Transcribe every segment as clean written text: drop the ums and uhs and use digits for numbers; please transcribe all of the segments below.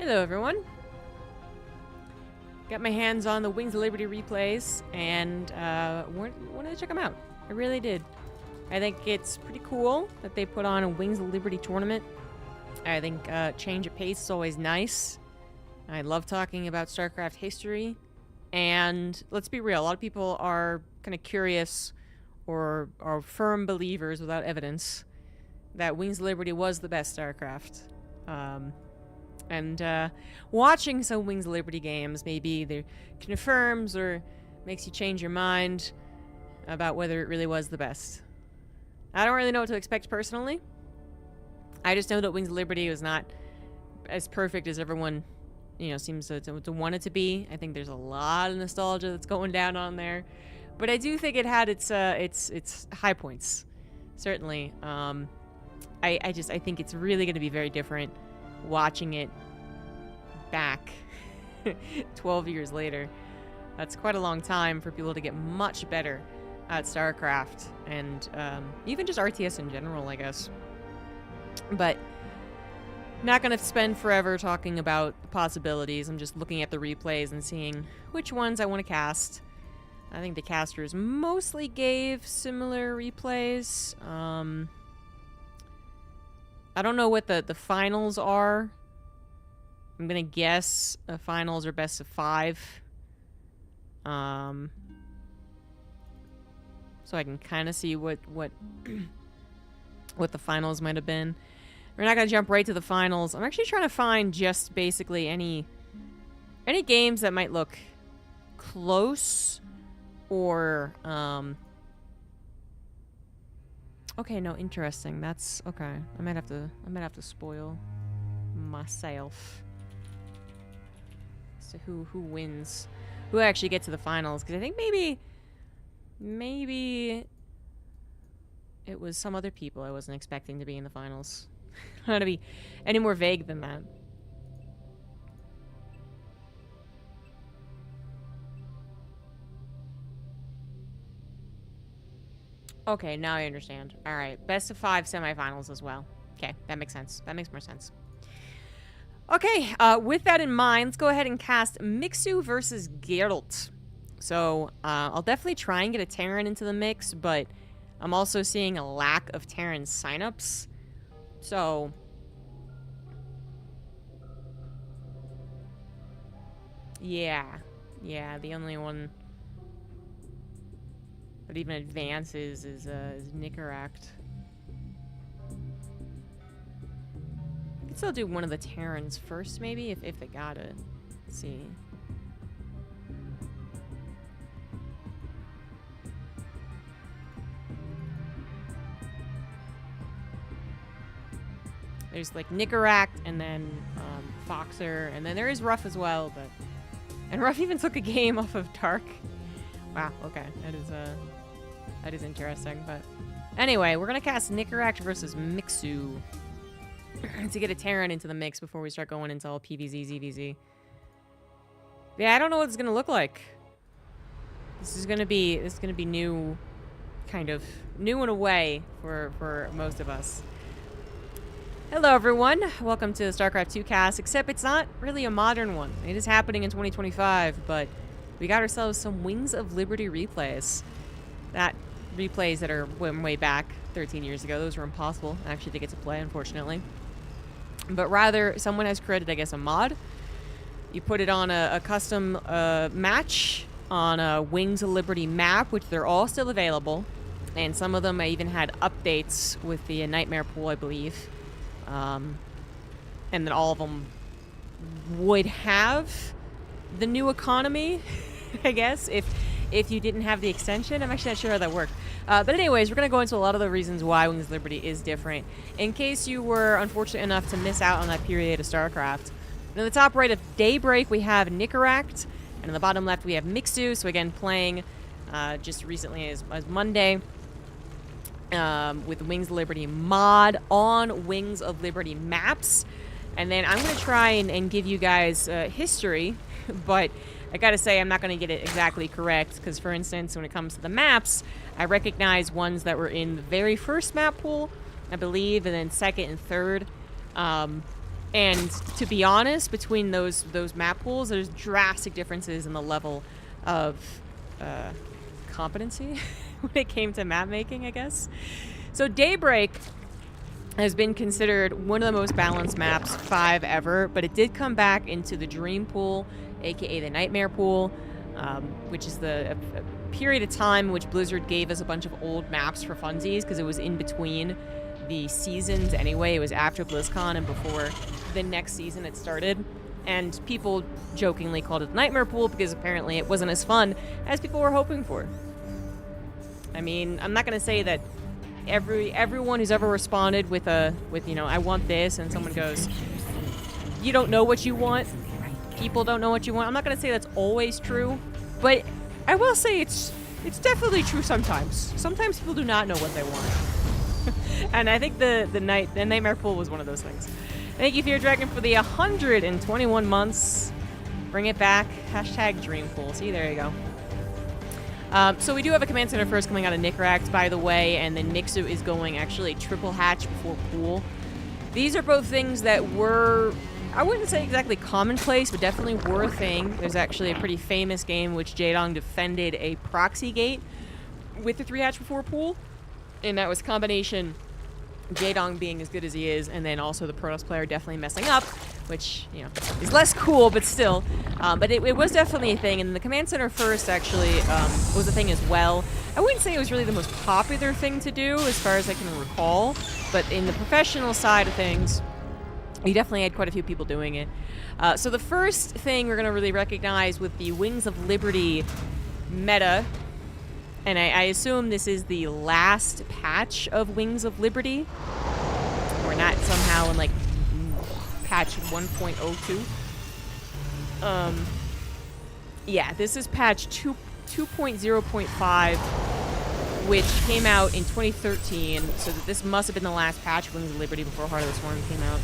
Hello, everyone. Got my hands on the Wings of Liberty replays, and wanted to check them out. I really did. I think it's pretty cool that they put on a Wings of Liberty tournament. I think change of pace is always nice. I love talking about StarCraft history. And let's be real, a lot of people are kind of curious or are firm believers without evidence that Wings of Liberty was the best StarCraft. Watching some Wings of Liberty games maybe either confirms or makes you change your mind about whether it really was the best. I don't really know what to expect personally. I just know that Wings of Liberty was not as perfect as everyone, seems to want it to be. I think there's a lot of nostalgia that's going down on there, but I do think it had its high points, certainly. I think it's really going to be very different watching it back 12 years later. That's quite a long time for people to get much better at StarCraft and even just RTS in general, I guess. But not going to spend forever talking about the possibilities. I'm just looking at the replays and seeing which ones I want to cast. I think the casters mostly gave similar replays. I don't know what the finals are. I'm going to guess the finals are best of 5. So I can kind of see what the finals might have been. We're not going to jump right to the finals. I'm actually trying to find just basically any games that might look close or okay, no, interesting. That's okay. I might have to spoil myself. So who wins? Who actually gets to the finals? Because I think maybe it was some other people I wasn't expecting to be in the finals. I don't want to be any more vague than that. Okay, now I understand. All right, best of 5 semifinals as well. Okay, that makes sense. That makes more sense. Okay, with that in mind, let's go ahead and cast Mixu versus Geralt. So, I'll definitely try and get a Terran into the mix, but I'm also seeing a lack of Terran signups. So, yeah, the only one that even advances is Nicara. I could still do one of the Terrans first, maybe, if they got it. Let's see. There's like Nicara and then Foxer, and then there is Ruff as well, and Ruff even took a game off of Dark. Wow, okay. That is interesting, but anyway, we're gonna cast Nicara versus Mixu to get a Terran into the mix before we start going into all PvZ, ZvZ. Yeah, I don't know what it's gonna look like. This is gonna be new, kind of new in a way for most of us. Hello, everyone. Welcome to the StarCraft 2 cast, except it's not really a modern one. It is happening in 2025, but we got ourselves some Wings of Liberty replays. Replays that are way back 13 years ago. Those were impossible, actually, to get to play, unfortunately. But rather, someone has created, I guess, a mod. You put it on a custom match on a Wings of Liberty map, which they're all still available. And some of them I even had updates with the Nightmare Pool, I believe. And then all of them would have the new economy, I guess, if you didn't have the extension. I'm actually not sure how that worked. But anyways, we're going to go into a lot of the reasons why Wings of Liberty is different, in case you were unfortunate enough to miss out on that period of StarCraft. And in the top right of Daybreak, we have Nicara, and in the bottom left, we have Mixu. So again, playing just recently as Monday. With the Wings of Liberty mod on Wings of Liberty maps. And then I'm going to try and give you guys history, but I gotta say I'm not going to get it exactly correct, because for instance, when it comes to the maps, I recognize ones that were in the very first map pool, I believe, and then second and third. And to be honest, between those map pools, there's drastic differences in the level of competency when it came to map making, I guess. So Daybreak has been considered one of the most balanced maps 5 ever, but it did come back into the Dream Pool, aka the Nightmare Pool, which is a period of time in which Blizzard gave us a bunch of old maps for funsies, because it was in between the seasons anyway. It was after BlizzCon and before the next season had started. And people jokingly called it the Nightmare Pool because apparently it wasn't as fun as people were hoping for. I mean, I'm not going to say that everyone who's ever responded with you know, I want this, and someone goes, you don't know what you want, people don't know what you want. I'm not going to say that's always true, but I will say it's definitely true sometimes. Sometimes people do not know what they want. And I think the Nightmare Pool was one of those things. Thank you, Fear Dragon, for the 121 months. Bring it back. Hashtag Dream Pool. See, there you go. So we do have a Command Center first coming out of Nicara, by the way, and then Mixu is going actually triple hatch before pool. These are both things that were, I wouldn't say exactly commonplace, but definitely were a thing. There's actually a pretty famous game in which Jaedong defended a proxy gate with the 3 hatch before pool, and that was a combination Jaedong being as good as he is, and then also the Protoss player definitely messing up, which, you know, is less cool, but still. But it was definitely a thing, and the Command Center first actually was a thing as well. I wouldn't say it was really the most popular thing to do, as far as I can recall, but in the professional side of things, you definitely had quite a few people doing it. So the first thing we're going to really recognize with the Wings of Liberty meta, and I assume this is the last patch of Wings of Liberty. We're not somehow in, like, patch 1.02. Yeah, this is patch 2.0.5, which came out in 2013, so that this must have been the last patch of Wings of Liberty before Heart of the Swarm came out.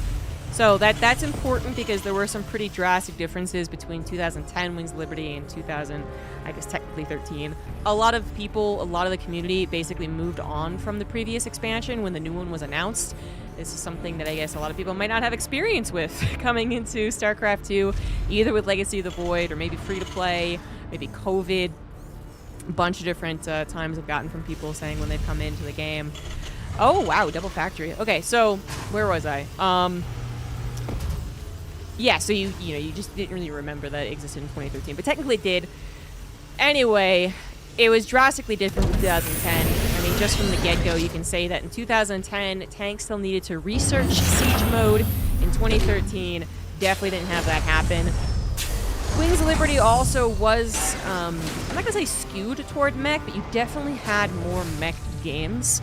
So that's important because there were some pretty drastic differences between 2010 Wings of Liberty and 2000, I guess technically 13. A lot of people, a lot of the community basically moved on from the previous expansion when the new one was announced. This is something that I guess a lot of people might not have experience with coming into StarCraft 2, either with Legacy of the Void or maybe free-to-play, maybe COVID. A bunch of different times I've gotten from people saying when they've come into the game. Oh, wow, double factory. Okay, so where was I? Yeah, so you just didn't really remember that it existed in 2013, but technically it did. Anyway, it was drastically different from 2010. I mean, just from the get-go, you can say that in 2010, tanks still needed to research siege mode. In 2013, definitely didn't have that happen. Wings of Liberty also was, I'm not going to say skewed toward mech, but you definitely had more mech games.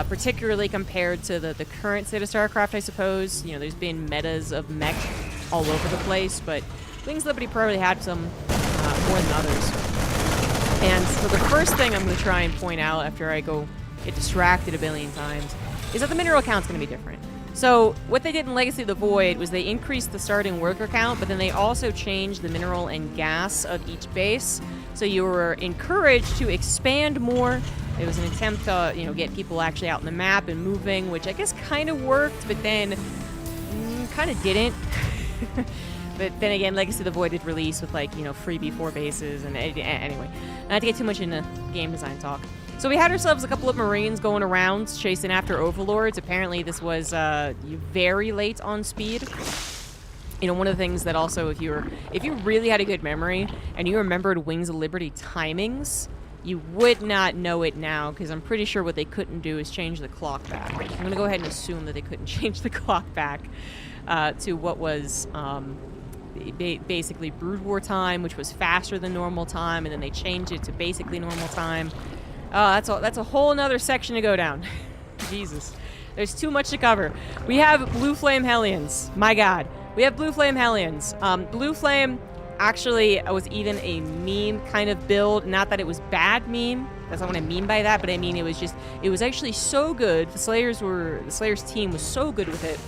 Particularly compared to the current state of StarCraft, I suppose. You know, there's been metas of mech all over the place, but Wings of Liberty probably had some more than others. And so the first thing I'm going to try and point out after I go get distracted a billion times is that the mineral count's going to be different. So what they did in Legacy of the Void was they increased the starting worker count, but then they also changed the mineral and gas of each base. So you were encouraged to expand more. It was an attempt to, you know, get people actually out in the map and moving, which I guess kind of worked, but then kind of didn't. But then again, Legacy of the Void did release with, like, you know, freebie 4 bases, and anyway, not to get too much into game design talk. So we had ourselves a couple of Marines going around chasing after Overlords. Apparently this was very late on speed. You know, one of the things that also, if you really had a good memory and you remembered Wings of Liberty timings, you would not know it now, because I'm pretty sure what they couldn't do is change the clock back. I'm going to go ahead and assume that they couldn't change the clock back to what was basically Brood War time, which was faster than normal time, and then they changed it to basically normal time. That's a whole nother section to go down. Jesus. There's too much to cover. We have Blue Flame Hellions. My god. We have Blue Flame Hellions. Blue Flame actually was even a meme kind of build. Not that it was bad meme. That's not what I mean by that, but I mean it was actually so good. The Slayers team was so good with it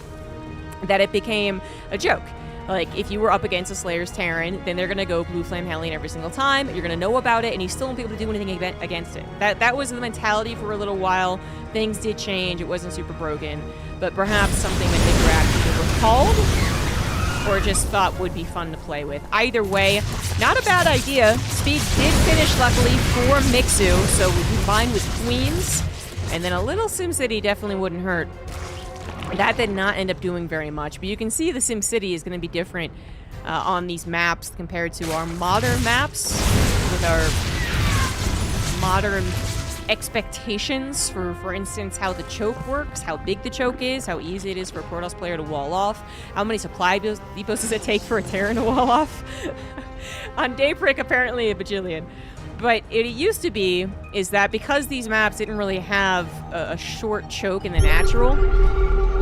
that it became a joke. Like, if you were up against a Slayer's Terran, then they're going to go Blue Flame Hellion every single time. You're going to know about it, and you still won't be able to do anything against it. That was the mentality for a little while. Things did change. It wasn't super broken. But perhaps something that Nicara recalled or just thought would be fun to play with. Either way, not a bad idea. Speed did finish, luckily, for Mixu, so we combined with Queens, and then a little SimCity definitely wouldn't hurt. That did not end up doing very much, but you can see the SimCity is going to be different on these maps compared to our modern maps, with our modern expectations for instance, how the choke works, how big the choke is, how easy it is for a Protoss player to wall off, how many supply depots does it take for a Terran to wall off. On Daybreak, apparently a bajillion. But it used to be is that because these maps didn't really have a short choke in the natural,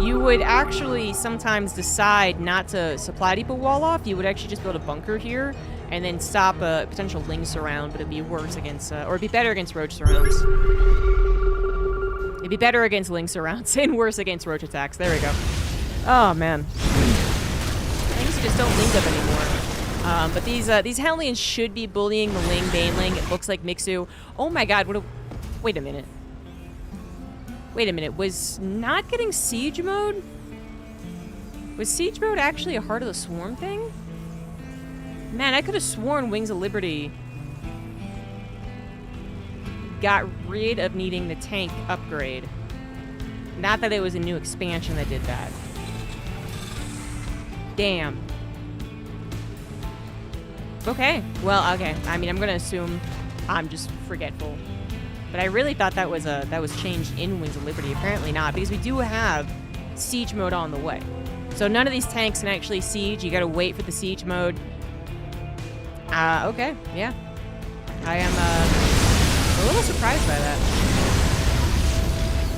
you would actually sometimes decide not to supply depot wall off. You would actually just build a bunker here and then stop a potential Ling surround, but it'd be worse against, or it'd be better against Roach surrounds. It'd be better against Ling surrounds and worse against Roach attacks. There we go. Oh, man. Things just don't link up anymore. But these Hellions should be bullying the Ling, Baneling. It looks like Mixu. Oh my god, wait a minute. Wait a minute, was not getting siege mode? Was siege mode actually a Heart of the Swarm thing? Man, I could have sworn Wings of Liberty got rid of needing the tank upgrade. Not that it was a new expansion that did that. Damn. Okay, well, okay. I mean, I'm gonna assume I'm just forgetful. But I really thought that was changed in Wings of Liberty. Apparently not, because we do have siege mode on the way. So none of these tanks can actually siege. You gotta wait for the siege mode. Okay, yeah. I am a little surprised by that.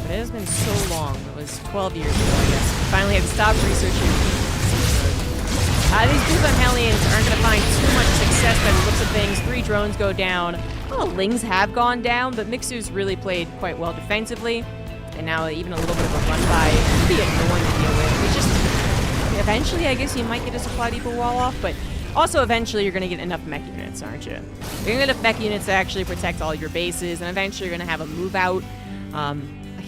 But it has been so long. It was 12 years ago, I guess. We finally had to stop researching siege mode. These Bluebum Hellions aren't going to find too much success by the looks of things. 3 drones go down. Well, Lings have gone down, but Mixu's really played quite well defensively. And now even a little bit of a run-by can be annoying to deal with. It's just, eventually, I guess you might get a supply depot wall off, but also eventually you're going to get enough mech units, aren't you? You're going to get enough mech units to actually protect all your bases, and eventually you're going to have a move-out. I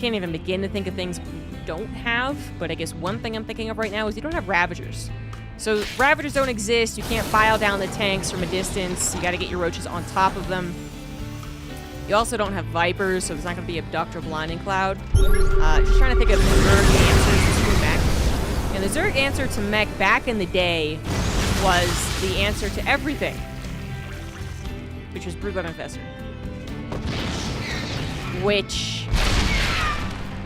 can't even begin to think of things we don't have, but I guess one thing I'm thinking of right now is you don't have Ravagers. So Ravagers don't exist. You can't file down the tanks from a distance. You got to get your Roaches on top of them. You also don't have Vipers, so there's not going to be Abduct or Blinding Cloud. Just trying to think of the Zerg answers to mech. And the Zerg answer to mech back in the day was the answer to everything, which was Broodblood Infestor. Which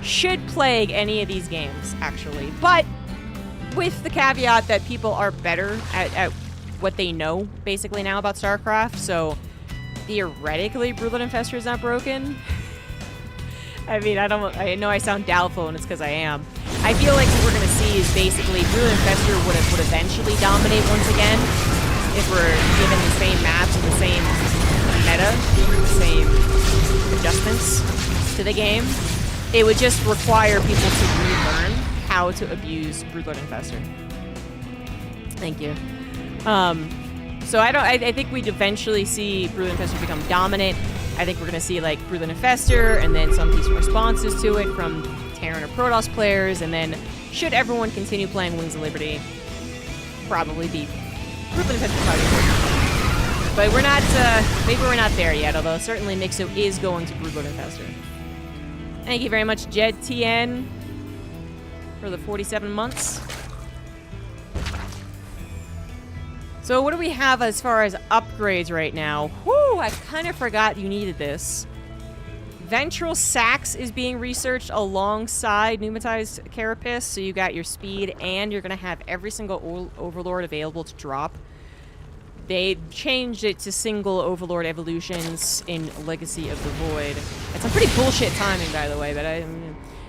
should plague any of these games, actually. But with the caveat that people are better at what they know, basically, now about StarCraft, so theoretically, Broodblood Infestor is not broken. I mean, I know I sound doubtful, and it's because I am. I feel like what we're going to see is basically Broodblood Infestor would eventually dominate once again if we're given the same maps and the same meta, the same adjustments to the game. It would just require people to relearn how to abuse Broodblood Infestor. Thank you. So I think we'd eventually see Broodblood Infestor become dominant. I think we're going to see, like, Broodblood Infestor and then some decent responses to it from Terran or Protoss players, and then should everyone continue playing Wings of Liberty, probably be Broodblood Infestor probably. But we're not, maybe we're not there yet, although certainly Mixu is going to Broodblood Infestor. Thank you very much, Jed TN, for the 47 months. So what do we have as far as upgrades right now? Whoo, I kind of forgot you needed this. Ventral Sax is being researched alongside Pneumatized Carapace, so you got your speed, and you're going to have every single Overlord available to drop. They changed it to single Overlord evolutions in Legacy of the Void. It's some pretty bullshit timing, by the way, but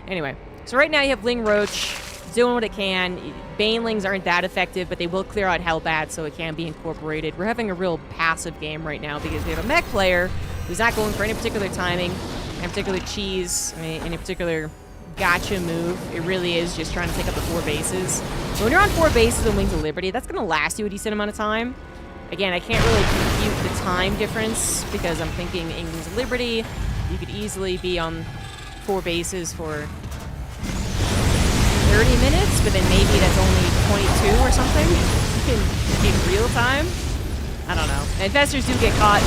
anyway. So right now you have Ling Roach doing what it can. Banelings aren't that effective, but they will clear out Hellbat, so it can be incorporated. We're having a real passive game right now because we have a mech player who's not going for any particular timing, any particular cheese, any particular gotcha move. It really is just trying to take up the 4 bases. So when you're on 4 bases in Wings of Liberty, that's going to last you a decent amount of time. Again, I can't really compute the time difference because I'm thinking in Wings of Liberty, you could easily be on 4 bases for 30 minutes, but then maybe that's only 22 or something in real time. I don't know. Infestors do get caught.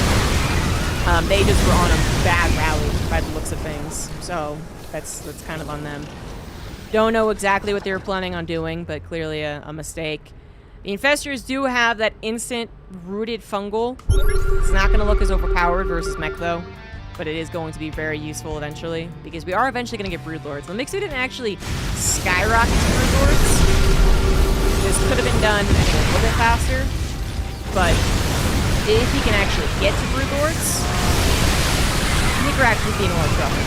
They just were on a bad rally by the looks of things, so that's kind of on them. Don't know exactly what they were planning on doing, but clearly a mistake. The Infestors do have that instant rooted fungal. It's not going to look as overpowered versus mech though, but it is going to be very useful eventually, because we are eventually going to get Broodlords. The Mixu didn't actually skyrocket to Broodlords. This could have been done, I think, a little bit faster, but if he can actually get to Broodlords, Nicara would be in a lot of trouble.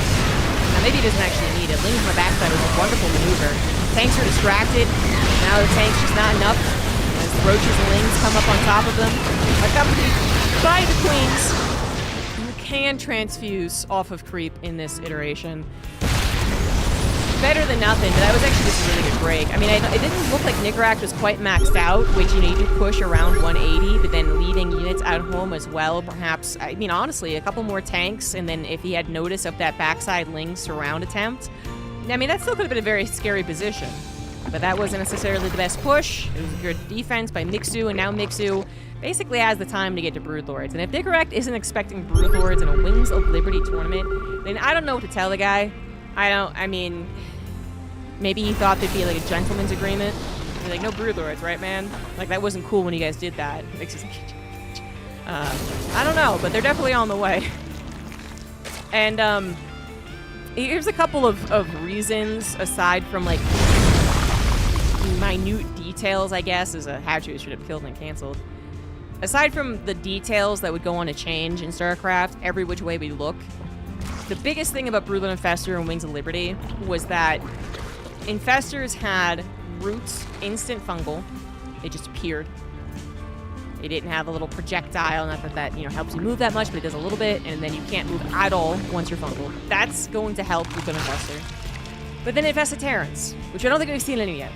Now, maybe he doesn't actually need it. Ling from the backside was a wonderful maneuver. Tanks are distracted. Now the tank's just not enough. As the Roaches and Lings come up on top of them, accompanied by the Queens. You can transfuse off of creep in this iteration. Better than nothing, but that was actually just a really good break. I mean, it didn't look like Nicara was quite maxed out, which, you know, you do push around 180, but then leaving units at home as well, perhaps. I mean, honestly, a couple more tanks, and then if he had notice of that backside Ling surround attempt, I mean, that still could have been a very scary position. But that wasn't necessarily the best push. It was a good defense by Mixu, and now Mixu basically has the time to get to Broodlords. And if Nicara isn't expecting Broodlords in a Wings of Liberty tournament, then I don't know what to tell the guy. I mean, maybe he thought there'd be like a gentleman's agreement. He's like, no Broodlords, right, man? Like, that wasn't cool when you guys did that. Mixu's like, I don't know, but they're definitely on the way. And, here's a couple of reasons, aside from, like, minute details, I guess, as a how-to should have killed and canceled. Aside from the details that would go on to change in StarCraft, every which way we look, the biggest thing about Broodlord Infestor and Wings of Liberty was that Infestors had Roots instant fungal. They just appeared. They didn't have a little projectile, not that that, you know, helps you move that much, but it does a little bit, and then you can't move at all once you're fungal. That's going to help with an Infestor. But then Infested Terrans, which I don't think we've seen any yet.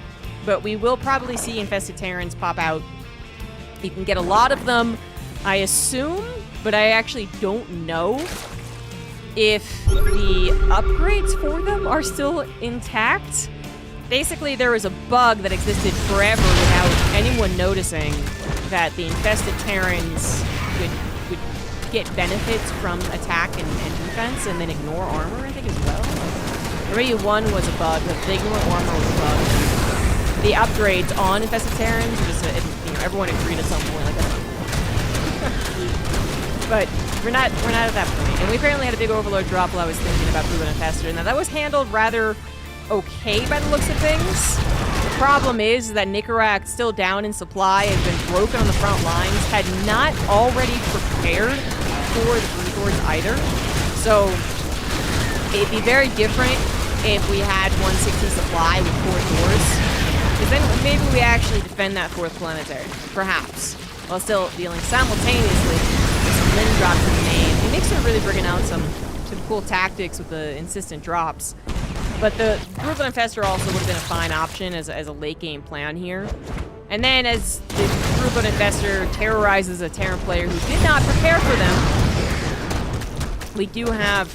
But we will probably see Infested Terrans pop out. You can get a lot of them, I assume, but I actually don't know if the upgrades for them are still intact. Basically, there was a bug that existed forever without anyone noticing that the Infested Terrans would get benefits from attack and defense and then ignore armor, I think, as well. Already 1 was a bug, but the ignore armor was a bug. The upgrades on Infested Terrans, just, you know, everyone agreed at some point, like that. But we're not at that point. And we apparently had a big Overlord drop while I was thinking about Broodlord Infestor. Now, that was handled rather okay by the looks of things. The problem is that Nicara, still down in supply, has been broken on the front lines, had not already prepared for the Broodlords either. So it'd be very different if we had 160 supply with 4 doors. Because then maybe we actually defend that 4th planetary, perhaps, while still dealing simultaneously with some Lin drops in the main. And Mixu really bringing out some cool tactics with the insistent drops. But the Broodlord Infestor also would have been a fine option as a late game plan here. And then as the Broodlord Infestor terrorizes a Terran player who did not prepare for them, we do have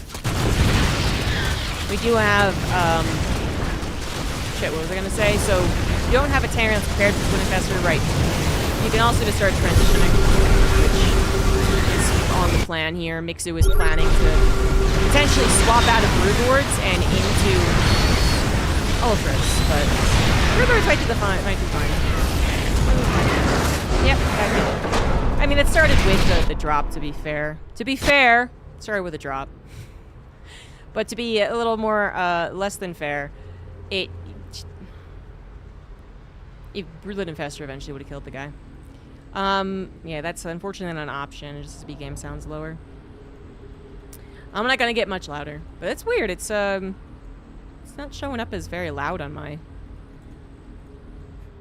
shit, what was I gonna say? So you don't have a Terran that's prepared for Broodlord Infestor, right? You can also just start transitioning, which is on the plan here. Mixu is planning to potentially swap out of Broodlords and into Ultras, but Broodlords might be fine. Yep, I mean, it started with the drop, to be fair. To be fair, it started with a drop. But to be a little more, less than fair, Broodlord Infestor eventually would have killed the guy. Yeah, that's unfortunately not an option. Just the speed game sounds lower. I'm not gonna get much louder, but it's weird. It's not showing up as very loud on my.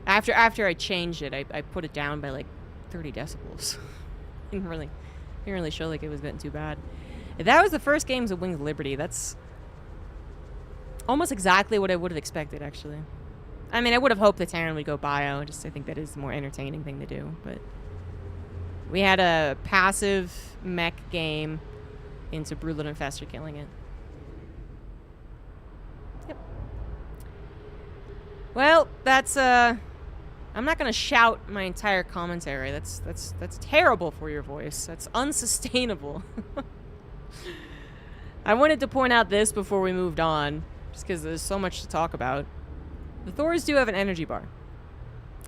After I changed it, I put it down by like 30 decibels. didn't really show like it was getting too bad. If that was the first games of Wings of Liberty, that's almost exactly what I would have expected, actually. I mean, I would have hoped the Terran would go bio. I think that is the more entertaining thing to do. But we had a passive mech game into Broodlord Infestor killing it. Yep. Well, that's I'm not gonna shout my entire commentary. That's terrible for your voice. That's unsustainable. I wanted to point out this before we moved on, just because there's so much to talk about. The Thors do have an energy bar.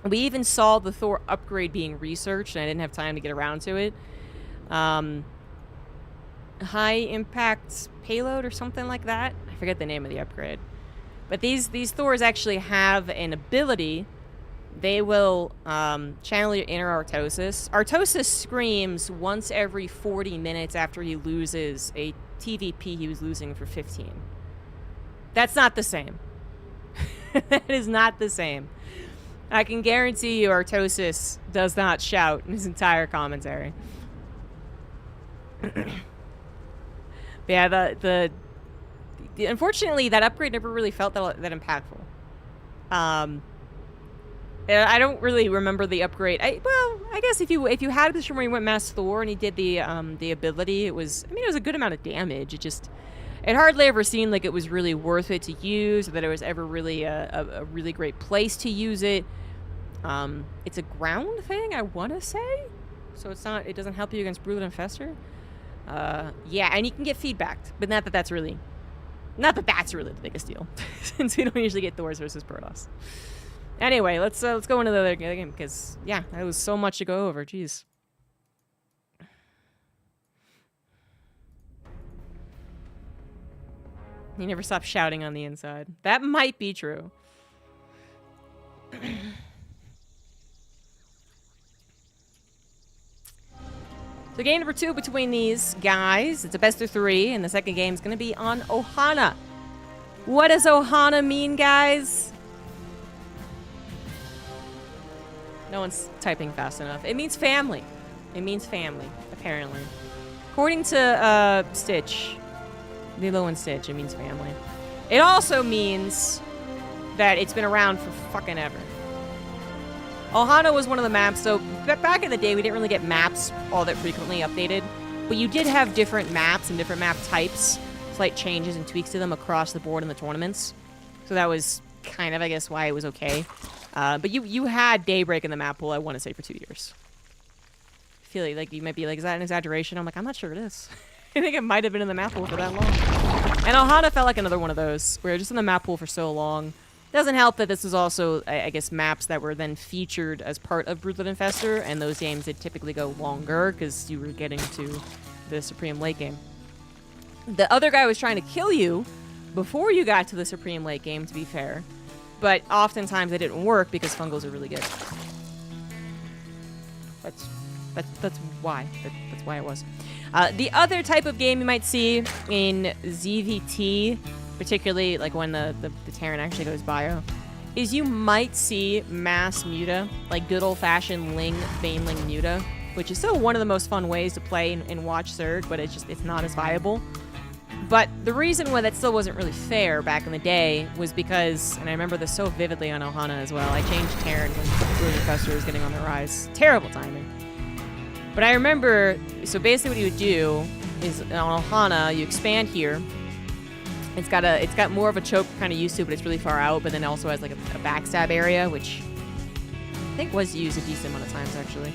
We even saw the Thor upgrade being researched, and I didn't have time to get around to it. High impact payload or something like that. I forget the name of the upgrade. But these Thors actually have an ability. They will channel your inner Artosis. Artosis screams once every 40 minutes after he loses a TVP he was losing for 15. That's not the same. That is not the same. I can guarantee you Artosis does not shout in his entire commentary. But yeah, unfortunately, that upgrade never really felt that impactful. I don't really remember the upgrade. Well, I guess if you had this from where he went Mass Thor and he did the ability, it was a good amount of damage. It hardly ever seemed like it was really worth it to use, or that it was ever really a really great place to use it. It's a ground thing, I want to say, so it doesn't help you against Brood and Fester. Yeah, and you can get feedback, but not that that's really the biggest deal, since we don't usually get Thors versus Protoss. Anyway, let's go into the other game, because yeah, that was so much to go over. Jeez. He never stopped shouting on the inside. That might be true. So game number 2 between these guys. It's a best of 3, and the second game is going to be on Ohana. What does Ohana mean, guys? No one's typing fast enough. It means family. It means family, apparently. According to Stitch, Lilo and Stitch, it means family. It also means that it's been around for fucking ever. Ohana was one of the maps, so back in the day, we didn't really get maps all that frequently updated, but you did have different maps and different map types, slight changes and tweaks to them across the board in the tournaments. So that was kind of, I guess, why it was okay. But you had Daybreak in the map pool, I want to say, for 2 years. I feel like you might be like, is that an exaggeration? I'm like, I'm not sure it is. I think it might have been in the map pool for that long. And Ohana felt like another one of those, where just in the map pool for so long. Doesn't help that this is also, I guess, maps that were then featured as part of Broodlet Infestor, and those games did typically go longer because you were getting to the Supreme late game. The other guy was trying to kill you before you got to the Supreme late game, to be fair, but oftentimes it didn't work because fungals are really good. That's why. That's why it was. The other type of game you might see in ZVT, particularly like when the Terran actually goes bio, is you might see mass muta, like good old-fashioned Ling, Baneling muta, which is still one of the most fun ways to play and watch Zerg, but it's not as viable. But the reason why that still wasn't really fair back in the day was because, and I remember this so vividly on Ohana as well, I changed Terran when Brood Infestor was getting on the rise. Terrible timing. But I remember, so basically what you would do is on Ohana, you expand here. It's got more of a choke kind of used to, but it's really far out, but then also has like a backstab area, which I think was used a decent amount of times, actually.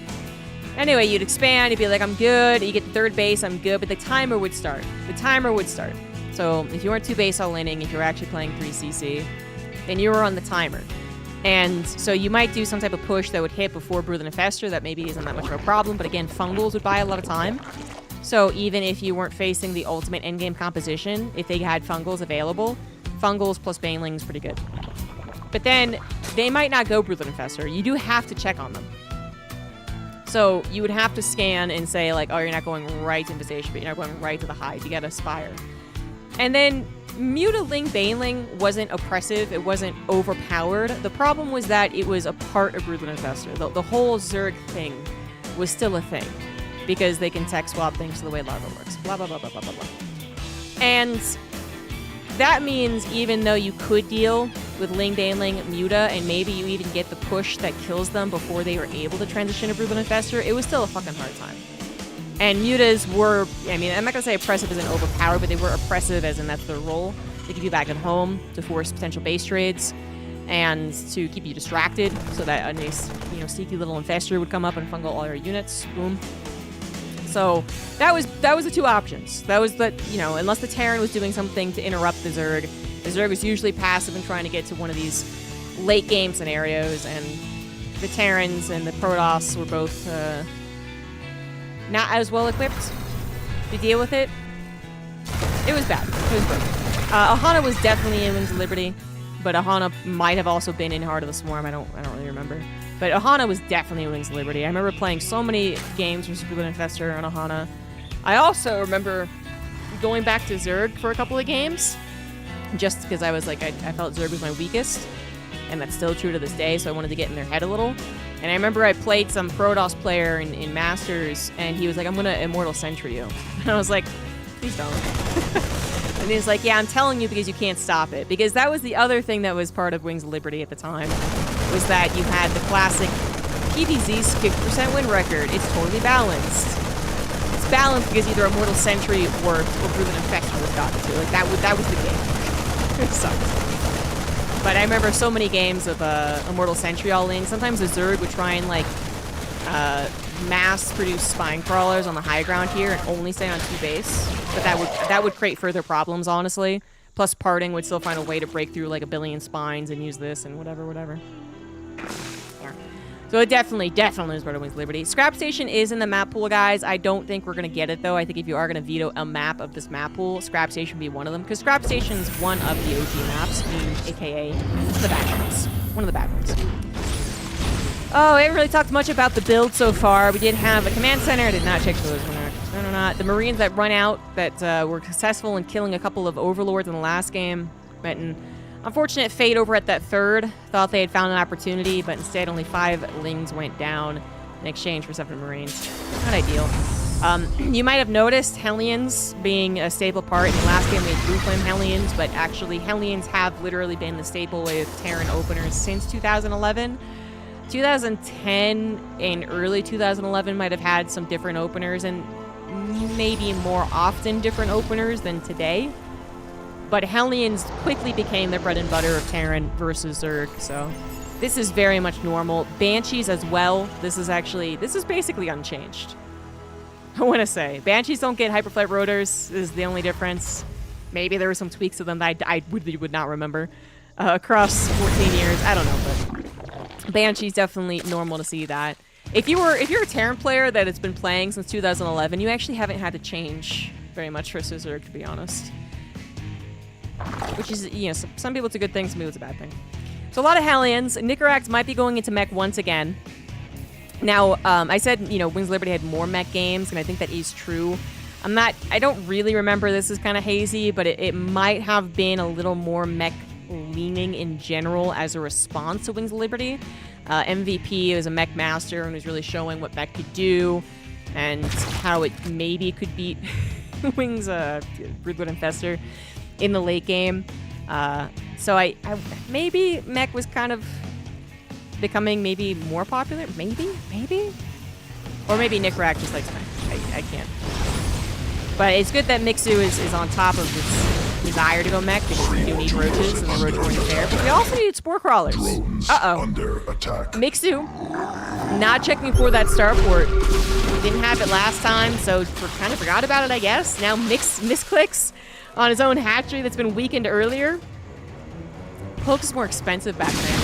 Anyway, you'd expand, you'd be like, I'm good, you get the 3rd base, I'm good, but the timer would start. The timer would start. So if you weren't 2 base all-inning, if you were actually playing 3cc, then you were on the timer. And so you might do some type of push that would hit before Brood and Infestor, that maybe isn't that much of a problem, but again, fungals would buy a lot of time. So even if you weren't facing the ultimate endgame composition, if they had fungals available, fungals plus baneling's pretty good. But then they might not go Brood Infestor. You do have to check on them. So you would have to scan and say like, oh, you're not going right to Infestation, but you're not going right to the hive. You gotta aspire. And then Mutaling Baneling wasn't oppressive. It wasn't overpowered. The problem was that it was a part of Brood Infestor. The whole Zerg thing was still a thing, because they can tech swap things to the way Larva works. Blah, blah, blah, blah, blah, blah, blah. And that means even though you could deal with Ling Baneling Muta, and maybe you even get the push that kills them before they were able to transition to Brood Infestor, it was still a fucking hard time. And mutas were, I mean, I'm not going to say oppressive as in overpowered, but they were oppressive as in that's their role. They keep you back at home to force potential base trades. and to keep you distracted, so that a nice, sneaky little infestor would come up and fungal all your units. Boom. So that was the two options. That was the, unless the Terran was doing something to interrupt the Zerg was usually passive and trying to get to one of these late game scenarios, and the Terrans and the Protoss were both not as well equipped to deal with it. It was bad. It was broken. Ahana was definitely in Wings of Liberty, but Ahana might have also been in Heart of the Swarm. I don't really remember. But Ahana was definitely in Wings of Liberty. I remember playing so many games with Superblue Infestor on Ahana. I also remember going back to Zerg for a couple of games, just because I was like, I felt Zerg was my weakest, and that's still true to this day, so I wanted to get in their head a little. And I remember I played some Protoss player in Masters, and he was like, I'm going to Immortal Sentry you. And I was like, please don't. And he was like, yeah, I'm telling you because you can't stop it. Because that was the other thing that was part of Wings of Liberty at the time, was that you had the classic PvZ's 50% win record. It's totally balanced. It's balanced because either Immortal Sentry worked or Proven Infection was gotten to. Like, that was the game. It sucked. But I remember so many games of Immortal Sentry all in. Sometimes the Zerg would try and, like, mass-produce spine crawlers on the high ground here and only stay on 2 base. But that would create further problems, honestly. Plus, Parting would still find a way to break through, like, a billion spines and use this and whatever. Yeah. So it definitely is part of Wings of Liberty. Scrap Station is in the map pool, guys. I don't think we're going to get it, though. I think if you are going to veto a map of this map pool, Scrap Station would be one of them. Because Scrap Station is one of the OG maps, a.k.a. the bad ones. One of the bad ones. Oh, we haven't really talked much about the build so far. We did have a command center. I did not check for those. No. The Marines that run out that were successful in killing a couple of Overlords in the last game. Met an unfortunate fate over at that third. Thought they had found an opportunity, but instead only 5 Lings went down in exchange for 7 Marines. Not ideal. You might have noticed Hellions being a staple part. In the last game, we had Blue Flame Hellions, but actually Hellions have literally been the staple with Terran openers since 2011. 2010 and early 2011 might have had some different openers, and maybe more often different openers than today. But Hellions quickly became the bread and butter of Terran versus Zerg, so this is very much normal. Banshees as well. This is basically unchanged. I want to say. Banshees don't get Hyperflight rotors. This is the only difference. Maybe there were some tweaks to them that I would not remember across 14 years. I don't know, but Banshee's definitely normal to see that. If you're a Terran player that has been playing since 2011, you actually haven't had to change very much for Zerg, to be honest. Which is, some people it's a good thing, some people it's a bad thing. So a lot of Hellions. Nicara might be going into mech once again. Now, I said, Wings of Liberty had more mech games, and I think that is true. I don't really remember, this is kind of hazy, but it might have been a little more mech leaning in general as a response to Wings of Liberty. MVP was a mech master and was really showing what mech could do and how it maybe could beat Wings Broodwood Infestor in the late game. So I maybe mech was kind of becoming maybe more popular. Maybe? Or maybe Nicara just likes mech. I can't. But it's good that Mixu is on top of this desire to go mech, because we do need roaches, and the roaches weren't there. But we also needed spore crawlers. Under attack. Mixu, not checking for that starport. We didn't have it last time, so kind of forgot about it, I guess. Now misclicks on his own hatchery that's been weakened earlier. Poke is more expensive back then.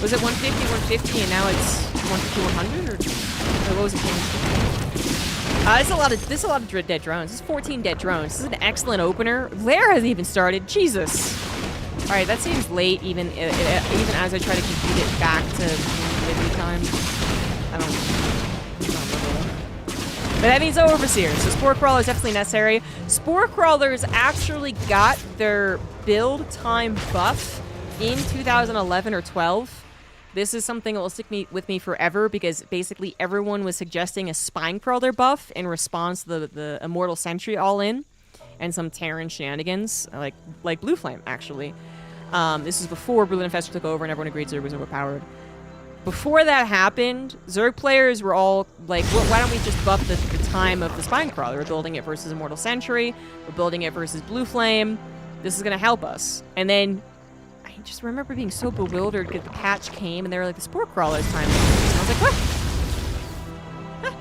Was it 150, and now it's 150, 100, or what was it? This is a lot of dead drones. This is 14 dead drones. This is an excellent opener. Lair hasn't even started. Jesus. All right, that seems late, even as I try to compute it back to Liberty time. I don't remember. But that means Overseers. So Spore Crawler is definitely necessary. Spore Crawlers actually got their build time buff in 2011 or 12. This is something that will stick with me forever, because basically everyone was suggesting a Spine Crawler buff in response to the Immortal Sentry all-in and some Terran shenanigans, like Blue Flame, actually. This is before Broodwood Infestor took over and everyone agreed Zerg was overpowered. Before that happened, Zerg players were all like, well, why don't we just buff the time of the Spine Crawler? We're building it versus Immortal Sentry. We're building it versus Blue Flame. This is going to help us. And then, I I just remember being so bewildered because the patch came and they were like, the spore crawler's time. And I was like, what? Huh.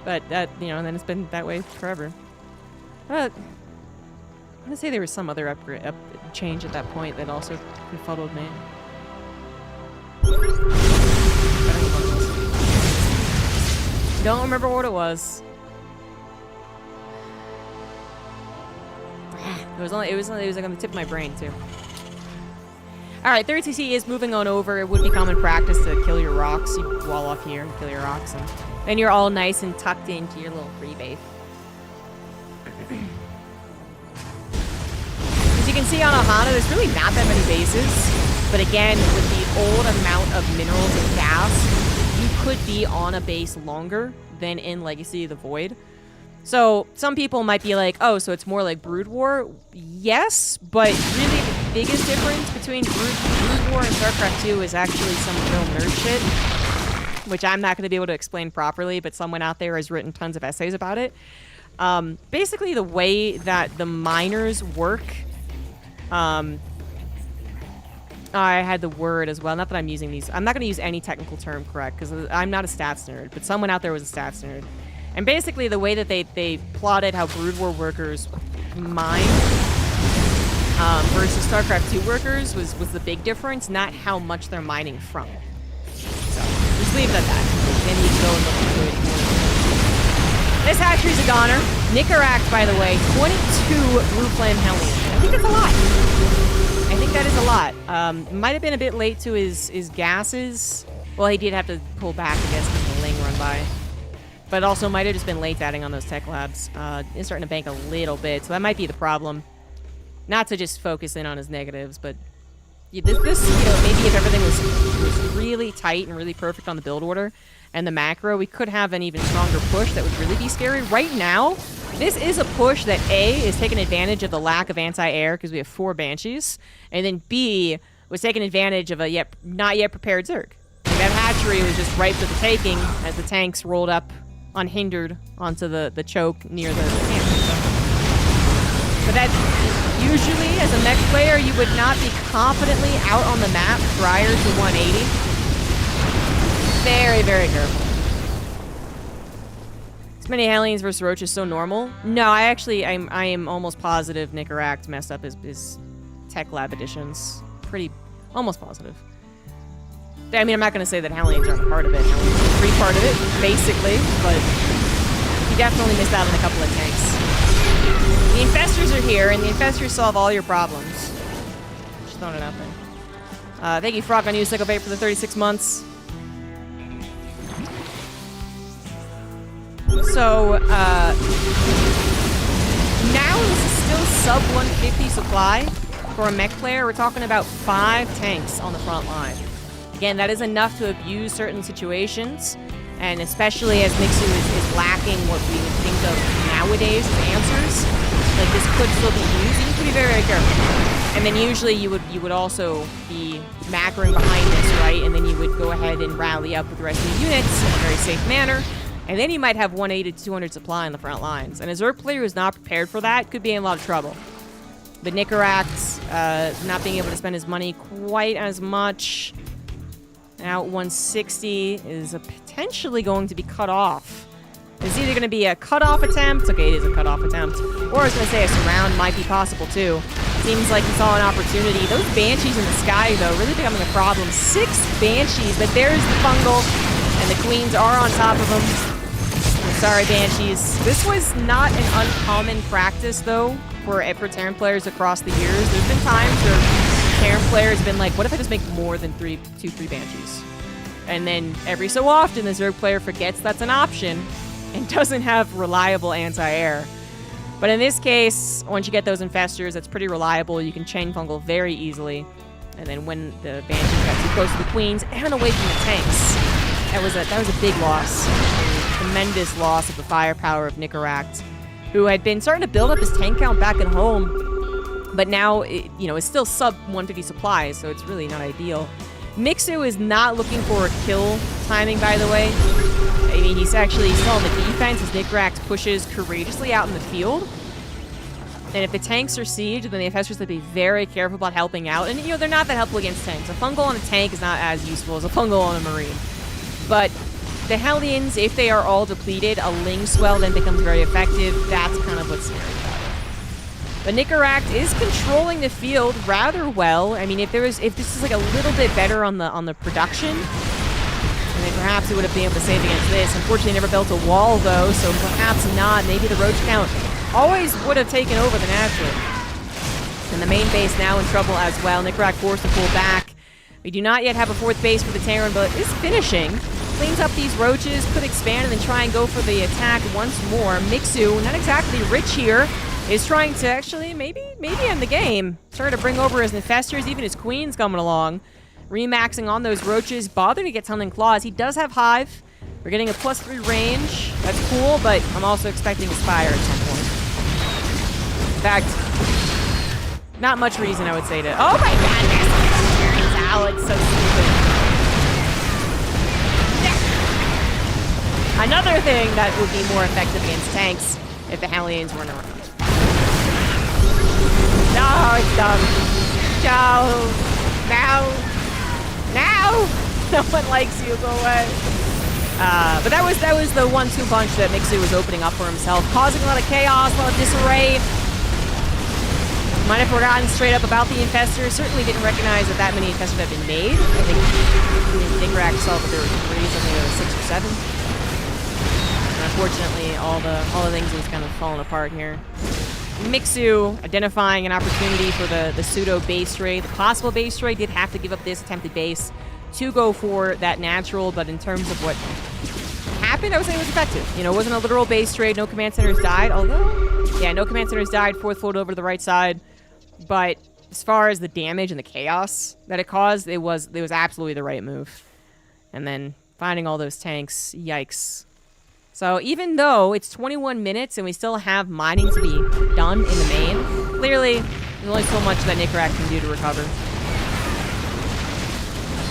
But that, you know, and then it's been that way forever. But I'm gonna say there was some other change at that point that also befuddled me. Don't remember what it was. It was like on the tip of my brain too. All right, 30cc is moving on over. It would be common practice to kill your rocks. You wall off here and kill your rocks, and then you're all nice and tucked into your little free base. As you can see on Ohana, there's really not that many bases. But again, with the old amount of minerals and gas, you could be on a base longer than in Legacy of the Void. So some people might be like, oh, so it's more like Brood War? Yes, but really the biggest difference between Brood War and StarCraft 2 is actually some real nerd shit, which I'm not going to be able to explain properly, but someone out there has written tons of essays about it. Basically, the way that the miners work, I had the word as well. Not that I'm using these. I'm not going to use any technical term correct because I'm not a stats nerd, but someone out there was a stats nerd. And basically, the way that they plotted how Brood War workers mine versus StarCraft 2 workers was the big difference, not how much they're mining from. So, just leave it at that. Then you can go and look into it more. This hatchery's a goner. Nicara, by the way, 22 Blue Flame Hellions. I think that's a lot. I think that is a lot. Might have been a bit late to his gases. Well, he did have to pull back, I guess, because the Ling run by. But also might have just been late adding on those tech labs. It's starting to bank a little bit, so that might be the problem. Not to just focus in on his negatives, but this you know, maybe if everything was really tight and really perfect on the build order and the macro, we could have an even stronger push that would really be scary. Right now, this is a push that A, is taking advantage of the lack of anti-air because we have 4 Banshees, and then B, was taking advantage of a not yet prepared Zerg. Like that hatchery was just ripe for the taking as the tanks rolled up unhindered onto the choke near the camp. But that usually, as a mech player, you would not be confidently out on the map prior to 180. Very, very careful. This many Hellions versus Roach is so normal. No, I am almost positive Nicara messed up his tech lab additions. Almost positive. I mean, I'm not going to say that Hellions aren't part of it. Hellions are free part of it, basically, but you definitely missed out on a couple of tanks. The Infestors are here, and the Infestors solve all your problems. Just throwing it out there. Thank you, Frog on you, Sycopate, for the 36 months. So, now this is still sub 150 supply for a mech player. We're talking about 5 tanks on the front line. Again, that is enough to abuse certain situations, and especially as Mixu is lacking what we would think of nowadays as answers, like this could still be used. You need to be very, very careful. And then usually you would also be macroing behind this, right? And then you would go ahead and rally up with the rest of the units in a very safe manner, and then you might have 180 to 200 supply on the front lines. And a Zerg player who's not prepared for that could be in a lot of trouble. But Nicara, not being able to spend his money quite as much. Now 160 is potentially going to be cut off. It's either going to be a cut-off attempt. Okay, it is a cut-off attempt. Or I was going to say a surround might be possible, too. Seems like he saw an opportunity. Those Banshees in the sky, though, really becoming a problem. 6 Banshees, but there's the fungal. And the Queens are on top of them. I'm sorry, Banshees. This was not an uncommon practice, though, for Terran players across the years. There's been times where Terran players have been like, what if I just make more than 3 Banshees? And then every so often, the Zerg player forgets that's an option and doesn't have reliable anti-air. But in this case, once you get those Infestors, that's pretty reliable. You can chain fungal very easily. And then when the Banshees got too close to the Queens and away from the tanks, that was a big loss. A tremendous loss of the firepower of Nicara, who had been starting to build up his tank count back at home. But now, it's still sub 150 supplies, so it's really not ideal. Mixu is not looking for a kill timing, by the way. I mean, he's actually still on the defense as Nicara pushes courageously out in the field. And if the tanks are sieged, then the infestors have to be very careful about helping out. And, you know, they're not that helpful against tanks. A fungal on a tank is not as useful as a fungal on a marine. But the Hellions, if they are all depleted, a Ling Swell then becomes very effective. That's kind of what's scary about it. But Nicara is controlling the field rather well. I mean, if this is like a little bit better on the production, then perhaps it would have been able to save against this. Unfortunately, never built a wall, though, so perhaps not. Maybe the roach count always would have taken over the natural. And the main base now in trouble as well. Nicara forced to pull back. We do not yet have a fourth base for the Terran, but it is finishing. Cleans up these roaches, could expand and then try and go for the attack once more. Mixu, not exactly rich here, is trying to actually maybe end the game. Starting to bring over his infestors, even his queen's coming along. Remaxing on those roaches, bothering to get Tunneling Claws. He does have Hive. We're getting a +3 range. That's cool, but I'm also expecting a Spire at some point. In fact, not much reason I would say to... Oh my god, there's Geralt. It's so stupid. Yeah. Another thing that would be more effective against tanks if the Hellions weren't around. No, it's dumb. No. Now. Now. No one likes you. Go away. But that was the 1-2 punch that Mixu was opening up for himself, causing a lot of chaos, a lot of disarray. Might have forgotten straight up about the infestors. Certainly didn't recognize that many infestors had been made. I think Nicara saw that there were 3, something there was 6 or 7. And unfortunately, all the things was kind of falling apart here. Mixu identifying an opportunity for the pseudo base raid, the possible base raid. Did have to give up this attempted base to go for that natural, but in terms of what happened, I would say it was effective. You know, it wasn't a literal base raid. No command centers died, although, yeah, no command centers died. 4th float over to the right side. But as far as the damage and the chaos that it caused, it was absolutely the right move. And then finding all those tanks, yikes. So even though it's 21 minutes and we still have mining to be done in the main, clearly there's only so much that Nicara can do to recover.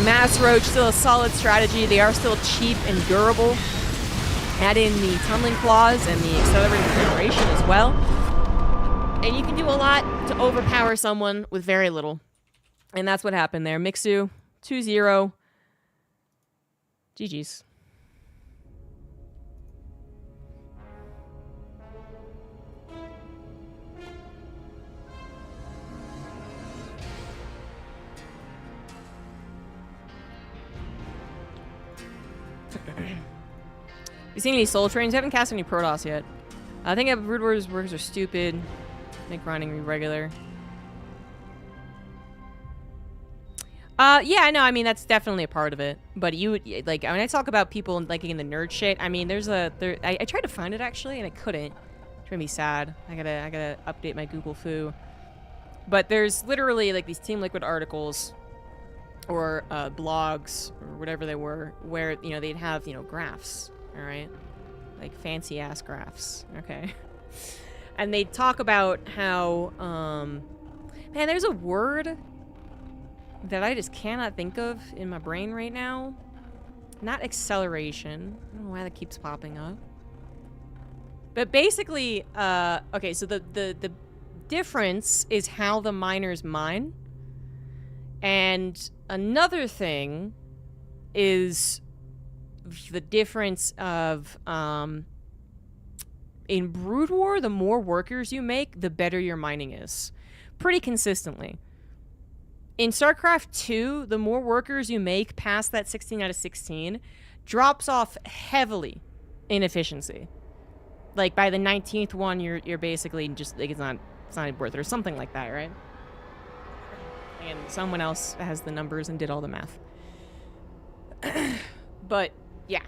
Mass Roach, still a solid strategy. They are still cheap and durable. Add in the Tunneling Claws and the Accelerated Regeneration as well. And you can do a lot to overpower someone with very little. And that's what happened there. Mixu, 2-0. GG's. You seen any Soul Trains? I haven't cast any Protoss yet. I think Brood Wars workers are stupid. I think running regular. Yeah, no, I mean, that's definitely a part of it. But you would, like, when I talk about people liking in the nerd shit, I mean, I tried to find it, actually, and I couldn't. It's gonna be sad. I gotta update my Google Foo. But there's literally, like, these Team Liquid articles or blogs or whatever they were where, you know, they'd have, you know, graphs, all right? Like, fancy-ass graphs, okay? And they'd talk about how, man, there's a word that I just cannot think of in my brain right now. Not acceleration. I don't know why that keeps popping up. But basically, okay, so the difference is how the miners mine. And another thing is the difference of, in Brood War, the more workers you make, the better your mining is. Pretty consistently. In StarCraft 2, the more workers you make past that 16 out of 16 drops off heavily in efficiency. Like, by the 19th one, you're basically just, like, it's not worth it, or something like that, right? And someone else has the numbers and did all the math. But, yeah,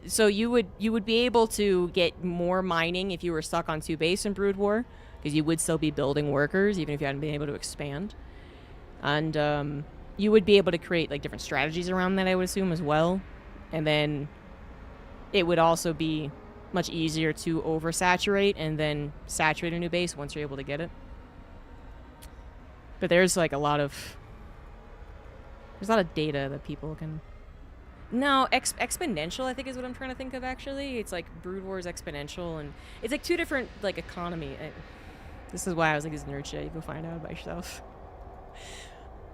so you would be able to get more mining if you were stuck on 2 base in Brood War, because you would still be building workers even if you hadn't been able to expand. And you would be able to create, like, different strategies around that, I would assume, as well. And then it would also be much easier to oversaturate and then saturate a new base once you're able to get it. But there's, like, a lot of data that people can No, exponential, I think, is what I'm trying to think of, actually. It's like Brood War is exponential, and it's like two different, like, economy. This is why I was like, this nerd shit. You go find out by yourself.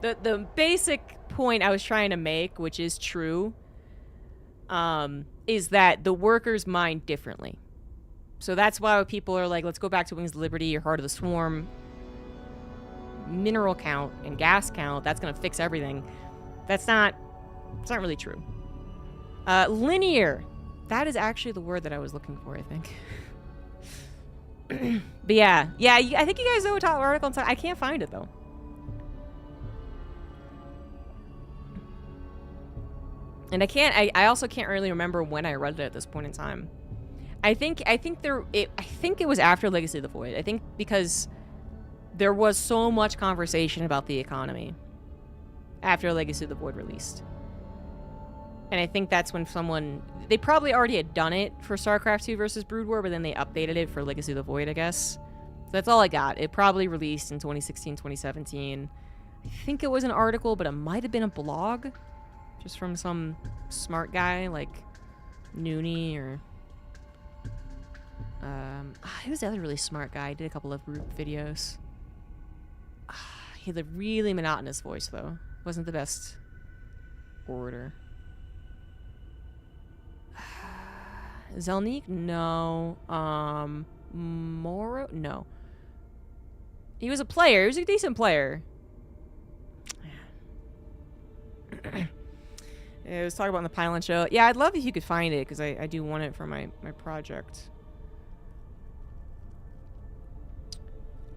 The basic point I was trying to make, which is true, is that the workers mine differently. So that's why people are like, let's go back to Wings of Liberty or Heart of the Swarm. Mineral count and gas count, that's going to fix everything. It's not really true. Linear. That is actually the word that I was looking for, I think. But yeah, I think you guys know what article I'm talking. I can't find it, though. And I also can't really remember when I read it at this point in time. I think it was after Legacy of the Void. I think because there was so much conversation about the economy after Legacy of the Void released. And I think that's when they probably already had done it for StarCraft 2 versus Brood War, but then they updated it for Legacy of the Void, I guess. So that's all I got. It probably released in 2016, 2017. I think it was an article, but it might have been a blog. Just from some smart guy, like Noonie or... he was the other really smart guy. He did a couple of group videos. He had a really monotonous voice, though. Wasn't the best orator. Zelnik? No. Moro? No. He was a player. He was a decent player. It was talking about in the Pylon show. Yeah, I'd love if you could find it, because I do want it for my project.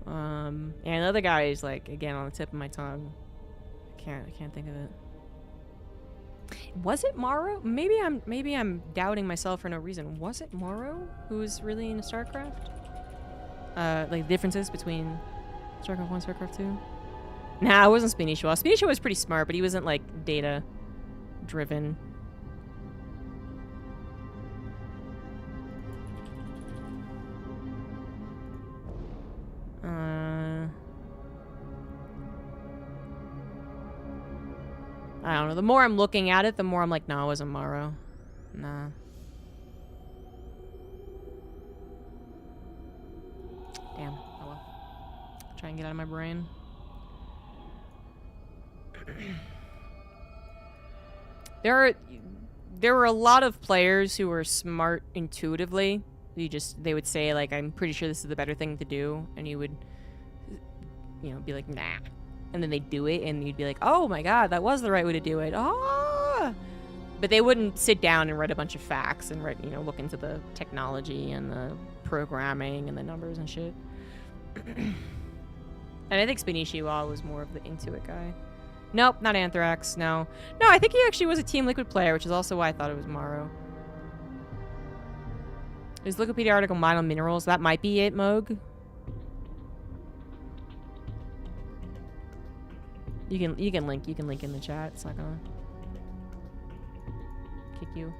And another guy is, like, again, on the tip of my tongue. I can't think of it. Was it Morrow? Maybe I'm doubting myself for no reason. Was it Morrow who was really into StarCraft? Like differences between StarCraft 1 and StarCraft 2? Nah, it wasn't Spinishua. Spinishua was pretty smart, but he wasn't like data driven. I don't know. The more I'm looking at it, the more I'm like, no, it wasn't Morrow. Nah. Damn. Oh well. Try and get out of my brain. There were a lot of players who were smart intuitively. They would say, like, I'm pretty sure this is the better thing to do, and you would, you know, be like, nah. And then they'd do it, and you'd be like, oh my god, that was the right way to do it. Ah! But they wouldn't sit down and write a bunch of facts and write, you know, look into the technology and the programming and the numbers and shit. And I think Spinishiwa was more of the Intuit guy. Nope, not Anthrax, no. No, I think he actually was a Team Liquid player, which is also why I thought it was Morrow. Is Wikipedia article mine on minerals? That might be it, Moog. You can link in the chat. It's not gonna kick you.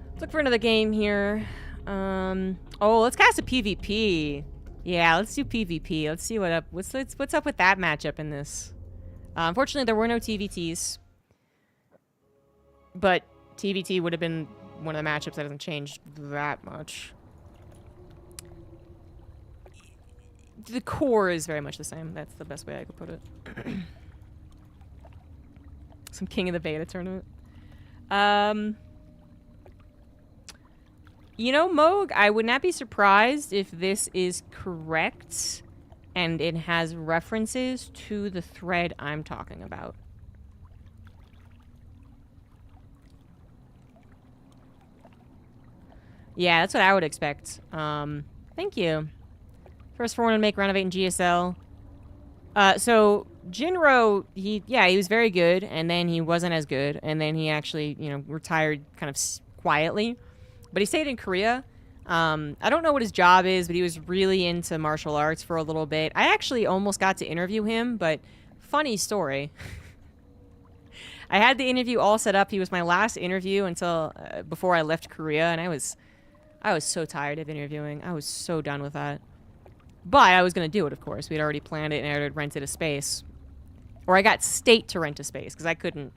Let's look for another game here. Oh, let's cast a PvP. Yeah, let's do PvP. Let's see what's up with that matchup in this. Unfortunately, there were no TVTs, but TVT would have been one of the matchups that hasn't changed that much. The core is very much the same. That's the best way I could put it. Some King of the Beta tournament. You know, Moog, I would not be surprised if this is correct and it has references to the thread I'm talking about. Yeah, that's what I would expect. Thank you. First foreign to make Renovate in GSL. So Jinro, he was very good, and then he wasn't as good, and then he actually, you know, retired kind of quietly. But he stayed in Korea. I don't know what his job is, but he was really into martial arts for a little bit. I actually almost got to interview him, but funny story. I had the interview all set up. He was my last interview until before I left Korea, and I was so tired of interviewing. I was so done with that. But I was going to do it, of course. We'd already planned it, and I had rented a space. Or I got State to rent a space because I couldn't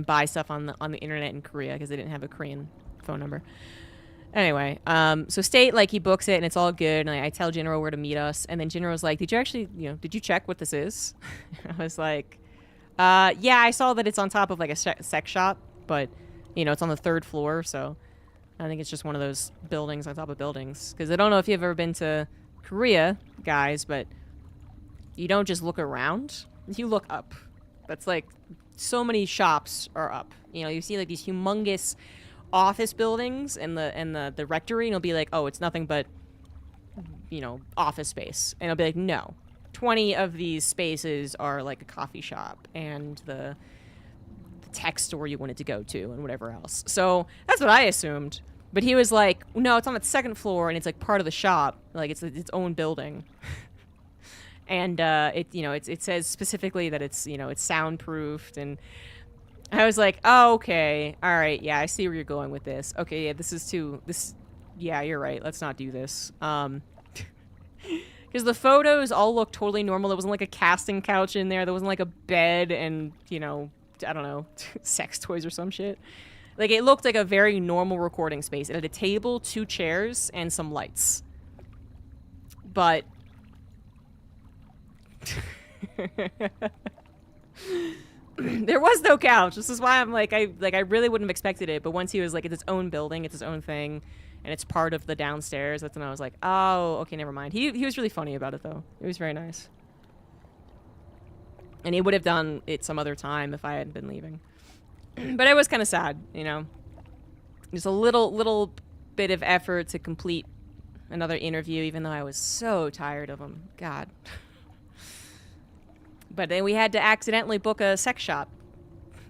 buy stuff on the internet in Korea because they didn't have a Korean phone number. Anyway, so State, like, he books it and it's all good, and I tell General where to meet us, and then General's like, did you check what this is? I was like, yeah, I saw that it's on top of like a sex shop, but it's on the 3rd floor, so I think it's just one of those buildings on top of buildings. Because I don't know if you've ever been to Korea, guys, but you don't just look around, you look up. That's like, so many shops are up. You see like these humongous office buildings and the rectory, and it'll be like, oh, it's nothing but office space, and it'll be like, no, 20 of these spaces are like a coffee shop and the tech store you wanted to go to and whatever else. So that's what I assumed, but he was like, no, it's on the 2nd floor and it's like part of the shop, like it's its own building. And it says specifically that it's it's soundproofed, and I was like, oh, okay, all right, yeah, I see where you're going with this. Okay, yeah, yeah, you're right, let's not do this. Because the photos all look totally normal. There wasn't like a casting couch in there. There wasn't like a bed and, I don't know, sex toys or some shit. Like, it looked like a very normal recording space. It had a table, 2 chairs, and some lights. But there was no couch. This is why I'm like, I really wouldn't have expected it. But once he was like, it's its own building, it's its own thing, and it's part of the downstairs, that's when I was like, oh, okay, never mind. He was really funny about it, though. It was very nice. And he would have done it some other time if I hadn't been leaving. But I was kind of sad, Just a little bit of effort to complete another interview, even though I was so tired of him. God. But then we had to accidentally book a sex shop.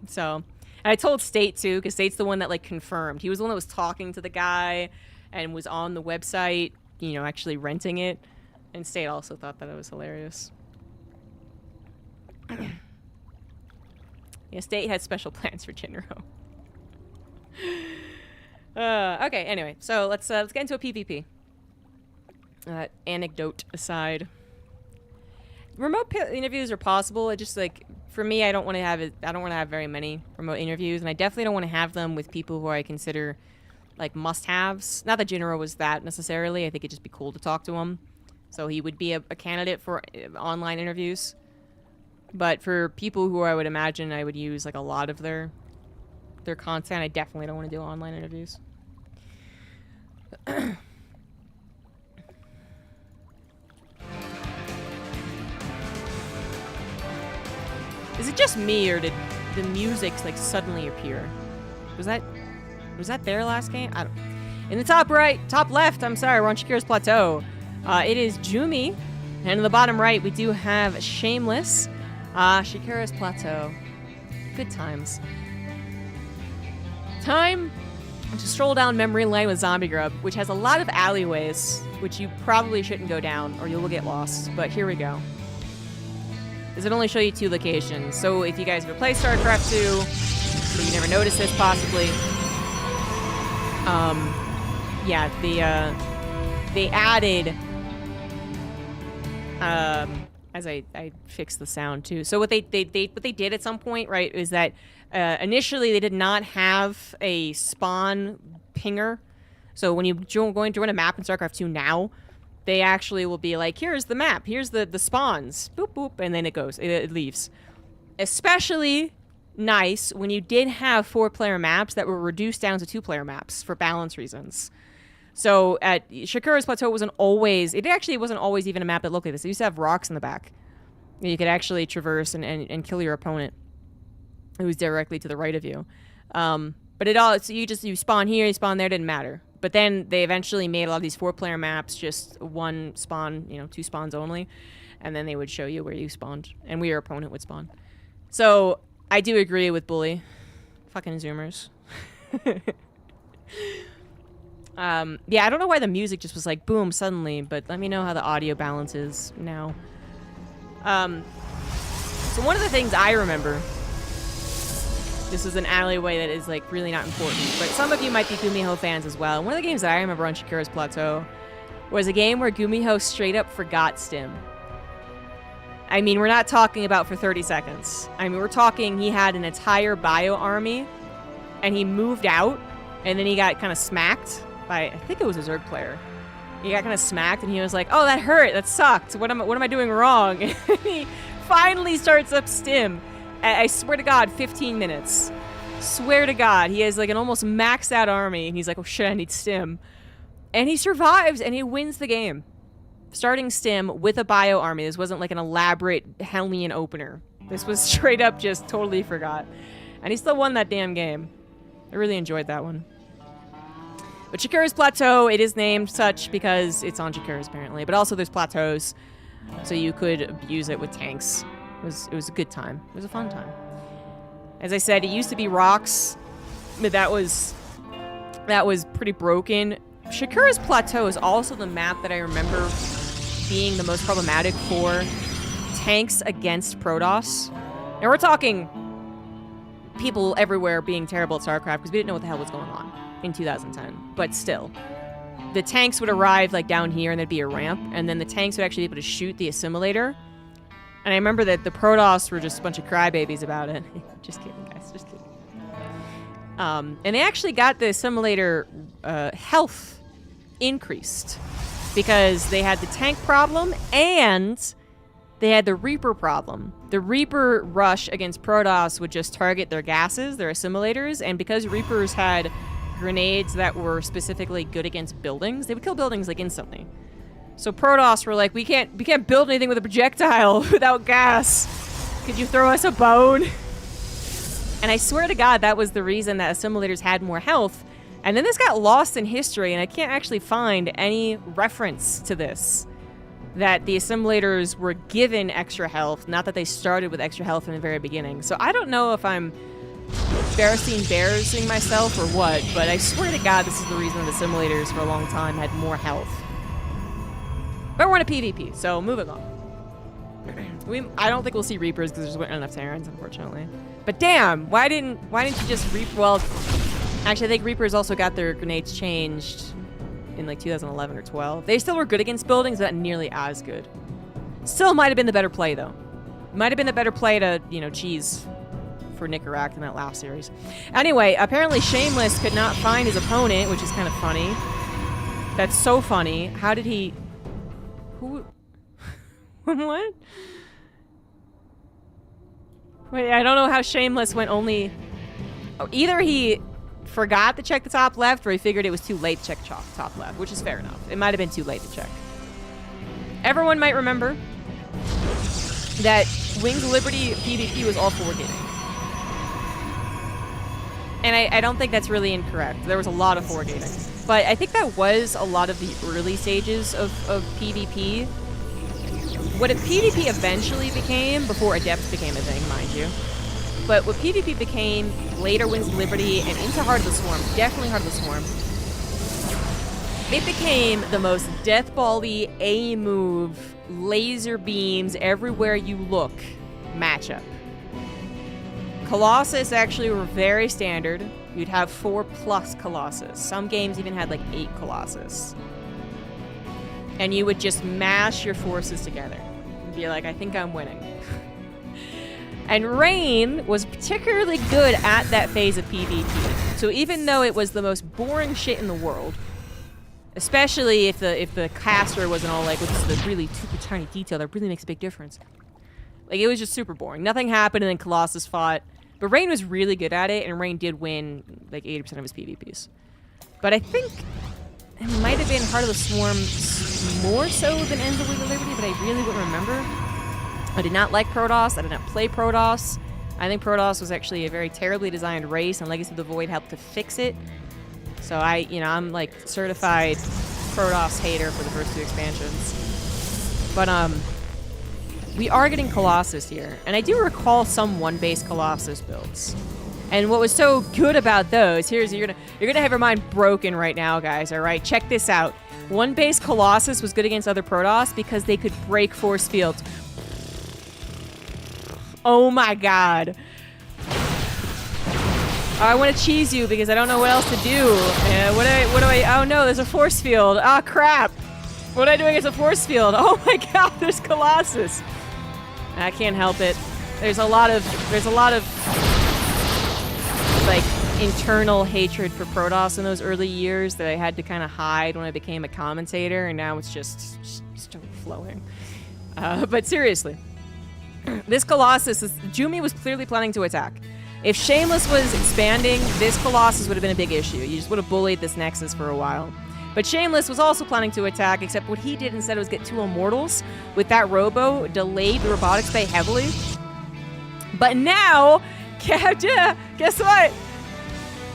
So, and I told State, too, because State's the one that, like, confirmed. He was the one that was talking to the guy and was on the website, actually renting it. And State also thought that it was hilarious. Yeah, State had special plans for Jinro. Okay, anyway, so let's get into a PvP. Anecdote aside. Remote interviews are possible. It just, like, for me, I don't want to have very many remote interviews, and I definitely don't want to have them with people who I consider, like, must-haves. Not that Jinro was that necessarily. I think it'd just be cool to talk to him. So he would be a candidate for online interviews. But for people who I would imagine I would use, like, a lot of their content, I definitely don't want to do online interviews. Is it just me, or did the music, like, suddenly appear? Was that their last game? I don't... In the top left, I'm sorry, we're on Shakira's Plateau. It is Jumi, and in the bottom right, we do have Shameless. Shakira's Plateau. Good times. Time to stroll down memory lane with ZombieGrub, which has a lot of alleyways, which you probably shouldn't go down, or you will get lost. But here we go. Does it only show you 2 locations? So if you guys ever play StarCraft 2, so you never noticed this possibly. Yeah, they added, as I fixed the sound too. So what they did at some point, right, is that initially they did not have a spawn pinger. So when you're going to run a map in StarCraft 2 now, they actually will be like, here's the map, here's the spawns, boop, boop, and then it leaves. Especially nice when you did have 4-player maps that were reduced down to 2-player maps for balance reasons. So at Shakira's Plateau wasn't always even a map that looked like this. It used to have rocks in the back. You could actually traverse and kill your opponent who's directly to the right of you. But you spawn here, you spawn there, didn't matter. But then they eventually made a lot of these 4-player maps just 1 spawn, 2 spawns only. And then they would show you where you spawned and where your opponent would spawn. So I do agree with Bully. Fucking Zoomers. Yeah, I don't know why the music just was like boom suddenly, but let me know how the audio balance is now. So one of the things I remember, this is an alleyway that is, like, really not important, but some of you might be Gumiho fans as well. One of the games that I remember on Shakira's Plateau was a game where Gumiho straight up forgot Stim. I mean, we're not talking about for 30 seconds. I mean, we're talking he had an entire bio army, and he moved out, and then he got kind of smacked by, I think it was a Zerg player. He got kind of smacked, and he was like, oh, that hurt, that sucked. What am I doing wrong? And he finally starts up stim. I swear to God, 15 minutes. Swear to God, he has like an almost maxed out army, and he's like, oh shit, I need stim. And he survives, and he wins the game. Starting stim with a bio army. This wasn't like an elaborate Hellion opener. This was straight up just totally forgot. And he still won that damn game. I really enjoyed that one. But Shakura's Plateau, it is named such because it's on Shakura's apparently. But also there's plateaus, so you could abuse it with tanks. It was a good time. It was a fun time. As I said, it used to be rocks, but that was pretty broken. Shakura's Plateau is also the map that I remember being the most problematic for tanks against Protoss. And we're talking people everywhere being terrible at StarCraft because we didn't know what the hell was going on in 2010. But still, the tanks would arrive like down here and there'd be a ramp, and then the tanks would actually be able to shoot the assimilator. And I remember that the Protoss were just a bunch of crybabies about it. Just kidding, guys. Just kidding. And they actually got the assimilator health increased because they had the tank problem and they had the Reaper problem. The Reaper rush against Protoss would just target their gases, their assimilators, and because Reapers had grenades that were specifically good against buildings, they would kill buildings like instantly. So Protoss were like, we can't build anything with a projectile without gas. Could you throw us a bone? And I swear to God, that was the reason that assimilators had more health. And then this got lost in history, and I can't actually find any reference to this. That the assimilators were given extra health, not that they started with extra health in the very beginning. So I don't know if I'm embarrassing myself or what, but I swear to God, this is the reason that assimilators for a long time had more health. But we're in a PvP, so moving on. I don't think we'll see Reapers because there's not enough Terrans, unfortunately. But damn, why didn't you just well, actually I think Reapers also got their grenades changed in like 2011 or 12. They still were good against buildings, but not nearly as good. Still might have been the better play though. Might have been the better play to, you know, cheese for Nicara in that last series. Anyway, apparently Shameless could not find his opponent, which is kind of funny. That's so funny. How did he... Who... What? Wait, I don't know how Shameless went only... Oh, either he forgot to check the top left, or he figured it was too late to check top left, which is fair enough. It might have been too late to check. Everyone might remember that Wings of Liberty PvP was all forward-gating. And I don't think that's really incorrect. There was a lot of forward-gating. But I think that was a lot of the early stages of PvP. What a PvP eventually became, before Adept became a thing, mind you. But what PvP became, later Wings of Liberty, and into Heart of the Swarm, definitely Heart of the Swarm, it became the most deathball-y, A-move, laser beams everywhere you look matchup. Colossus actually were very standard. You'd have 4+ Colossus. Some games even had like 8 Colossus. And you would just mash your forces together. And be like, I think I'm winning. And Rain was particularly good at that phase of PvP. So even though it was the most boring shit in the world, especially if the caster wasn't all like, with this really super tiny detail that really makes a big difference. Like, it was just super boring. Nothing happened, and then Colossus fought. But Rain was really good at it, and Rain did win like 80% of his PvPs. But I think it might have been Heart of the Swarm more so than Ends of Wings of Liberty, but I really wouldn't remember. I did not like Protoss. I did not play Protoss. I think Protoss was actually a very terribly designed race, and Legacy of the Void helped to fix it. So I'm like certified Protoss hater for the first 2 expansions. But we are getting Colossus here, and I do recall some 1-base Colossus builds. And what was so good about those, you're gonna have your mind broken right now, guys. All right, check this out. 1-base Colossus was good against other Protoss because they could break force fields. Oh my God. I want to cheese you because I don't know what else to do. What do I? Oh no, there's a force field. Ah, crap. What am I doing as a force field? Oh my God, there's Colossus. I can't help it. There's a lot of like internal hatred for Protoss in those early years that I had to kind of hide when I became a commentator, and now it's just flowing. But seriously, this Colossus, Jumi was clearly planning to attack. If Shameless was expanding, this Colossus would have been a big issue. You just would have bullied this Nexus for a while. But Shameless was also planning to attack, except what he did instead was get 2 Immortals with that Robo, delayed the Robotics Bay heavily. But now, guess what?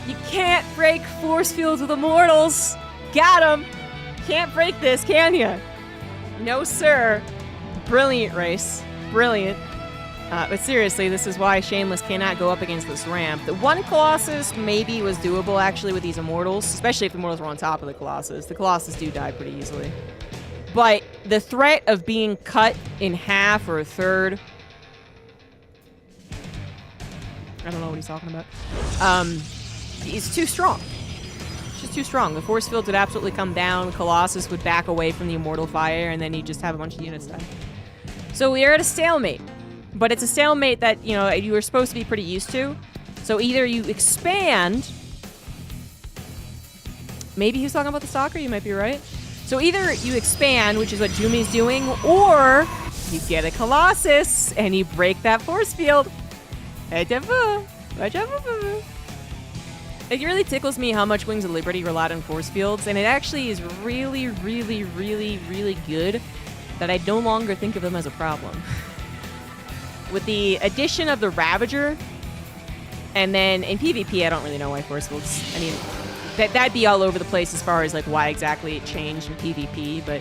You can't break force fields with Immortals. Got him. Can't break this, can ya? No, sir. Brilliant race. Brilliant. But seriously, this is why Shameless cannot go up against this ramp. The one Colossus maybe was doable, actually, with these Immortals, especially if the Immortals were on top of the Colossus. The Colossus do die pretty easily. But the threat of being cut in half or a third... I don't know what he's talking about. It's too strong. It's just too strong. The force field would absolutely come down. Colossus would back away from the Immortal Fire, and then he'd just have a bunch of units die. So we are at a stalemate. But it's a stalemate that, you know, you were supposed to be pretty used to. So either you expand... Maybe he was talking about the Stalker, you might be right. So either you expand, which is what Jumi's doing, or you get a Colossus and you break that force field. It really tickles me how much Wings of Liberty relied on force fields, and it actually is really, really, really, really good that I no longer think of them as a problem. With the addition of the Ravager, and then in PvP, I don't really know why force fields. I mean, that'd be all over the place as far as like why exactly it changed in PvP. But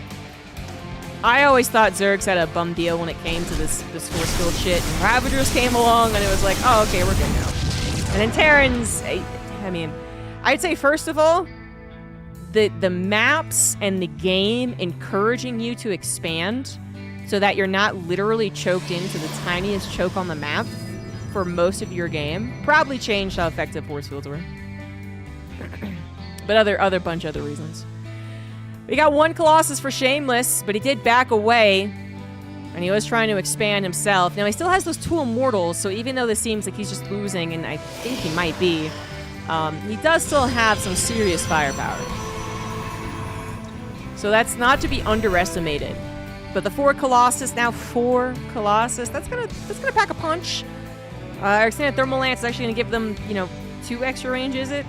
I always thought Zergs had a bum deal when it came to this force field shit. And Ravagers came along, and it was like, oh, okay, we're good now. And then Terrans, I mean, I'd say first of all, the maps and the game encouraging you to expand, so that you're not literally choked into the tiniest choke on the map for most of your game, probably changed how effective force fields were. But other bunch of other reasons. We got 1 Colossus for Shameless, but he did back away, and he was trying to expand himself. Now, he still has those 2 Immortals, so even though this seems like he's just losing, and I think he might be, he does still have some serious firepower. So that's not to be underestimated. But the 4 Colossus, now 4 Colossus, that's gonna pack a punch. Extended Thermal Lance is actually gonna give them, you know, 2 extra range, is it?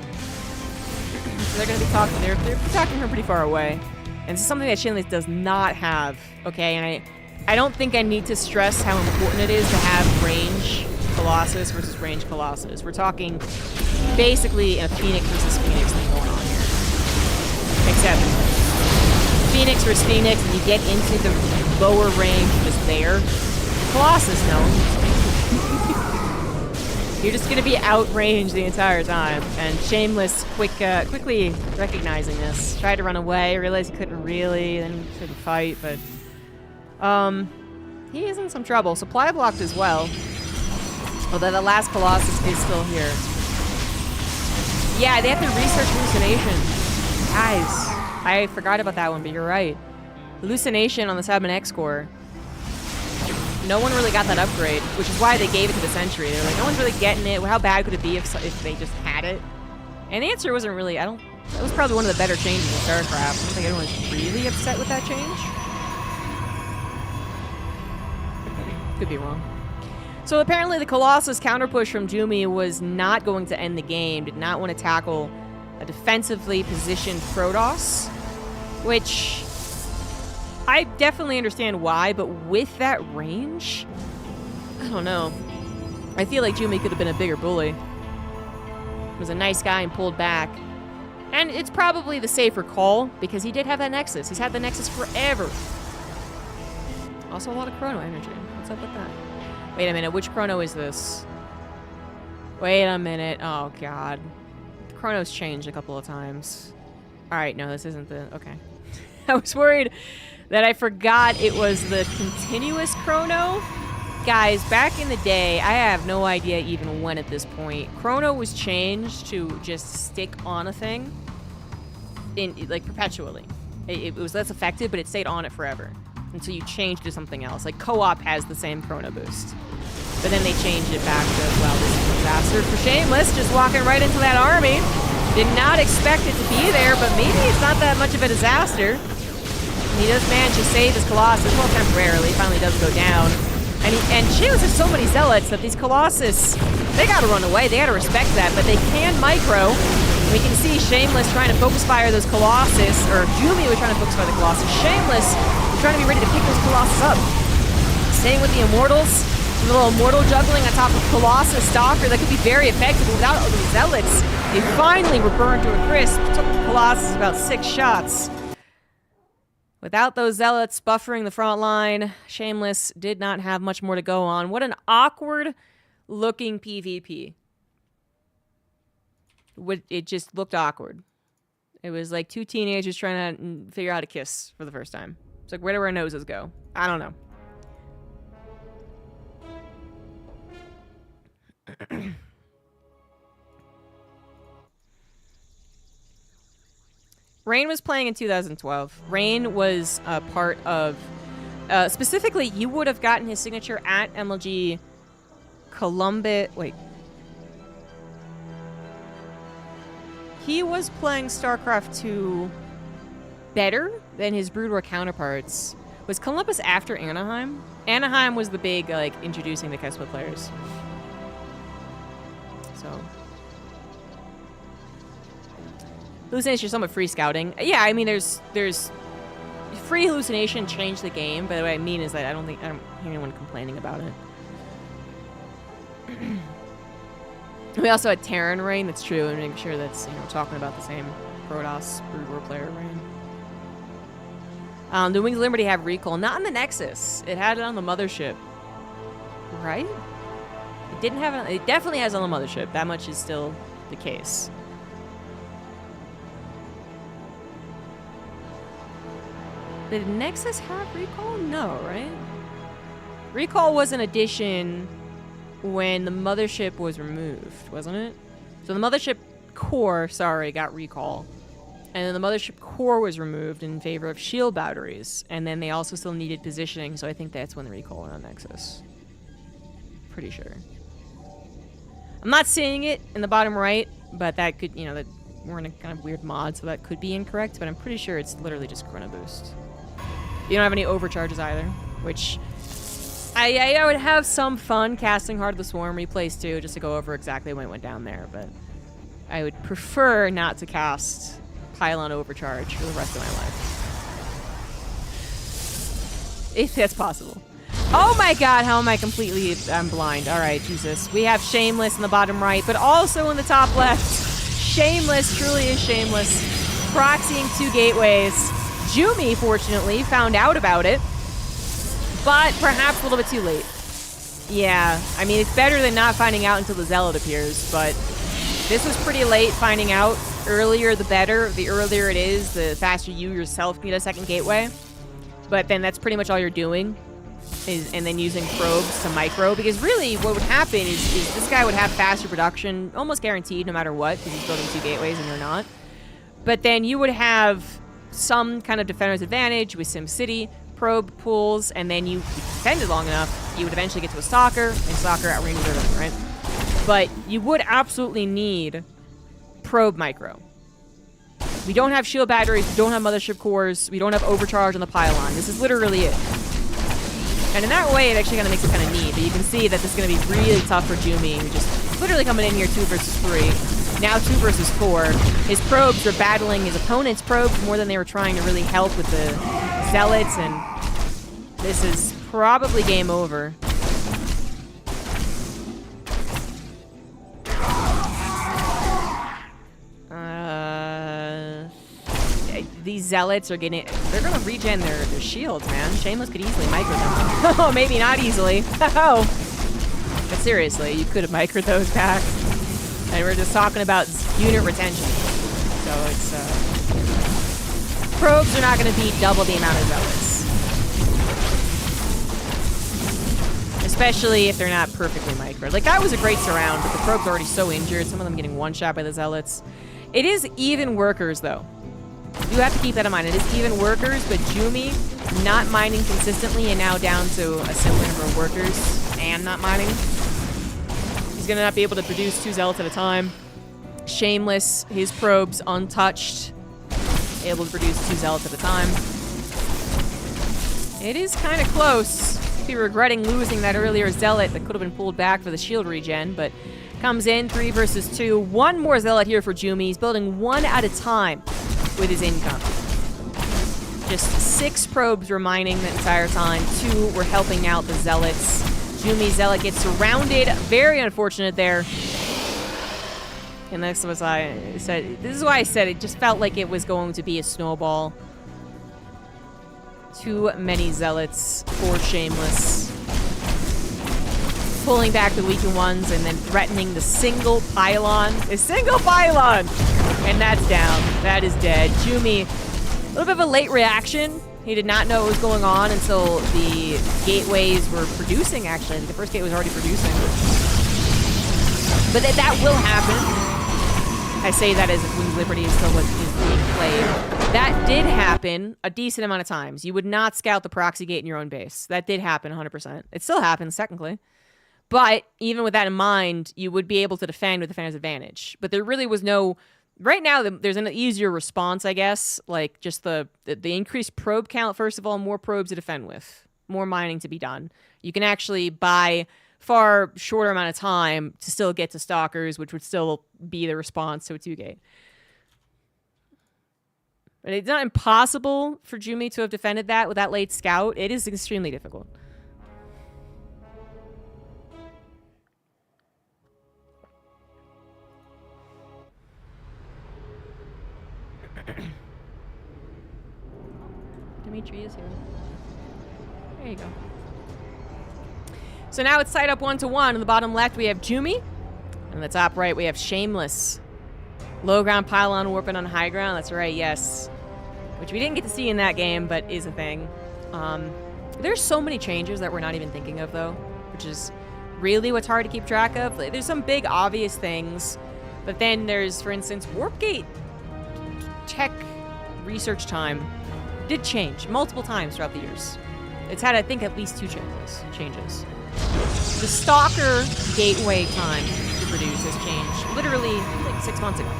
So they're gonna be talking, they're attacking her pretty far away. And this is something that Shameless does not have, okay? And I don't think I need to stress how important it is to have range Colossus versus range Colossus. We're talking basically a Phoenix versus Phoenix thing going on here. Except Phoenix versus Phoenix, and you get into the lower range just there. Colossus, no. You're just gonna be outranged the entire time. And Shameless quickly recognizing this. Tried to run away, realized he couldn't really, then he couldn't fight, but he is in some trouble. Supply blocked as well. Although the last Colossus is still here. Yeah, they have to research hallucination. Guys. I forgot about that one, but you're right. Hallucination on the Sabin X core. No one really got that upgrade, which is why they gave it to the Sentry. They're like, no one's really getting it. How bad could it be if they just had it? And the answer wasn't really, that was probably one of the better changes in StarCraft. I don't think anyone was really upset with that change. Could be wrong. So apparently the Colossus counter push from Jumi was not going to end the game, did not want to tackle a defensively positioned Protoss, which I definitely understand why, but with that range, I don't know. I feel like Jumi could have been a bigger bully. He was a nice guy and pulled back. And it's probably the safer call, because he did have that Nexus. He's had the Nexus forever. Also a lot of Chrono energy. What's up with that? Wait a minute, which Chrono is this? Wait a minute. Oh, God. Chrono's changed a couple of times. Alright, no, this isn't the... Okay. I was worried that I forgot it was the continuous Chrono. Guys, back in the day, I have no idea even when at this point, Chrono was changed to just stick on a thing. Like, perpetually. It was less effective, but it stayed on it forever. until you change to something else. Like co-op has the same chrono boost. But then they changed it back to, well, this is a disaster for Shameless, just walking right into that army. Did not expect it to be there, but maybe it's not that much of a disaster. He does manage to save his Colossus, well, temporarily. Finally does go down. And Shameless has so many zealots that these Colossus, they gotta run away. They gotta respect that, but they can micro. We can see Shameless trying to focus fire those Colossus, or Julie was trying to focus fire the Colossus. Shameless was trying to be ready to pick those Colossus up. Staying with the Immortals, a little Immortal juggling on top of Colossus Stalker that could be very effective, but without those Zealots, they finally were burned to a crisp. Took Colossus about 6 shots. Without those Zealots buffering the front line, Shameless did not have much more to go on. What an awkward-looking PvP. It just looked awkward. It was like 2 teenagers trying to figure out how to kiss for the first time. It's like, where do our noses go? I don't know. Rain was playing in 2012. Rain was a part of... specifically, you would have gotten his signature at MLG Columbus... Wait. He was playing StarCraft 2 better than his Brood War counterparts. Was Columbus after Anaheim? Anaheim was the big, like, introducing the Kespa players. So... Hallucination is somewhat free scouting. Yeah, I mean, there's free hallucination changed the game, but what I mean is that I don't hear anyone complaining about it. We also had Terran Rain, that's true, and making sure that's, you know, talking about the same Protoss Brood War player Rain. The Wings of Liberty have recall, not on the Nexus. It had it on the Mothership, right? It didn't have it. It definitely has it on the Mothership. That much is still the case. Did Nexus have recall? No, right? Recall was an addition when the Mothership was removed, wasn't it? So the Mothership core, got recall. And then the Mothership core was removed in favor of shield batteries. And then they also still needed positioning, so I think that's when the recall went on Nexus. Pretty sure. I'm not seeing it in the bottom right, but that could, you know, that we're in a kind of weird mod, so that could be incorrect, but I'm pretty sure it's literally just Chrono Boost. You don't have any overcharges either, which I would have some fun casting Heart of the Swarm replays too, just to go over exactly when it went down there, but I would prefer not to cast Pylon Overcharge for the rest of my life. If that's possible. Oh my god, how am I completely... I'm blind. Alright, Jesus. We have Shameless in the bottom right, but also in the top left. Shameless, truly is Shameless. Proxying 2 gateways. Jumi, fortunately, found out about it, but perhaps a little bit too late. Yeah, I mean, it's better than not finding out until the Zealot appears, but this was pretty late finding out. Earlier, the better. The earlier it is, the faster you yourself can get a second gateway. But then that's pretty much all you're doing, and then using probes to micro, because really what would happen is this guy would have faster production, almost guaranteed no matter what, because he's building 2 gateways and you're not. But then you would have some kind of defender's advantage with SimCity, probe pools, and then you defended long enough, you would eventually get to a Stalker, and Stalker outranges everything, right? But you would absolutely need probe micro. We don't have shield batteries, we don't have mothership cores, we don't have overcharge on the pylon. This is literally it. And in that way, it actually kind of makes it kind of neat, but you can see that this is going to be really tough for Jumi, who just literally coming in here 2 versus 3. Now 2 versus 4. His probes are battling his opponent's probes more than they were trying to really help with the Zealots, and this is probably game over. These Zealots are getting... They're going to regen their shields, man. Shameless could easily micro them. Oh, maybe not easily. Oh. But seriously, you could have microed those back. And we're just talking about unit retention. So it's, probes are not going to beat double the amount of Zealots. Especially if they're not perfectly microed. Like, that was a great surround, but the probe's already so injured. Some of them getting one-shot by the Zealots. It is even workers, though. You have to keep that in mind. It is even workers, but Jumi not mining consistently and now down to a similar number of workers and not mining. He's going to not be able to produce 2 zealots at a time. Shameless, his probes untouched, able to produce 2 zealots at a time. It is kind of close. Be regretting losing that earlier zealot that could have been pulled back for the shield regen, but comes in 3 versus 2. 1 more zealot here for Jumi. He's building 1 at a time with his income. Just 6 probes were mining the entire time. 2 were helping out the zealots. Jumi's zealot gets surrounded. Very unfortunate there. And this was this is why I said it just felt like it was going to be a snowball. Too many zealots for Shameless. Pulling back the weakened ones and then threatening the single pylon. A single pylon! And that's down. That is dead. Jumi, a little bit of a late reaction. He did not know what was going on until the gateways were producing, actually. I think the first gate was already producing. But that will happen. I say that as if Wings Liberty is still what is being played. That did happen a decent amount of times. You would not scout the proxy gate in your own base. That did happen 100%. It still happens, technically. But even with that in mind, you would be able to defend with defender's advantage. But there really was no... Right now, there's an easier response, I guess. Like, just the increased probe count, first of all, more probes to defend with. More mining to be done. You can actually buy far shorter amount of time to still get to Stalkers, which would still be the response to a 2-gate. But it's not impossible for Jumi to have defended that with that late scout. It is extremely difficult. Dimitri is here. There you go. So now it's tied up 1-1. On the bottom left, we have Jumi. And on the top right, we have Shameless. Low ground pylon warping on high ground. That's right, yes. Which we didn't get to see in that game, but is a thing. There's so many changes that we're not even thinking of, though. Which is really what's hard to keep track of. There's some big, obvious things. But then there's, for instance, Warp Gate tech research time did change multiple times throughout the years. It's had, I think, at least 2 changes. The Stalker gateway time to produce has changed literally like 6 months ago.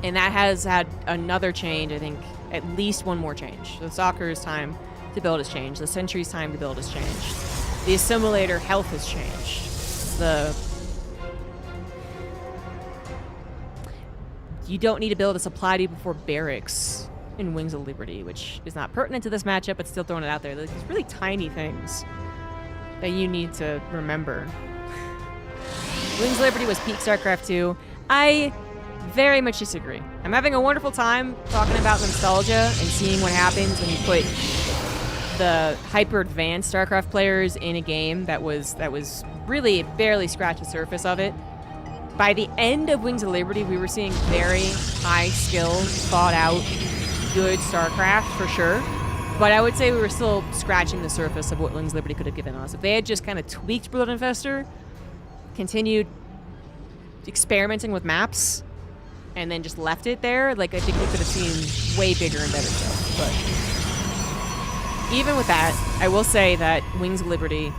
And that has had another change, I think, at least 1 more change. The Stalker's time to build has changed. The Sentry's time to build has changed. The Assimilator health has changed. You don't need to build a supply depot before barracks in Wings of Liberty, which is not pertinent to this matchup, but still throwing it out there. There's really tiny things that you need to remember. Wings of Liberty was peak StarCraft 2. I very much disagree. I'm having a wonderful time talking about nostalgia and seeing what happens when you put the hyper-advanced StarCraft players in a game that was really barely scratched the surface of it. By the end of Wings of Liberty, we were seeing very high skill, thought out, good StarCraft for sure. But I would say we were still scratching the surface of what Wings of Liberty could have given us. If they had just kind of tweaked Blood Infestor, continued experimenting with maps, and then just left it there, like I think we could have seen way bigger and better stuff. But even with that, I will say that Wings of Liberty,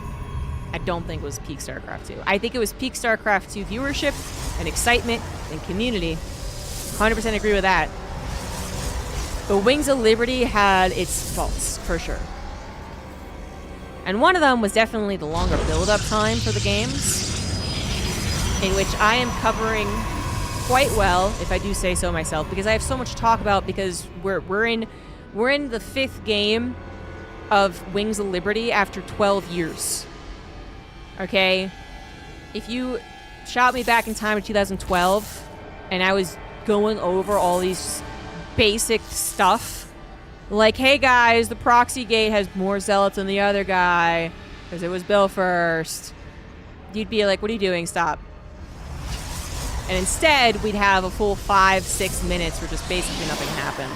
I don't think was peak StarCraft 2. I think it was peak StarCraft 2 viewership and excitement and community. 100% agree with that. But Wings of Liberty had its faults, for sure. And one of them was definitely the longer build-up time for the games, in which I am covering quite well, if I do say so myself, because I have so much to talk about, because we're in the 5th game of Wings of Liberty after 12 years. Okay, if you shot me back in time to 2012 and I was going over all these basic stuff, like, hey guys, the proxy gate has more zealots than the other guy because it was built first, you'd be like, what are you doing? Stop. And instead, we'd have a full 5-6 minutes where just basically nothing happened.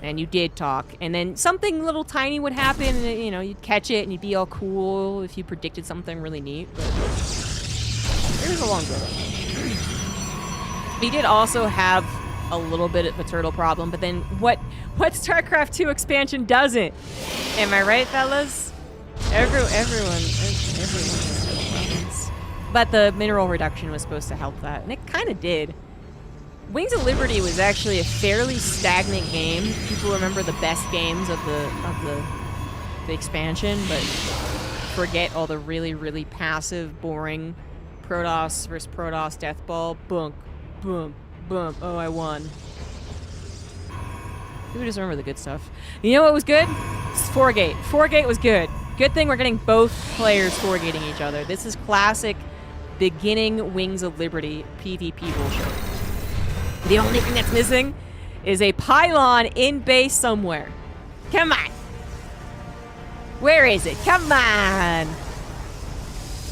And you did talk, and then something little tiny would happen, and you know, you'd catch it, and you'd be all cool if you predicted something really neat, but it was a long build-up. We did also have a little bit of a turtle problem, but then what StarCraft 2 expansion doesn't? Am I right, fellas? Everyone has turtle problems. But the mineral reduction was supposed to help that, and it kind of did. Wings of Liberty was actually a fairly stagnant game. People remember the best games of the expansion, but forget all the really, really passive, boring Protoss versus Protoss deathball. Boom, boom, boom. Oh, I won. People just remember the good stuff. You know what was good? It's 4-gate. 4-gate was good. Good thing we're getting both players 4-gating each other. This is classic beginning Wings of Liberty PvP bullshit. The only thing that's missing is a pylon in base somewhere. Come on. Where is it? Come on.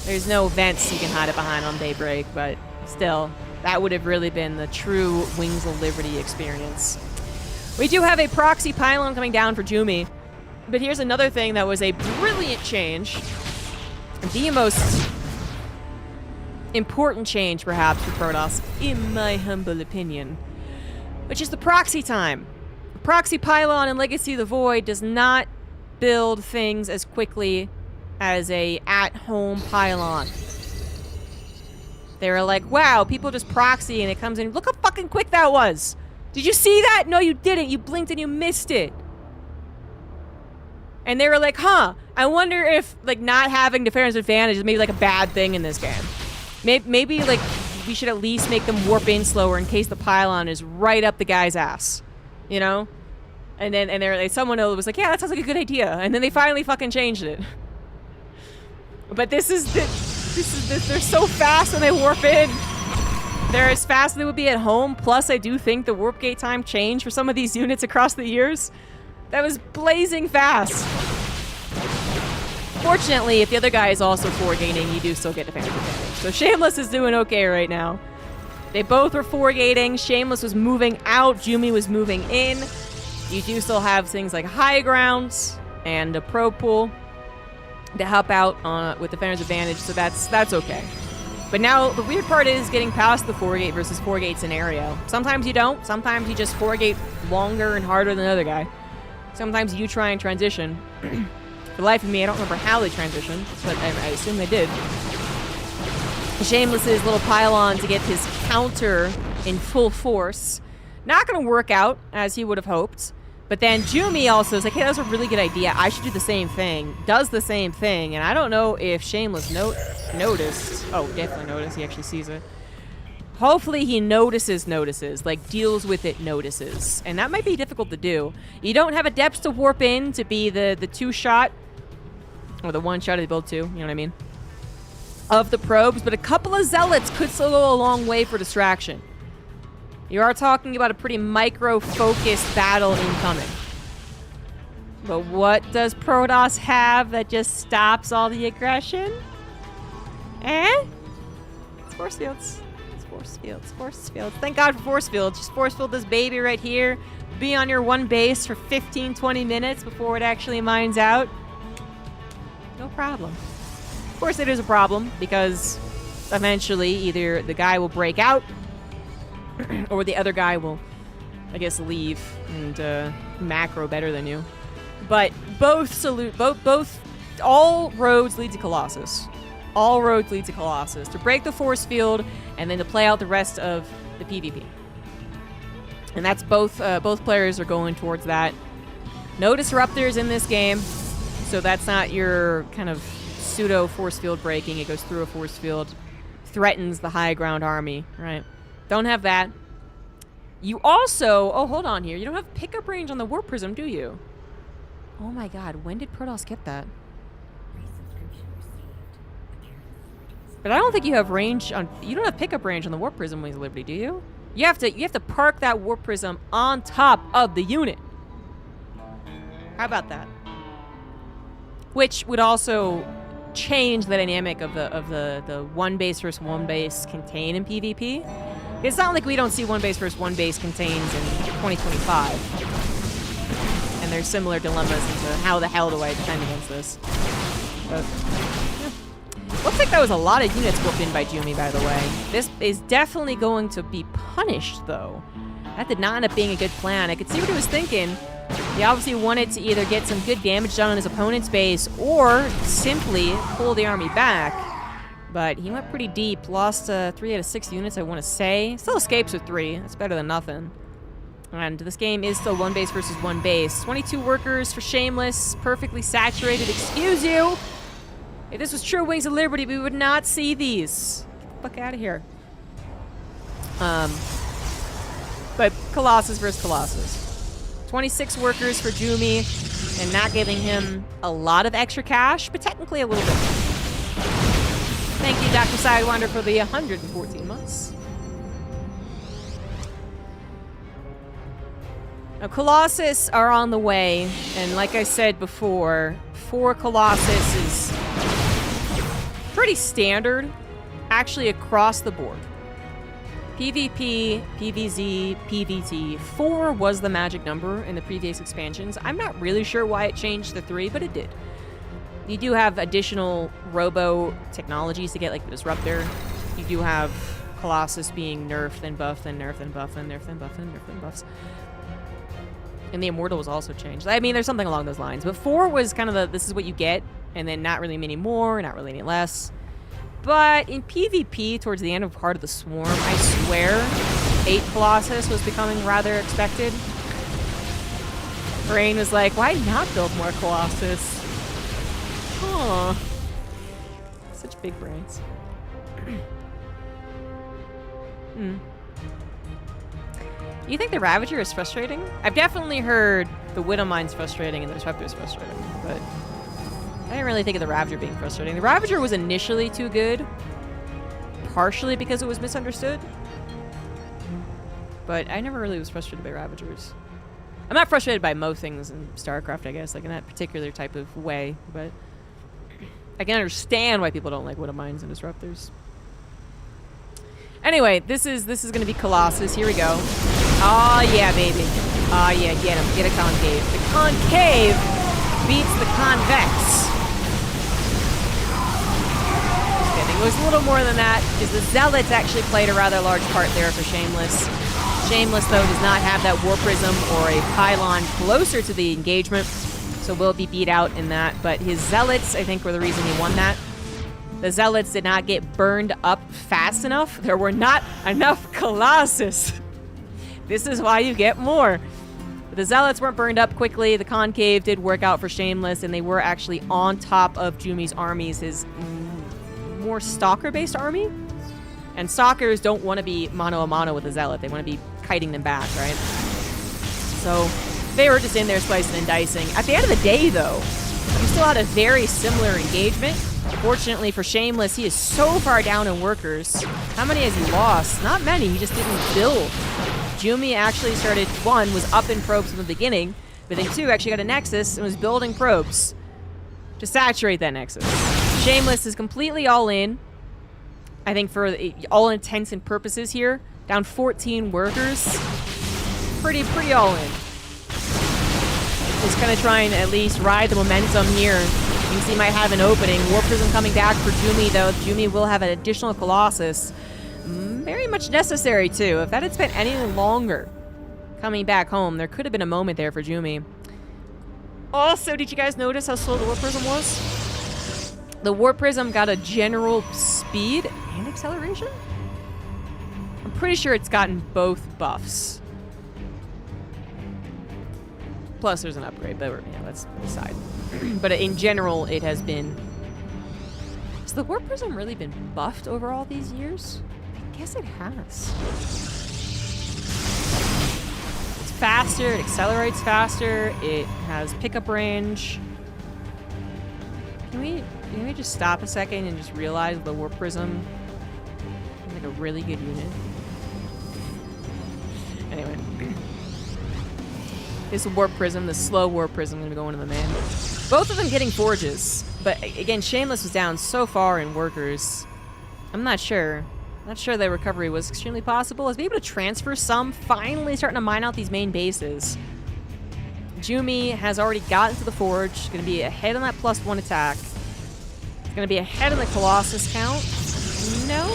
There's no vents you can hide it behind on Daybreak, but still, that would have really been the true Wings of Liberty experience. We do have a proxy pylon coming down for Jumi, but here's another thing that was a brilliant change. The most important change, perhaps, for Protoss, in my humble opinion, which is the proxy time. The proxy pylon in Legacy of the Void does not build things as quickly as a at-home pylon. They were like, wow, people just proxy and it comes in. Look how fucking quick that was. Did you see that? No, you didn't. You blinked and you missed it. And they were like, huh, I wonder if, like, not having defense advantage is maybe, like, a bad thing in this game. Maybe, like, we should at least make them warp in slower in case the pylon is right up the guy's ass. You know? And then, someone was like, yeah, that sounds like a good idea. And then they finally fucking changed it. But they're so fast when they warp in. They're as fast as they would be at home. Plus, I do think the warp gate time changed for some of these units across the years. That was blazing fast. Fortunately, if the other guy is also 4-gating, you do still get defensive advantage. So Shameless is doing okay right now. They both were 4-gating. Shameless was moving out. Jumi was moving in. You do still have things like high grounds and a pro pool to help out with defender's advantage, so that's okay. But now the weird part is getting past the 4-gate versus 4-gate scenario. Sometimes you don't. Sometimes you just 4-gate longer and harder than the other guy. Sometimes you try and transition. For the life of me, I don't remember how they transitioned, but I assume they did. Shameless's little pylon to get his counter in full force. Not going to work out as he would have hoped. But then Jumi also is like, hey, that was a really good idea. I should do the same thing. Does the same thing. And I don't know if Shameless noticed. Oh, definitely noticed. He actually sees it. Hopefully he notices, like deals with it, notices. And that might be difficult to do. You don't have a depth to warp in to be the 2-shot, or the 1-shot of the build 2, you know what I mean, of the probes, but a couple of zealots could still go a long way for distraction. You are talking about a pretty micro-focused battle incoming. But what does Protoss have that just stops all the aggression? It's force fields. Force fields. Thank God for force fields. Just force field this baby right here. Be on your one base for 15-20 minutes before it actually mines out. No problem. Of course it is a problem, because eventually either the guy will break out or the other guy will, I guess, leave and macro better than you. But all roads lead to Colossus. All roads lead to Colossus. To break the force field and then to play out the rest of the PvP. And that's both players are going towards that. No disruptors in this game, so that's not your kind of pseudo force field breaking. It goes through a force field, threatens the high ground army, right? Don't have that. You also, oh, hold on here. You don't have pickup range on the Warp Prism, do you? Oh my God, when did Protoss get that? But I don't think you have range on, you don't have pickup range on the Warp Prism Wings of Liberty, do you? You have to park that Warp Prism on top of the unit. How about that? Which would also change the dynamic of the one base versus one base contain in PvP. It's not like we don't see one base versus one base contains in 2025. And there's similar dilemmas into how the hell do I defend against this. But, yeah. Looks like that was a lot of units whooped in by Jumi, by the way. This is definitely going to be punished, though, That did not end up being a good plan. I could see what he was thinking. He obviously wanted to either get some good damage done on his opponent's base or simply pull the army back. But he went pretty deep. Lost 3 out of 6 units, I want to say. Still escapes with 3. That's better than nothing. And this game is still 1 base versus 1 base. 22 workers for Shameless. Perfectly saturated. Excuse you! If this was true Wings of Liberty, we would not see these. Get the fuck out of here. But Colossus versus Colossus. 26 workers for Jumi, and not giving him a lot of extra cash, but technically a little bit. Thank you, Dr. Sidewinder, for the 114 months. Now, Colossus are on the way, and like I said before, 4 Colossus is pretty standard, actually across the board. PvP, PvZ, PvT, 4 was the magic number in the previous expansions. I'm not really sure why it changed to 3, but it did. You do have additional robo technologies to get, like the Disruptor. You do have Colossus being nerfed, then buffed, then nerfed, then buffed, then nerfed, then buffed, then nerfed, then buffs. And the Immortal was also changed. I mean, there's something along those lines. But 4 was kind of the, this is what you get, and then not really many more, not really any less. But in PvP, towards the end of Heart of the Swarm, I swear 8 Colossus was becoming rather expected. Brain was like, why not build more Colossus? Huh. Such big brains. You think the Ravager is frustrating? I've definitely heard the Widowmine's frustrating and the Disruptor is frustrating, but I didn't really think of the Ravager being frustrating. The Ravager was initially too good, partially because it was misunderstood, but I never really was frustrated by Ravagers. I'm not frustrated by most things in StarCraft, I guess, like in that particular type of way, but I can understand why people don't like Widowmines and Disruptors. Anyway, this is going to be Colossus. Here we go. Oh yeah, baby. Oh yeah, get him. Get a Concave. The Concave beats the Convex. It was a little more than that, because the Zealots actually played a rather large part there for Shameless. Shameless, though, does not have that War Prism or a Pylon closer to the engagement, so will be beat out in that. But his Zealots, I think, were the reason he won that. The Zealots did not get burned up fast enough. There were not enough Colossus. This is why you get more. The Zealots weren't burned up quickly. The Concave did work out for Shameless, and they were actually on top of Jumi's armies, his more Stalker-based army. And Stalkers don't want to be mano-a-mano with the Zealot. They want to be kiting them back, right? So they were just in there slicing and dicing. At the end of the day, though, you still had a very similar engagement. Fortunately for Shameless, he is so far down in workers. How many has he lost? Not many. He just didn't build. Jumi actually started, 1, was up in probes from the beginning, but then 2, actually got a Nexus and was building probes to saturate that Nexus. Shameless is completely all in. I think for all intents and purposes here, down 14 workers. Pretty all in. Just kind of trying to at least ride the momentum here. You can see he might have an opening. War Prism coming back for Jumi, though. Jumi will have an additional Colossus. Very much necessary, too. If that had spent any longer coming back home, there could have been a moment there for Jumi. Also, did you guys notice how slow the War Prism was? The War Prism got a general speed and acceleration? I'm pretty sure it's gotten both buffs. Plus, there's an upgrade, but yeah, that's aside. But in general, it has been... Has the War Prism really been buffed over all these years? I guess it has. It's faster, it accelerates faster, it has pickup range. Can we just stop a second and just realize the War Prism is like a really good unit? Anyway. This War Prism, the slow War Prism, gonna go into the man. Both of them getting forges. But again, Shameless was down so far in workers. I'm not sure. Not sure that recovery was extremely possible. I was able to transfer some, finally starting to mine out these main bases. Jumi has already gotten to the forge. Gonna be ahead on that +1 attack. Gonna be ahead on the Colossus count. No?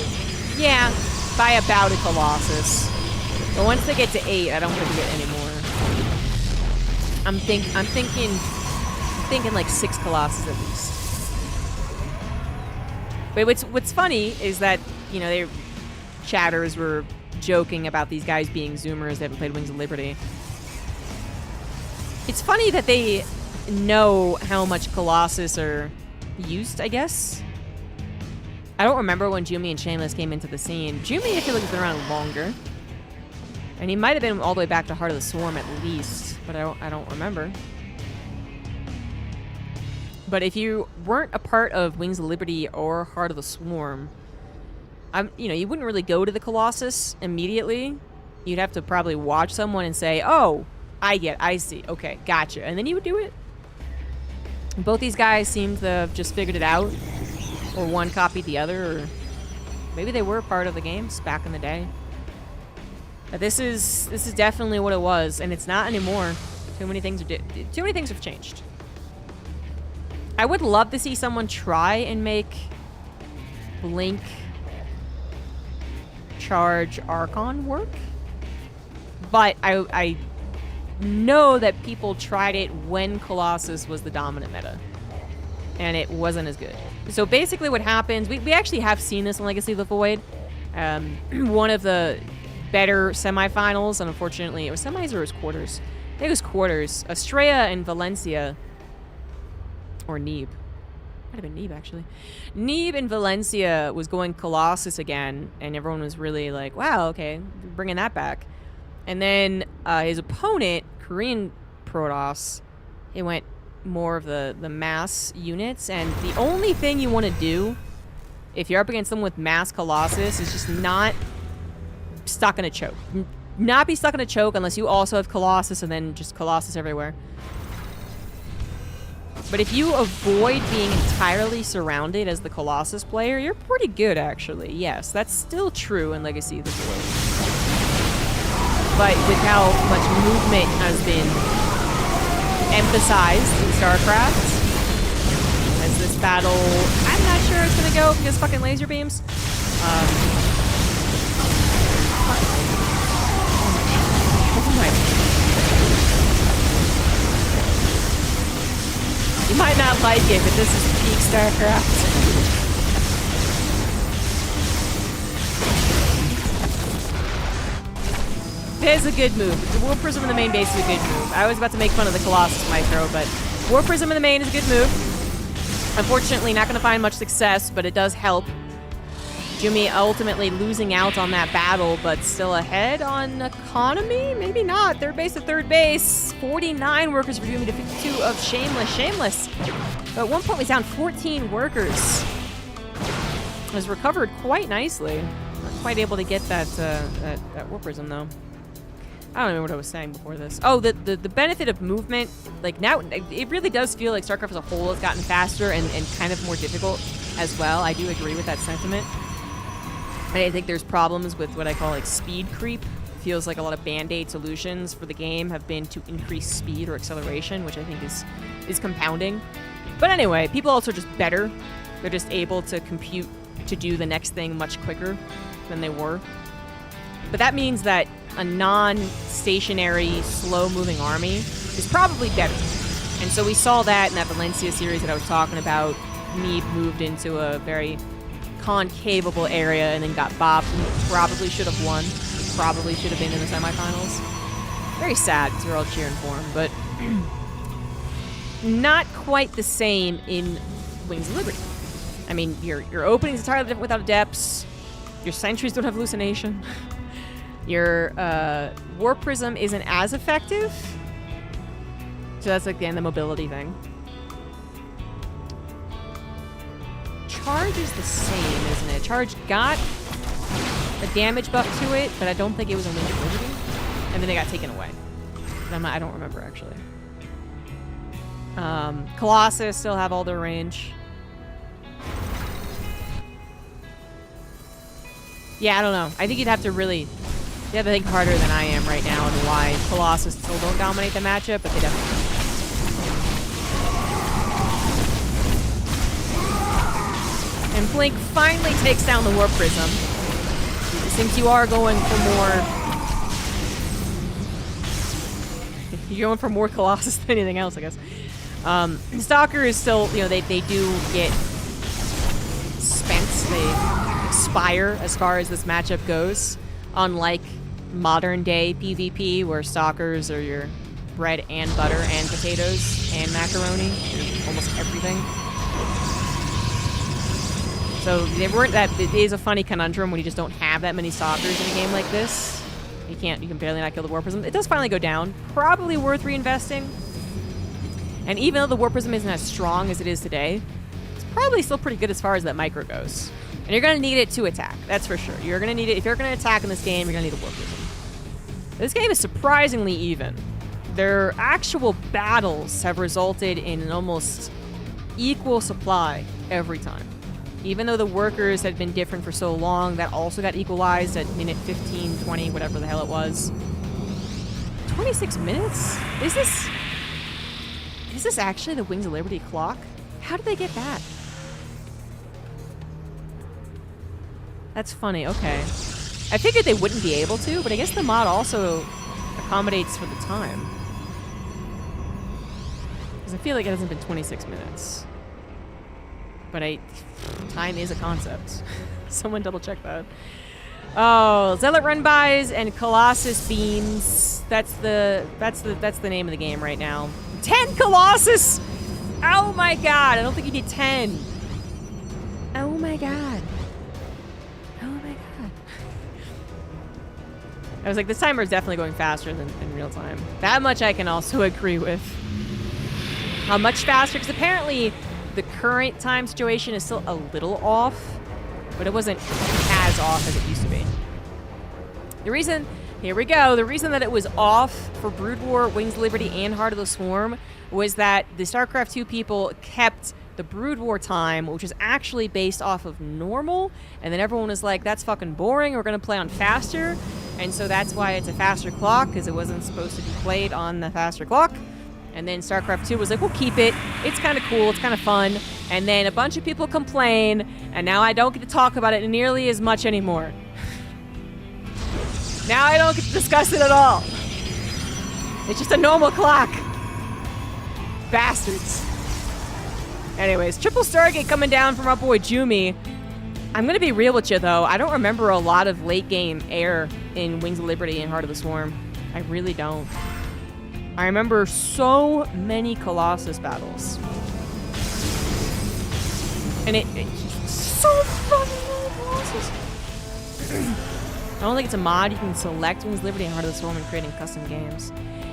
Yeah, by about a Colossus. But once they get to 8, I don't think we get any more. I'm thinking like 6 Colossus at least. But what's funny is that, you know, they chatters were joking about these guys being Zoomers that haven't played Wings of Liberty. It's funny that they know how much Colossus are used, I guess. I don't remember when Jumi and Shameless came into the scene. Jumi, I feel like, has been around longer. And he might have been all the way back to Heart of the Swarm at least, but I don't remember. But if you weren't a part of Wings of Liberty or Heart of the Swarm, you know, you wouldn't really go to the Colossus immediately. You'd have to probably watch someone and say, oh, I see, okay, gotcha. And then you would do it. Both these guys seem to have just figured it out, or one copied the other, or maybe they were part of the games back in the day. But this is definitely what it was, and it's not anymore. Too many things have changed. I would love to see someone try and make Blink Charge Archon work, but I know that people tried it when Colossus was the dominant meta, and it wasn't as good. So basically what happens, we actually have seen this in Legacy of the Void. One of the better semifinals, and unfortunately, it was semis or it was quarters? I think it was quarters. Estrella and Valencia, or Neeb. Might have been Neeb, actually. Neeb and Valencia was going Colossus again, and everyone was really like, wow, okay, bringing that back. And then his opponent, Korean Protoss, he went more of the mass units, and the only thing you want to do if you're up against someone with mass Colossus is just not stuck in a choke. Not be stuck in a choke unless you also have Colossus and then just Colossus everywhere. But if you avoid being entirely surrounded as the Colossus player, you're pretty good, actually. Yes, that's still true in Legacy of the Void. But with how much movement has been emphasized in StarCraft, as this battle, I'm not sure it's gonna go because fucking laser beams. You might not like it, but this is peak StarCraft. It is a good move. The War Prism in the main base is a good move. I was about to make fun of the Colossus micro, but War Prism in the main is a good move. Unfortunately, not going to find much success, but it does help. Jumi ultimately losing out on that battle, but still ahead on economy? Maybe not. Third base to third base. 49 workers for Jumi to 52 of Shameless. Shameless, but at one point was down 14 workers. Was recovered quite nicely. Not quite able to get that War Prism, though. I don't remember what I was saying before this. Oh, the benefit of movement. Like, now, it really does feel like StarCraft as a whole has gotten faster and kind of more difficult as well. I do agree with that sentiment. I think there's problems with what I call like speed creep. Feels like a lot of band-aid solutions for the game have been to increase speed or acceleration, which I think is compounding. But anyway, people also are just better. They're just able to compute to do the next thing much quicker than they were. But that means that a non-stationary, slow-moving army is probably better. And so we saw that in that Valencia series that I was talking about. Neeb moved into a very concavable area and then got bopped and probably should have won. Probably should have been in the semifinals. Very sad because we're all cheering for him, but not quite the same in Wings of Liberty. I mean, your opening's entirely different without depths. Your sentries don't have hallucination. Your War Prism isn't as effective. So that's like the mobility thing. Charge is the same, isn't it? Charge got a damage buff to it, but I don't think it was a Wings of Liberty. And then it got taken away. I don't remember, actually. Colossus still have all their range. Yeah, I don't know. I think you'd have to think harder than I am right now on why Colossus still don't dominate the matchup, but they definitely do. And Blink finally takes down the War Prism. Since you are going for more You're going for more Colossus than anything else, I guess. Stalker is still, you know, they do get spent. They expire as far as this matchup goes. Unlike modern day PvP, where Stalkers are your bread and butter and potatoes and macaroni and almost everything. So they weren't that. It is a funny conundrum when you just don't have that many Stalkers in a game like this. You can barely not kill the War Prism. It does finally go down. Probably worth reinvesting. And even though the War Prism isn't as strong as it is today, it's probably still pretty good as far as that micro goes. And you're going to need it to attack. That's for sure. You're going to need it. If you're going to attack in this game, you're going to need a War Prism. This game is surprisingly even. Their actual battles have resulted in an almost equal supply every time. Even though the workers had been different for so long, that also got equalized at minute 15, 20, whatever the hell it was. 26 minutes? Is this actually the Wings of Liberty clock? How did they get that? That's funny, okay. I figured they wouldn't be able to, but I guess the mod also accommodates for the time. Because I feel like it hasn't been 26 minutes. But time is a concept. Someone double check that. Oh, Zealot run-bys and Colossus beams. That's the name of the game right now. 10 Colossus! Oh my god, I don't think you need 10. Oh my god. Oh my god. I was like, this timer is definitely going faster than in real time. That much I can also agree with. How much faster? Because apparently the current time situation is still a little off, but it wasn't as off as it used to be. The reason, here we go, the reason that it was off for Brood War, Wings of Liberty, and Heart of the Swarm was that the StarCraft 2 people kept the Brood War time, which is actually based off of normal, and then everyone was like, that's fucking boring, we're gonna play on faster, and so that's why it's a faster clock, because it wasn't supposed to be played on the faster clock. And then StarCraft 2 was like, we'll keep it. It's kind of cool. It's kind of fun. And then a bunch of people complain, and now I don't get to talk about it nearly as much anymore. Now I don't get to discuss it at all. It's just a normal clock. Bastards. Anyways, triple Stargate coming down from our boy Jumi. I'm going to be real with you, though. I don't remember a lot of late-game air in Wings of Liberty and Heart of the Swarm. I really don't. I remember so many Colossus battles. And it's so fucking Colossus. I don't think it's a mod. You can select Wings of Liberty and Heart of the Swarm and creating custom games.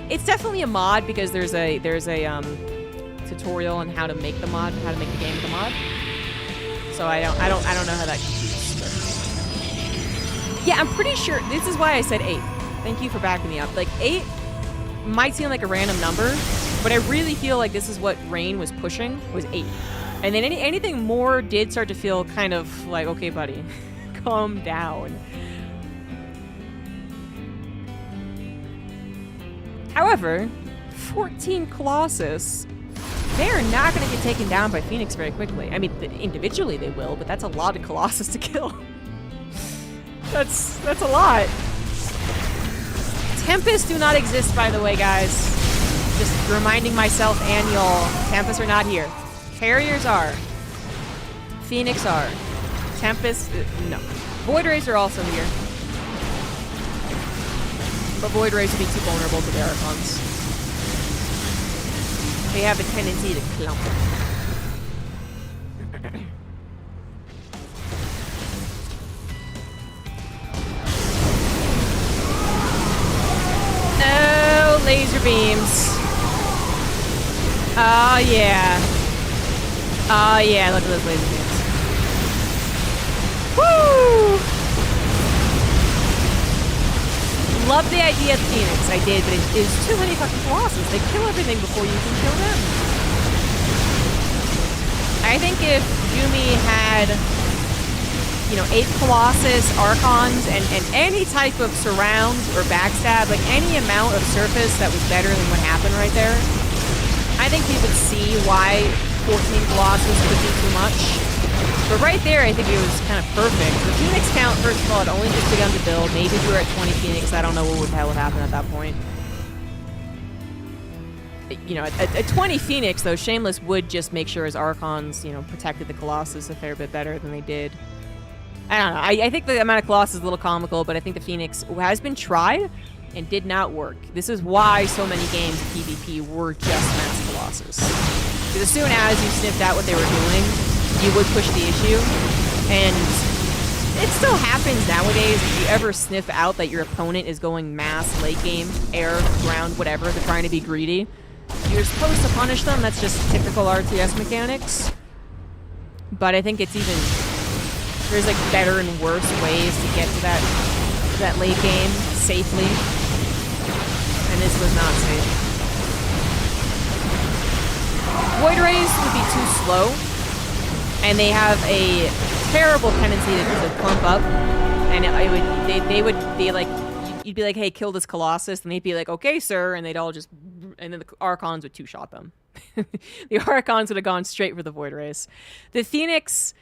It's definitely a mod because there's a tutorial on how to make the mod, how to make the game with the mod. So I don't know how that computes. But yeah, I'm pretty sure this is why I said 8. Thank you for backing me up. Like 8 might seem like a random number, but I really feel like this is what Rain was pushing, was 8. And then anything more did start to feel kind of like, okay, buddy, calm down. However, 14 Colossus, they're not going to get taken down by Phoenix very quickly. I mean, individually they will, but that's a lot of Colossus to kill. That's a lot. Tempests do not exist, by the way, guys. Just reminding myself and y'all, Tempests are not here. Carriers are. Phoenix are. Tempests, no. Void Rays are also here. But Void Rays would be too vulnerable to the Archons. They have a tendency to clump. Oh, laser beams. Oh, yeah. Oh, yeah, look at those laser beams. Woo! Love the idea of Phoenix. I did, but it is too many fucking Colossus. They kill everything before you can kill them. I think if Yumi had, 8 Colossus, Archons, and any type of surround or backstab, like any amount of surface that was better than what happened right there, I think we would see why 14 Colossus could be too much. But right there, I think it was kind of perfect. The Phoenix count, first of all, had only just begun to build. Maybe if you were at 20 Phoenix, I don't know what the hell would happen at that point. you know, a 20 Phoenix, though, Shameless would just make sure his Archons, you know, protected the Colossus a fair bit better than they did. I don't know. I think the amount of Colossus is a little comical, but I think the Phoenix has been tried and did not work. This is why so many games of PvP were just Mass Colossus. Because as soon as you sniffed out what they were doing, you would push the issue. And it still happens nowadays. If you ever sniff out that your opponent is going mass late game, air, ground, whatever, they're trying to be greedy, you're supposed to punish them. That's just typical RTS mechanics. But I think it's even... There's like better and worse ways to get to that late game safely. And this was not safe. Void Rays would be too slow. And they have a terrible tendency to clump up. And they would be like, you'd be like, hey, kill this Colossus. And they'd be like, okay, sir. And they'd all just, and then the Archons would two-shot them. The Archons would have gone straight for the Void Rays. The Phoenix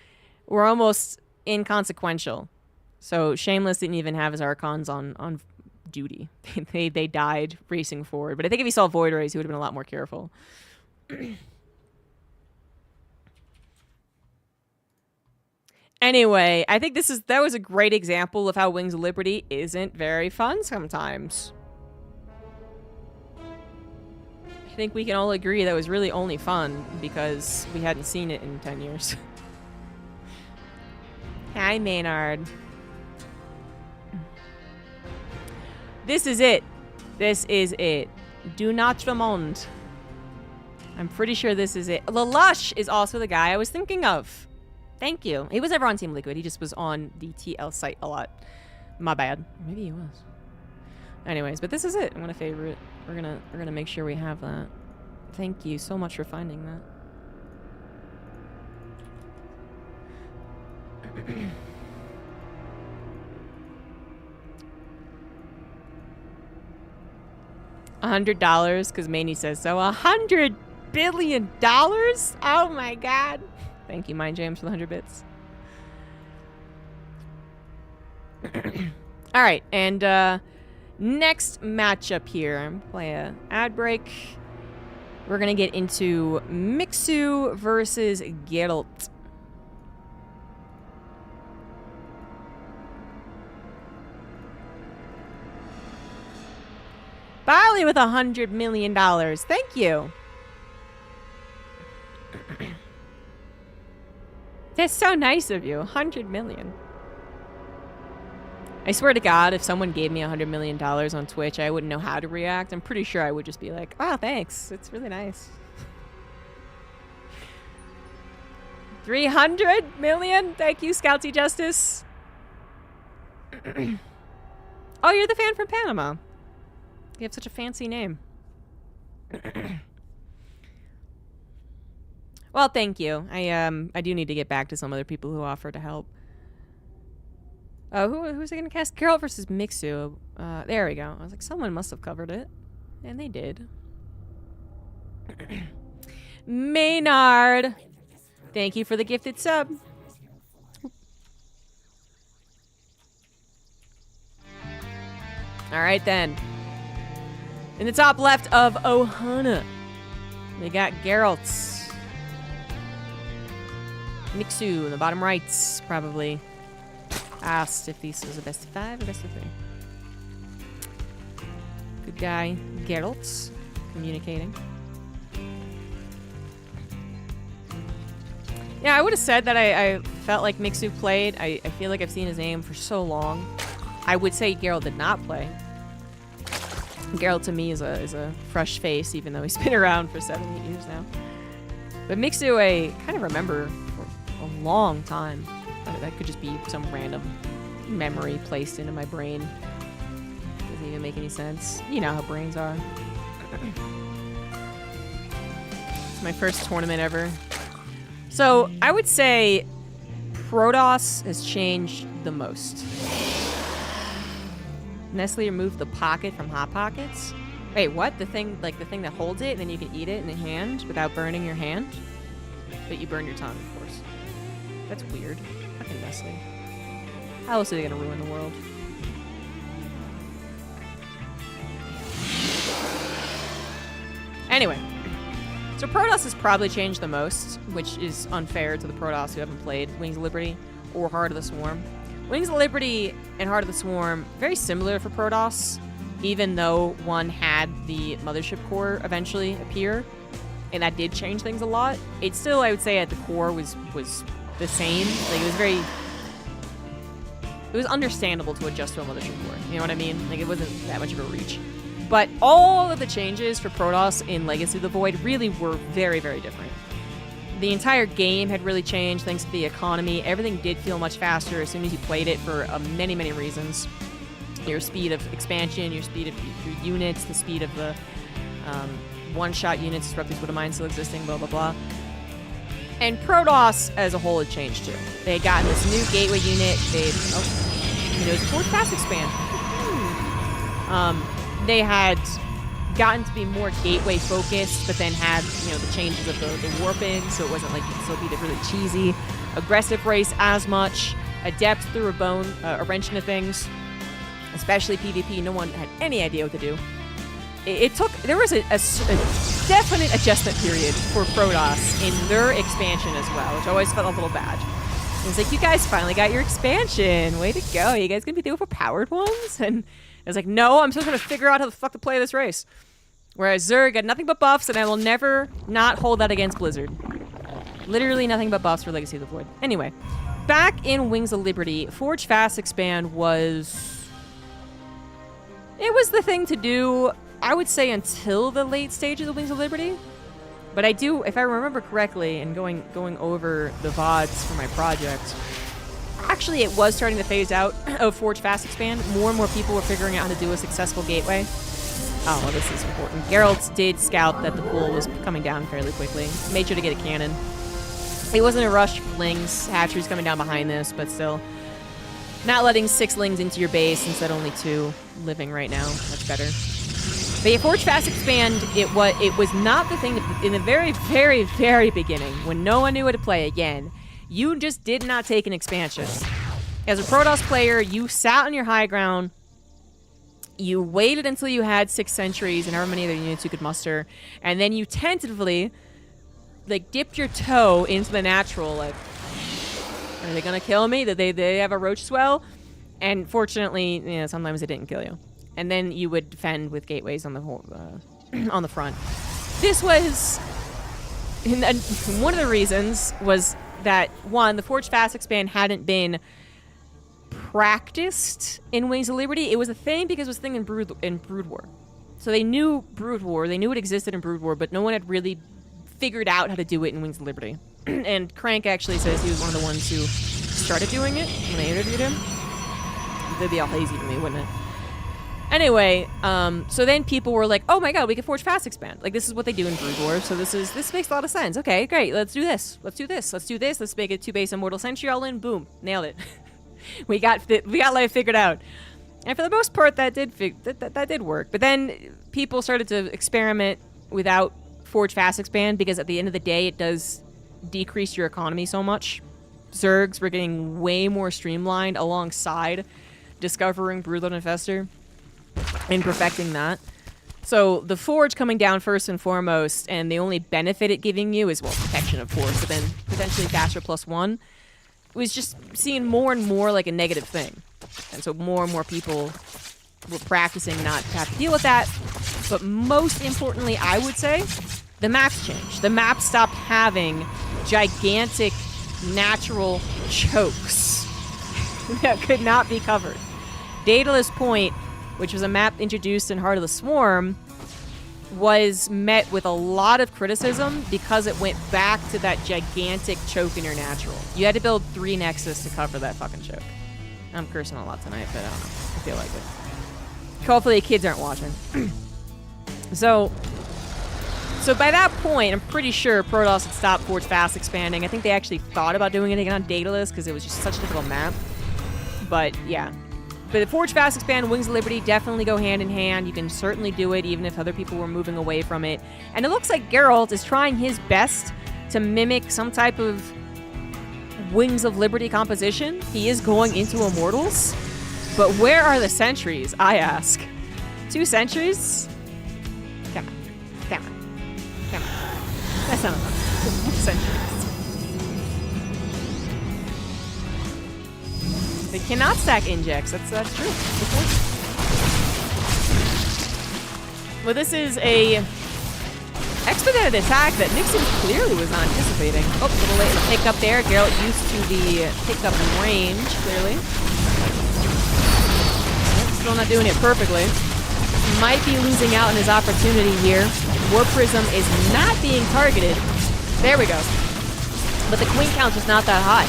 were almost inconsequential. So Shameless didn't even have his Archons on duty. They died racing forward. But I think if he saw Void Rays, he would have been a lot more careful. Anyway, I think that was a great example of how Wings of Liberty isn't very fun sometimes. I think we can all agree that was really only fun because we hadn't seen it in 10 years. Hi, Maynard. This is it. This is it. Do not Tremond. I'm pretty sure this is it. Lelouch is also the guy I was thinking of. Thank you. He was never on Team Liquid. He just was on the TL site a lot. My bad. Maybe he was. Anyways, but this is it. I'm gonna favorite. We're gonna make sure we have that. Thank you so much for finding that. $100 because Maney says so. $100 billion? Oh my god. Thank you, Mind James, for the 100 bits. Alright, and next matchup here. I'm gonna play a ad break. We're gonna get into Mixu versus Geralt. Bali with $100 million. Thank you. That's so nice of you. $100 million. I swear to God, if someone gave me $100 million on Twitch, I wouldn't know how to react. I'm pretty sure I would just be like, oh, thanks. It's really nice. 300 million? Thank you, Scoutsy Justice. Oh, you're the fan from Panama. You have such a fancy name. Well, thank you. I do need to get back to some other people who offer to help. Who's I gonna cast? Geralt versus Mixu. There we go. I was like, someone must have covered it. And they did. Maynard! Thank you for the gifted sub. Alright then. In the top left of Ohana, we got Geralt. Mixu in the bottom right, probably asked if this was a best of 5 or best of 3. Good guy, Geralt, communicating. Yeah, I would have said that I felt like Mixu played. I feel like I've seen his name for so long. I would say Geralt did not play. Geralt to me is a fresh face, even though he's been around for 7-8 years now. But Mixu, I kind of remember for a long time. That could just be some random memory placed into my brain. Doesn't even make any sense. You know how brains are. It's my first tournament ever. So I would say Protoss has changed the most. Nestle removed the pocket from Hot Pockets. Wait, what? The thing that holds it and then you can eat it in the hand without burning your hand? But you burn your tongue, of course. That's weird. Fucking Nestle. How else are they gonna ruin the world? Anyway, so Protoss has probably changed the most, which is unfair to the Protoss who haven't played Wings of Liberty or Heart of the Swarm. Wings of Liberty and Heart of the Swarm, very similar for Protoss, even though one had the Mothership core eventually appear, and that did change things a lot. It still, I would say, at the core was the same. Like, it was understandable to adjust to a Mothership core. You know what I mean? Like, it wasn't that much of a reach. But all of the changes for Protoss in Legacy of the Void really were very, very different. The entire game had really changed thanks to the economy. Everything did feel much faster as soon as you played it for many, many reasons. Your speed of expansion, your speed of your units, the speed of the one-shot units, Disruptors Would Have Mind still existing, blah, blah, blah. And Protoss as a whole had changed too. They had gotten this new gateway unit. It was a Forge Fast Expand. They had gotten to be more gateway focused, but then had, the changes of the warping, so it wasn't like you could still be the really cheesy, aggressive race as much. Adept threw a wrench into things, especially PvP. No one had any idea what to do. There was a definite adjustment period for Protoss in their expansion as well, which always felt a little bad. It was like, you guys finally got your expansion. Way to go. You guys gonna be the overpowered ones? And I was like, no, I'm still trying to figure out how the fuck to play this race. Whereas Zerg had nothing but buffs, and I will never not hold that against Blizzard. Literally nothing but buffs for Legacy of the Void. Anyway, back in Wings of Liberty, Forge Fast Expand was... It was the thing to do, I would say, until the late stages of Wings of Liberty. But I do, if I remember correctly, and going over the VODs for my project, actually it was starting to phase out of Forge Fast Expand. More and more people were figuring out how to do a successful gateway. Oh, well, this is important. Geralt did scout that the pool was coming down fairly quickly. Made sure to get a cannon. It wasn't a rush for Lings. Hatcheries coming down behind this, but still. Not letting 6 Lings into your base instead only 2 living right now. Much better. But yeah, Forge Fast Expand, it was not the thing in the very, very, very beginning, when no one knew how to play again. You just did not take an expansion. As a Protoss player, you sat on your high ground. You waited until you had 6 sentries and however many other units you could muster, and then you tentatively, dipped your toe into the natural, are they gonna kill me? Did they have a roach swell? And fortunately, sometimes it didn't kill you. And then you would defend with gateways on the whole, on the front. This was... one of the reasons was that, one, the Forge Fast Expand hadn't been practiced in Wings of Liberty. It was a thing because it was a thing in Brood War. So they knew Brood War, they knew it existed in Brood War, but no one had really figured out how to do it in Wings of Liberty. And Crank actually says he was one of the ones who started doing it when they interviewed him. They'd be all hazy to me, wouldn't it? Anyway, so then people were like, oh my god, we can Forge Fast Expand. This is what they do in Brood War, so this makes a lot of sense. Okay, great, let's do this. Let's make it 2 base Immortal Sentry all in, boom, nailed it. we got life figured out. And for the most part, that did work. But then people started to experiment without Forge Fast Expand, because at the end of the day, it does decrease your economy so much. Zergs were getting way more streamlined alongside discovering Broodlord Infestor and perfecting that. So the Forge coming down first and foremost, and the only benefit it giving you is, well, protection, of course, but then potentially faster +1, was just seen more and more like a negative thing. And so more and more people were practicing not to have to deal with that. But most importantly, I would say, the maps changed. The map stopped having gigantic natural chokes that could not be covered. Daedalus Point, which was a map introduced in Heart of the Swarm, was met with a lot of criticism because it went back to that gigantic choke in your natural. You had to build 3 Nexus to cover that fucking choke. I'm cursing a lot tonight, but I don't know. I feel like it. Hopefully kids aren't watching. So by that point, I'm pretty sure Protoss had stopped Forge Fast Expanding. I think they actually thought about doing it again on Daedalus because it was just such a difficult map. But yeah. But the Forge Fast Expand, Wings of Liberty definitely go hand in hand. You can certainly do it even if other people were moving away from it. And it looks like Geralt is trying his best to mimic some type of Wings of Liberty composition. He is going into Immortals. But where are the sentries, I ask? 2 sentries? Come on. That's not enough. Centuries. They cannot stack injects. That's true. Good point. Well, this is a expedited attack that Mixu clearly was not anticipating. Oh, a little late in the pickup there. Geralt used to the pickup range, clearly. Still not doing it perfectly. Might be losing out on his opportunity here. War Prism is not being targeted. There we go. But the queen count's just not that high.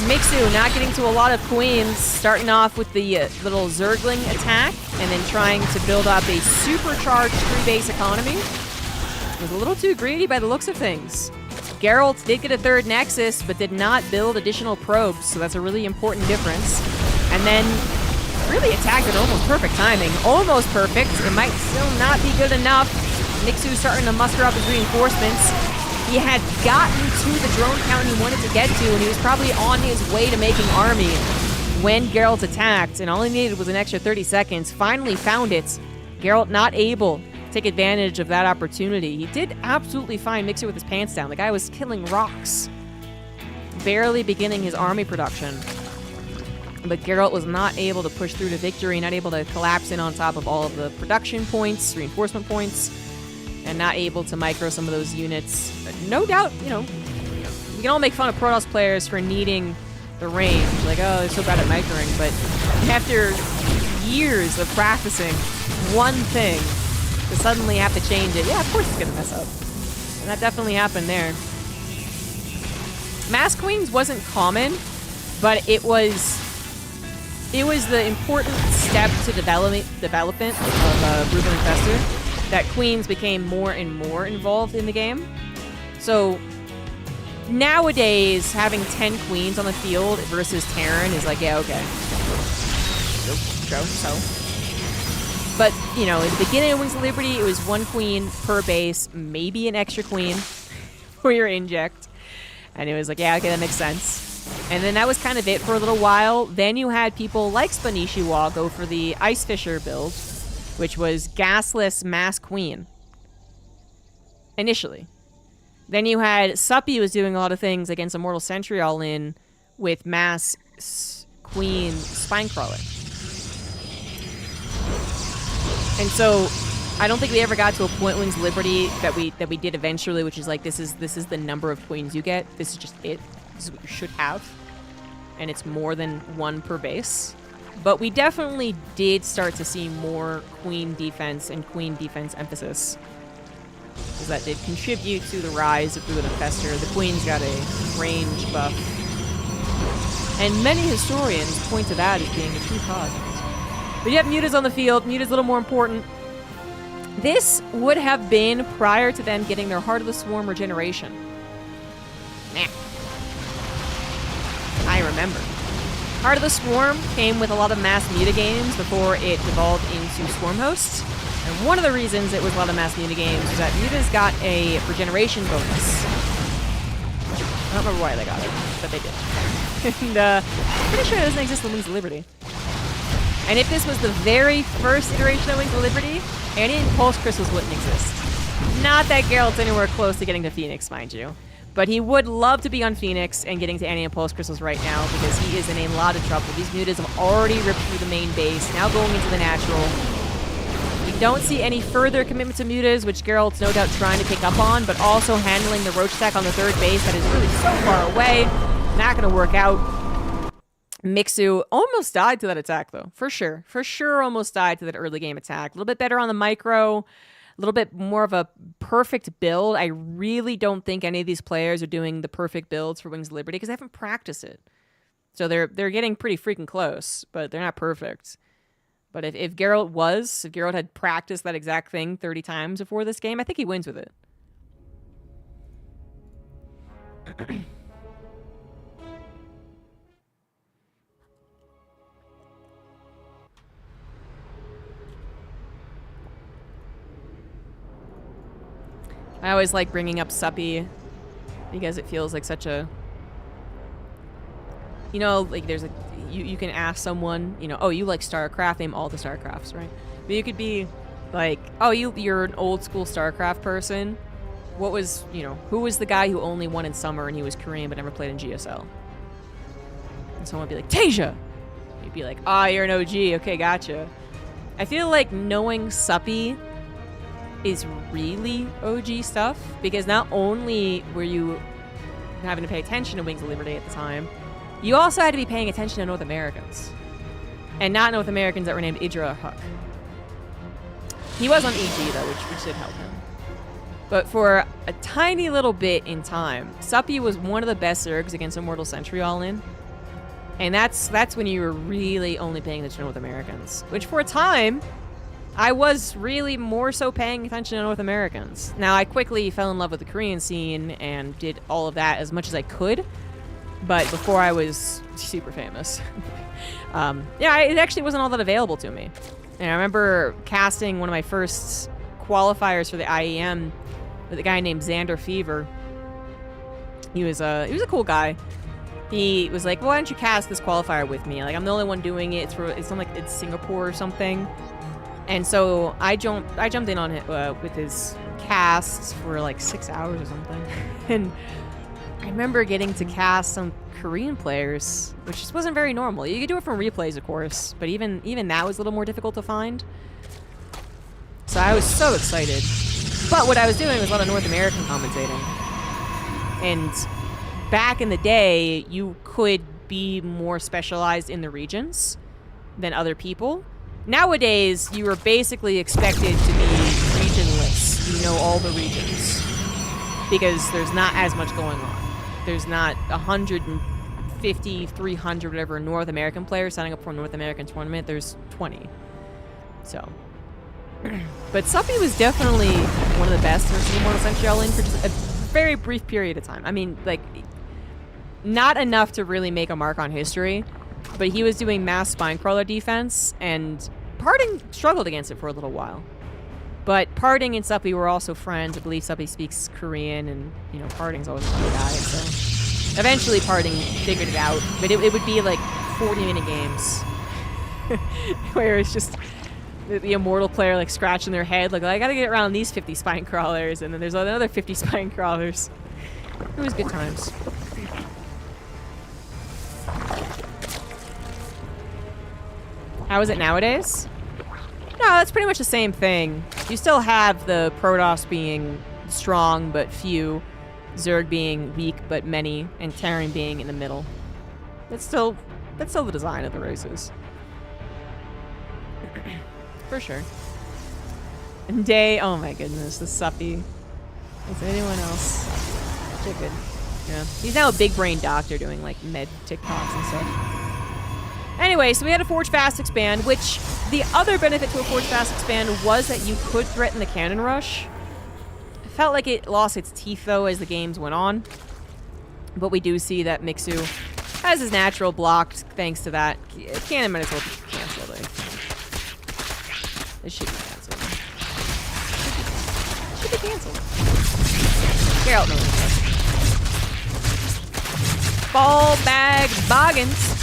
Mixu not getting to a lot of queens, starting off with the little Zergling attack, and then trying to build up a supercharged 3-base economy. Was a little too greedy by the looks of things. Geralt did get a 3rd Nexus, but did not build additional probes, so that's a really important difference. And then really attacked at almost perfect timing. Almost perfect. It might still not be good enough. Mixu starting to muster up his reinforcements. He had gotten to the drone count he wanted to get to, and he was probably on his way to making army when Geralt attacked, and all he needed was an extra 30 seconds. Finally found it. Geralt not able to take advantage of that opportunity. He did absolutely fine Mixu with his pants down. The guy was killing rocks. Barely beginning his army production. But Geralt was not able to push through to victory, not able to collapse in on top of all of the production points, reinforcement points, and not able to micro some of those units. But no doubt, you know, we can all make fun of Protoss players for needing the range. Like, oh, they're so bad at microing. But after years of practicing one thing, to suddenly have to change it, yeah, of course it's going to mess up. And that definitely happened there. Mass Queens wasn't common, but it was the important step to development of Brutal Infestor that Queens became more and more involved in the game. So nowadays, having 10 Queens on the field versus Terran is like, yeah, okay. So. But, you know, at the beginning of Wings of Liberty, it was 1 Queen per base, maybe an extra Queen for your inject. And it was like, yeah, okay, that makes sense. And then that was kind of it for a little while. Then you had people like Spanishiwa go for the Ice Fisher build, which was gasless Mass Queen. Initially. Then you had Suppy was doing a lot of things against Immortal Sentry all-in with Mass Queen Spinecrawler. And so I don't think we ever got to a point Wings of Liberty that we did eventually, which is like this is the number of queens you get. This is just it. This is what you should have. And it's more than 1 per base. But we definitely did start to see more queen defense and queen defense emphasis. Because that did contribute to the rise of Brutal Infestor. The queen's got a range buff. And many historians point to that as being a true cause. But you have Mutas on the field. Muta's a little more important. This would have been prior to them getting their Heart of the Swarm regeneration. Nah. I remember. Heart of the Swarm came with a lot of mass muta games before it evolved into Swarm Hosts. And one of the reasons it was a lot of mass muta games was that mutas got a regeneration bonus. I don't remember why they got it, but they did. And I'm pretty sure it doesn't exist in Wings of Liberty. And if this was the very first iteration of Wings of Liberty, Andean Pulse Crystals wouldn't exist. Not that Geralt's anywhere close to getting to Phoenix, mind you. But he would love to be on Phoenix and getting to Andean Pulse Crystals right now because he is in a lot of trouble. These mutas have already ripped through the main base, now going into the natural. We don't see any further commitment to mutas, which Geralt's no doubt trying to pick up on, but also handling the roach stack on the 3rd base that is really so far away. Not going to work out. Mixu almost died to that attack, though. For sure. For sure almost died to that early game attack. A little bit better on the micro. A little bit more of a perfect build. I really don't think any of these players are doing the perfect builds for Wings of Liberty because they haven't practiced it. So they're getting pretty freaking close, but they're not perfect. But if Geralt had practiced that exact thing 30 times before this game, I think he wins with it. I always like bringing up Suppy because it feels like such a, you know, like there's a, you can ask someone, you know, oh, you like StarCraft, name all the StarCrafts, right? But you could be like, oh, you're an old school StarCraft person, what was, you know, who was the guy who only won in summer and he was Korean but never played in GSL? And someone would be like, Tasia! You'd be like, ah, you're an OG. Okay, gotcha. I feel like knowing Suppy is really OG stuff, because not only were you having to pay attention to Wings of Liberty at the time, you also had to be paying attention to North Americans. And not North Americans that were named Idra or Huck. He was on EG, though, which did help him. But for a tiny little bit in time, Suppy was one of the best Zergs against Immortal Sentry all-in. And that's when you were really only paying attention to North Americans. Which, for a time, I was really more so paying attention to North Americans. Now, I quickly fell in love with the Korean scene and did all of that as much as I could. But before I was super famous. Yeah, it actually wasn't all that available to me. And I remember casting one of my first qualifiers for the IEM with a guy named Xander Fever. He was a cool guy. He was like, well, why don't you cast this qualifier with me? Like, I'm the only one doing it. It's like it's Singapore or something. And so I jumped in on it with his cast for like 6 hours or something. And I remember getting to cast some Korean players, which just wasn't very normal. You could do it from replays, of course, but even that was a little more difficult to find. So I was so excited. But what I was doing was a lot of North American commentating. And back in the day, you could be more specialized in the regions than other people. Nowadays, you are basically expected to be regionless. You know all the regions. Because there's not as much going on. There's not 150, 300, whatever North American players signing up for a North American tournament. There's 20. So. But Suppy was definitely one of the best versus Immortal Sentry all-in for just a very brief period of time. I mean, like, not enough to really make a mark on history, but he was doing mass Spinecrawler defense, and Parting struggled against it for a little while. But Parting and Suppy were also friends. I believe Suppy speaks Korean, and, you know, Parting's always a fun guy, so... Eventually, Parting figured it out, but it would be, like, 40-minute games. Where it's just the Immortal player, like, scratching their head, like, I gotta get around these 50 Spinecrawlers, and then there's another 50 Spinecrawlers. It was good times. How is it nowadays? No, it's pretty much the same thing. You still have the Protoss being strong but few, Zerg being weak but many, and Terran being in the middle. That's still the design of the races. For sure. And Day, oh my goodness, the Suppy. Is there anyone else? They're good. Yeah. He's now a big brain doctor doing like med TikToks and stuff. Anyway, so we had a Forge Fast expand, which the other benefit to a Forge Fast expand was that you could threaten the cannon rush. It felt like it lost its teeth, though, as the games went on. But we do see that Mixu has his natural blocked thanks to that. Cannon might as well be canceled. It should be canceled. It should be canceled. Geralt knows this. Ball bag boggins.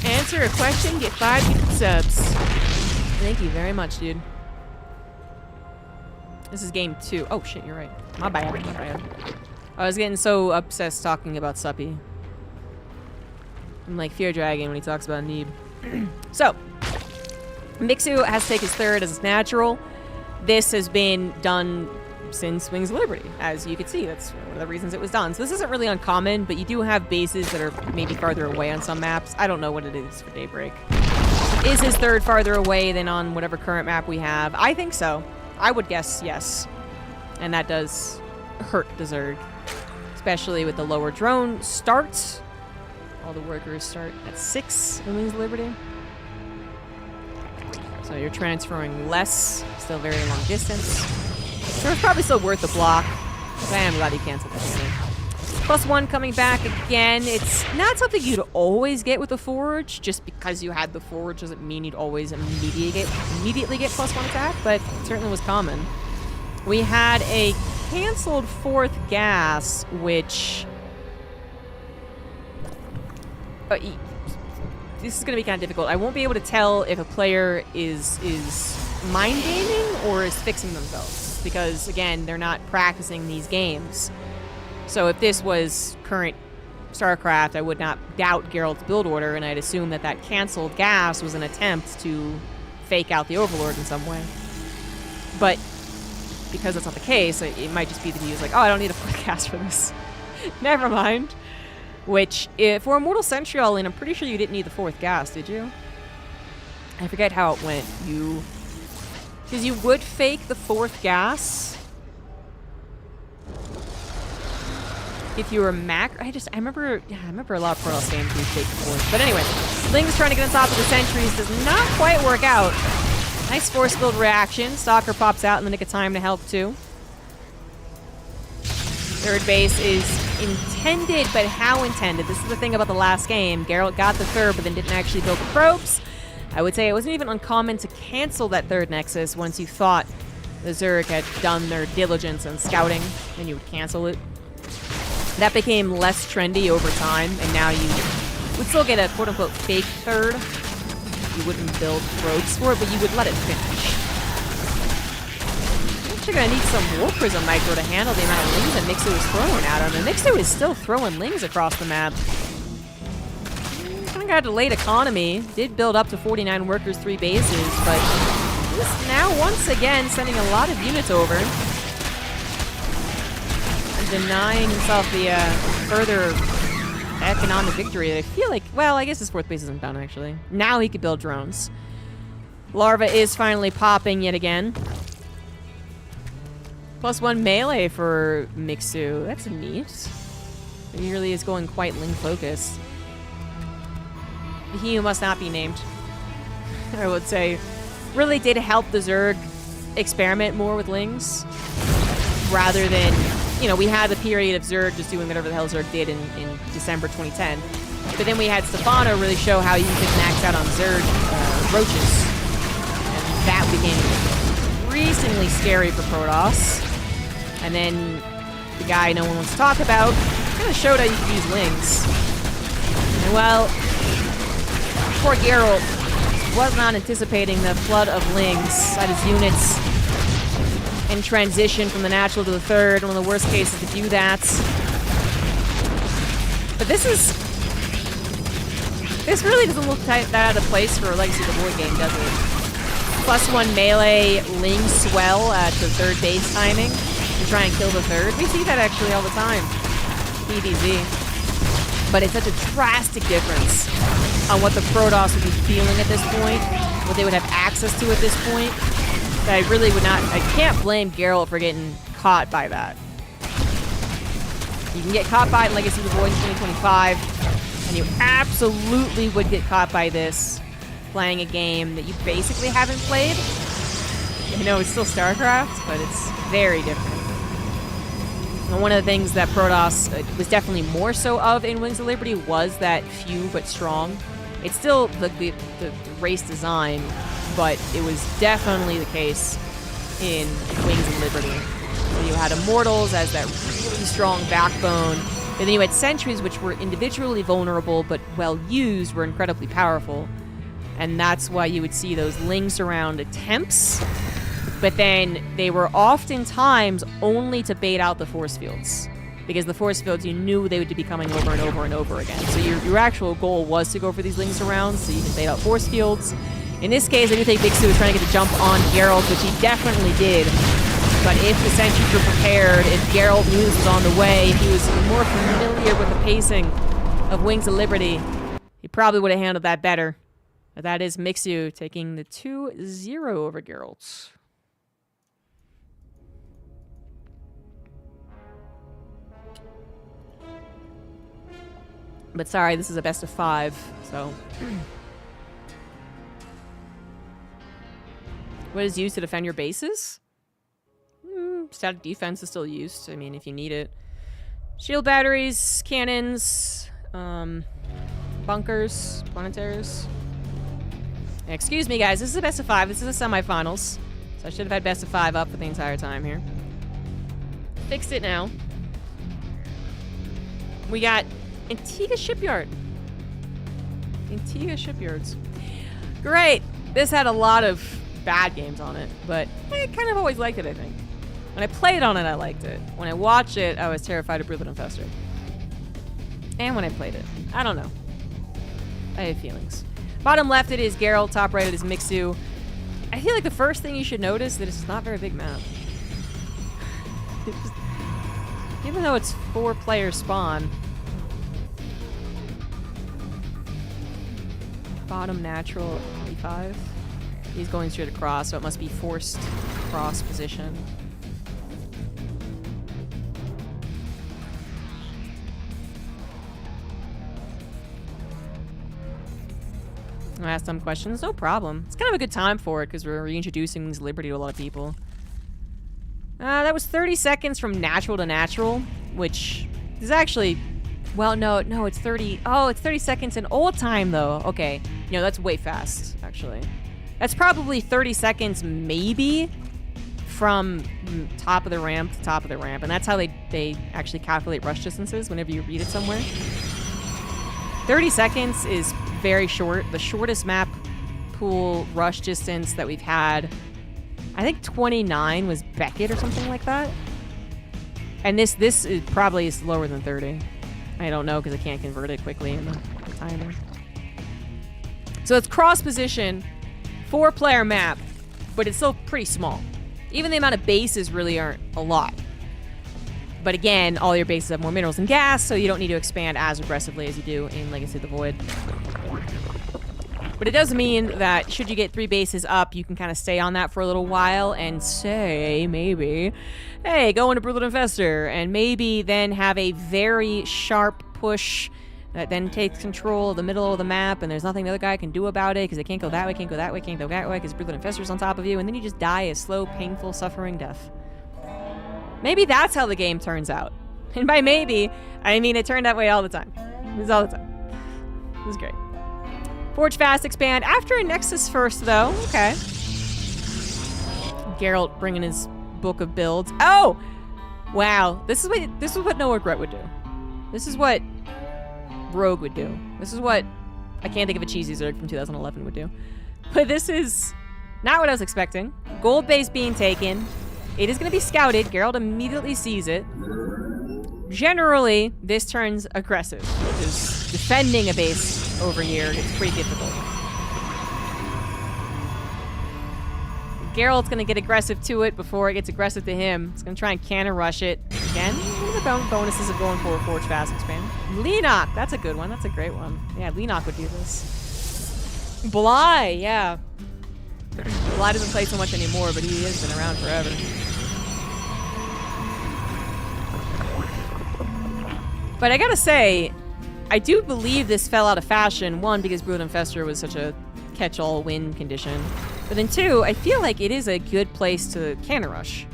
Answer a question, get 5 subs. Thank you very much, dude. This is game 2. Oh shit, you're right. My bad, my bad. I was getting so obsessed talking about Suppy. I'm like Fear Dragon when he talks about Neeb. So, Mixu has to take his third as his natural. This has been done since Wings of Liberty, as you can see. That's one of the reasons it was done. So this isn't really uncommon, but you do have bases that are maybe farther away on some maps. I don't know what it is for Daybreak. Is his third farther away than on whatever current map we have? I think so. I would guess yes. And that does hurt the Zerg. Especially with the lower drone starts. All the workers start at 6 in Wings of Liberty. So you're transferring less, still very long distance. So it's probably still worth the block. But I am glad he canceled that cannon. +1 coming back again. It's not something you'd always get with the Forge. Just because you had the Forge doesn't mean you'd always immediately get +1 attack, but it certainly was common. We had a canceled 4th gas, which... this is going to be kind of difficult. I won't be able to tell if a player is mind gaming or is fixing themselves. just because, again, they're not practicing these games. So if this was current StarCraft, I would not doubt Geralt's build order, and I'd assume that that canceled gas was an attempt to fake out the Overlord in some way. But because that's not the case, it might just be that he was like, oh, I don't need a fourth gas for this. Never mind. Which, for Immortal Sentry All-In, I'm pretty sure you didn't need the fourth gas, did you? I forget how it went. Because you would fake the fourth gas if you were Mac. I remember a lot of Protoss games do fake the fourth. But anyway, Ling's trying to get on top of the sentries. Does not quite work out. Nice force field reaction. Stalker pops out in the nick of time to help too. Third base is intended, but how intended? This is the thing about the last game. Geralt got the third, but then didn't actually build the probes. I would say it wasn't even uncommon to cancel that third nexus once you thought the Zerg had done their diligence and scouting, then you would cancel it. That became less trendy over time, and now you would still get a quote-unquote fake third. You wouldn't build probes for it, but you would let it finish. I'm actually going to need some War Prism Micro to handle the amount of lings that Mixu is throwing at him, and Mixu is still throwing lings across the map. Kind of got a delayed economy. Did build up to 49 workers, 3 bases, but he's now once again sending a lot of units over. And denying himself the further economic victory. I feel like, well, I guess his fourth base isn't done, actually. Now he could build drones. Larva is finally popping yet again. +1 melee for Mixu. That's neat. He really is going quite Ling-focused. He who must not be named, I would say, really did help the Zerg experiment more with Lings. Rather than, you know, we had the period of Zerg just doing whatever the hell Zerg did in December 2010. But then we had Stefano really show how you could max out on Zerg roaches. And that became increasingly scary for Protoss. And then the guy no one wants to talk about kind of showed how you could use Lings. And well, poor Geralt was not anticipating the flood of Lings at his units in transition from the natural to the third. One of the worst cases to do that. But this really doesn't look that out of place for a Legacy of the Void game, does it? +1 melee Ling swell at the third base timing to try and kill the third. We see that actually all the time. PvZ. But it's such a drastic difference on what the Protoss would be feeling at this point, what they would have access to at this point, that I really would not... I can't blame Geralt for getting caught by that. You can get caught by it in Legacy of the Void in 2025, and you absolutely would get caught by this playing a game that you basically haven't played. You know, it's still StarCraft, but it's very different. And one of the things that Protoss was definitely more so of in Wings of Liberty was that few but strong. It's still the race design, but it was definitely the case in Wings of Liberty. So you had Immortals as that really strong backbone, and then you had Sentries, which were individually vulnerable, but well used, were incredibly powerful. And that's why you would see those Ling surround attempts, but then they were oftentimes only to bait out the force fields. Because the force fields, you knew they would be coming over and over and over again. So your actual goal was to go for these Lings around so you can bait out force fields. In this case, I do think Mixu was trying to get the jump on Geralt, which he definitely did. But if the sentries were prepared, if Geralt knew this was on the way, if he was more familiar with the pacing of Wings of Liberty, he probably would have handled that better. But that is Mixu taking the 2-0 over Geralt. But sorry, this is a best of 5, so... What is used to defend your bases? Static defense is still used, I mean, if you need it. Shield batteries, cannons, bunkers, planetaires. Excuse me, guys, this is a best of 5. This is a semifinals. So I should have had best of 5 up for the entire time here. Fixed it now. We got Antigua Shipyard. Antigua Shipyards. Great. This had a lot of bad games on it, but I kind of always liked it, I think. When I played on it, I liked it. When I watched it, I was terrified of Broodlord Infestor. And when I played it. I don't know. I have feelings. Bottom left, it is Geralt. Top right, it is Mixu. I feel like the first thing you should notice that it's not a very big map. Even though it's 4-player spawn. Bottom natural 25. He's going straight across, so it must be forced cross position. I asked some questions, no problem. It's kind of a good time for it because we're reintroducing Wings of Liberty to a lot of people. That was 30 seconds from natural to natural, which is actually, well, no, it's 30. Oh, it's 30 seconds in old time though. Okay, no, that's way fast actually. That's probably 30 seconds maybe from top of the ramp to top of the ramp, and that's how they actually calculate rush distances whenever you read it somewhere. 30 seconds is very short. The shortest map pool rush distance that we've had, I think 29 was Beckett or something like that. And this is probably is lower than 30. I don't know because I can't convert it quickly in the timer. So it's cross position, 4-player map, but it's still pretty small. Even the amount of bases really aren't a lot. But again, all your bases have more minerals and gas, so you don't need to expand as aggressively as you do in Legacy of the Void. But it does mean that should you get 3 bases up, you can kind of stay on that for a little while and say, maybe, hey, go into Broodlord Infestor, and maybe then have a very sharp push that then takes control of the middle of the map, and there's nothing the other guy can do about it because they can't go that way, can't go that way, can't go that way because Broodlord Infestor's on top of you, and then you just die a slow, painful, suffering death. Maybe that's how the game turns out. And by maybe, I mean it turned that way all the time. It was all the time. It was great. Forge fast, expand. After a Nexus first, though. Okay. Geralt bringing his book of builds. Oh! Wow. This is what no regret would do. This is what Rogue would do. This is what I can't think of a cheesy Zerg from 2011 would do. But this is not what I was expecting. Gold base being taken. It is going to be scouted. Geralt immediately sees it. Generally, this turns aggressive, because defending a base over here gets pretty difficult. Geralt's going to get aggressive to it before it gets aggressive to him. He's going to try and cannon rush it. Again, what are the bonuses of going for a Forge Fast Expand? Leenock, that's a good one. That's a great one. Yeah, Leenock would do this. Bly, yeah. Bly doesn't play so much anymore, but he has been around forever. But I gotta say, I do believe this fell out of fashion. One, because Brood Infestor was such a catch-all win condition. But then two, I feel like it is a good place to cannon rush.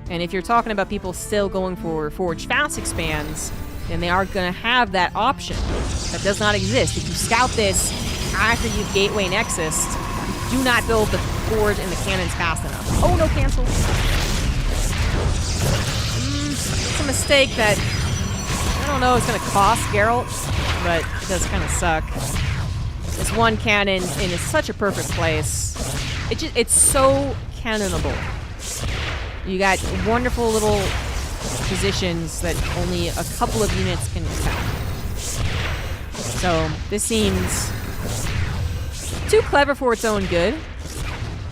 And if you're talking about people still going for Forge Fast expands, then they are gonna have that option. That does not exist. If you scout this after you've Gateway Nexus, do not build the Forge and the cannons fast enough. Oh, no cancel. It's a mistake that I don't know it's going to cost Geralt, but it does kind of suck. This one cannon in such a perfect place. It's so cannonable. You got wonderful little positions that only a couple of units can attack. So this seems too clever for its own good.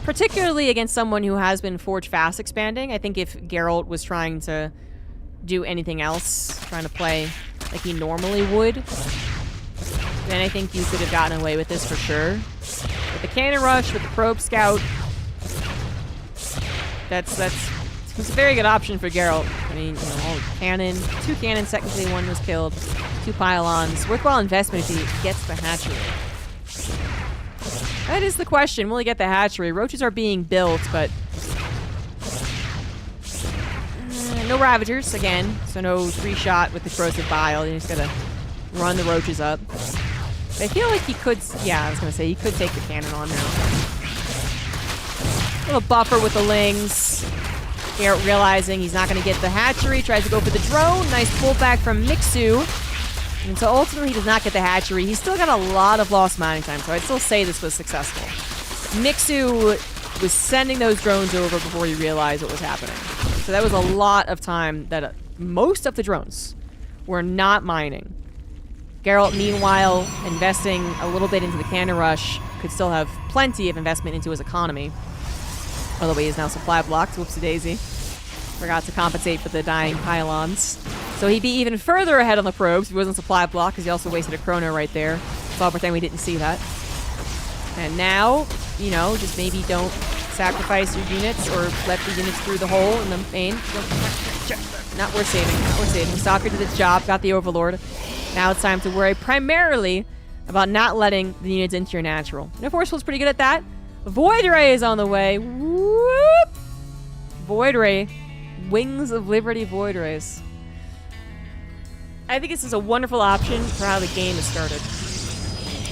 Particularly against someone who has been Forge Fast expanding. I think if Geralt was trying to do anything else, trying to play like he normally would, then I think you could have gotten away with this for sure. With the cannon rush, with the probe scout, it's a very good option for Geralt. I mean, you know, all cannon, 2 cannons, technically 1 was killed, 2 pylons. Worthwhile investment if he gets the hatchery. That is the question. Will he get the hatchery? Roaches are being built, but no Ravagers, again, so no 3-shot with the Corrosive Bile. You just gotta run the Roaches up. But I feel like he could, yeah, I was gonna say, he could take the cannon on now. Little buffer with the Lings. Geralt realizing he's not gonna get the hatchery, tries to go for the drone. Nice pullback from Mixu. And so ultimately he does not get the hatchery. He's still got a lot of lost mining time, so I'd still say this was successful. Mixu was sending those drones over before he realized what was happening. So that was a lot of time that most of the drones were not mining. Geralt, meanwhile, investing a little bit into the cannon rush, could still have plenty of investment into his economy. Although he is now supply blocked. Whoopsie daisy. Forgot to compensate for the dying pylons. So he'd be even further ahead on the probes if he wasn't supply blocked, because he also wasted a chrono right there. So I'll pretend we didn't see that. And now, you know, just maybe don't sacrifice your units or let the units through the hole in the main. Not worth saving. Not worth saving. Stalker did its job. Got the Overlord. Now it's time to worry primarily about not letting the units into your natural. And Forceful's pretty good at that. Void Ray is on the way. Whoop! Void Ray. Wings of Liberty Void Rays. I think this is a wonderful option for how the game is started.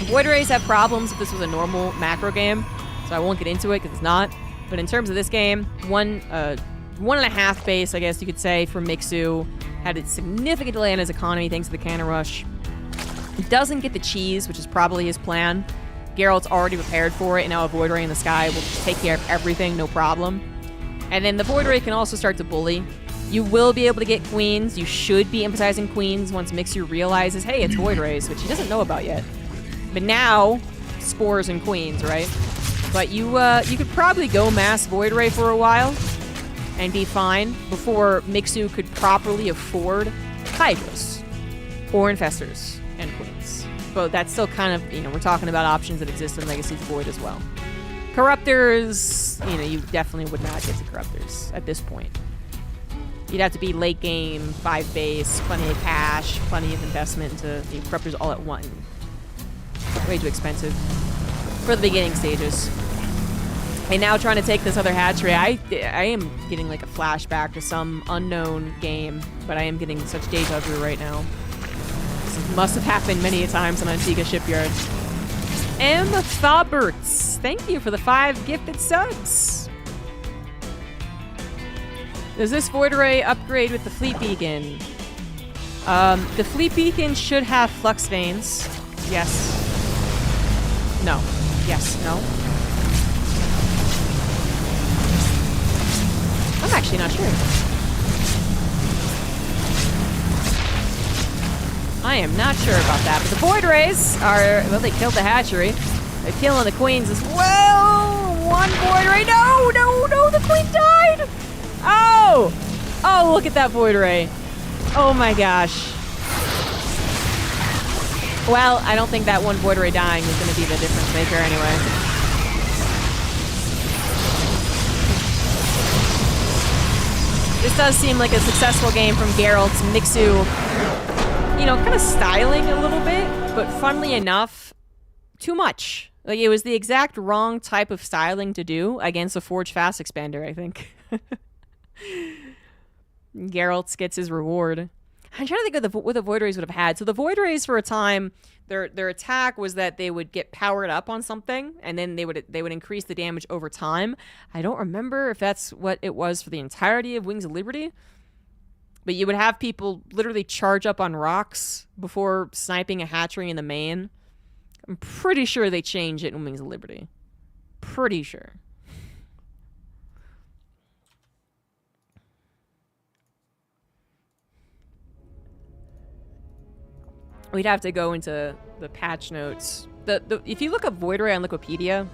Void Rays have problems if this was a normal macro game, so I won't get into it because it's not. But in terms of this game, 1.5 base, I guess you could say, for Mixu. Had a significant delay in his economy thanks to the cannon rush. He doesn't get the cheese, which is probably his plan. Geralt's already prepared for it, and now a Void Ray in the sky will take care of everything, no problem. And then the Void Ray can also start to bully. You will be able to get queens. You should be emphasizing queens once Mixu realizes, hey, it's Void Rays, which he doesn't know about yet. But now, spores and queens, right? But you could probably go mass Void Ray for a while and be fine before Mixu could properly afford Hydras or Infestors and Queens. But that's still kind of, you know, we're talking about options that exist in Legacy Void as well. Corruptors, you know, you definitely would not get to Corruptors at this point. You'd have to be late game, 5 base, plenty of cash, plenty of investment into the Corruptors all at once. Way too expensive for the beginning stages. And now trying to take this other hatchery, I am getting like a flashback to some unknown game, but I am getting such deja vu right now. This must have happened many times on Antigua Shipyard. M. Thauberts, thank you for the 5 gifted subs. Does this Void Ray upgrade with the Fleet Beacon? The Fleet Beacon should have Flux Veins. Yes. No. Yes. No. I'm actually not sure. I am not sure about that, but the Void Rays are, well, they killed the hatchery. They're killing the queens as well. One Void Ray. No, no, no, the queen died. Oh! Oh, look at that Void Ray. Oh my gosh. Well, I don't think that one Void Ray dying is going to be the difference maker anyway. This does seem like a successful game from Geralt's Mixu. You know, kind of styling a little bit, but funnily enough, too much. Like, it was the exact wrong type of styling to do against a Forge Fast Expander, I think. Geralt gets his reward. I'm trying to think of what the Void Rays would have had. So the Void Rays, for a time, their attack was that they would get powered up on something, and then they would increase the damage over time. I don't remember if that's what it was for the entirety of Wings of Liberty. But you would have people literally charge up on rocks before sniping a hatchery in the main. I'm pretty sure they changed it in Wings of Liberty. Pretty sure. We'd have to go into the patch notes. If you look up Void Ray on Wikipedia,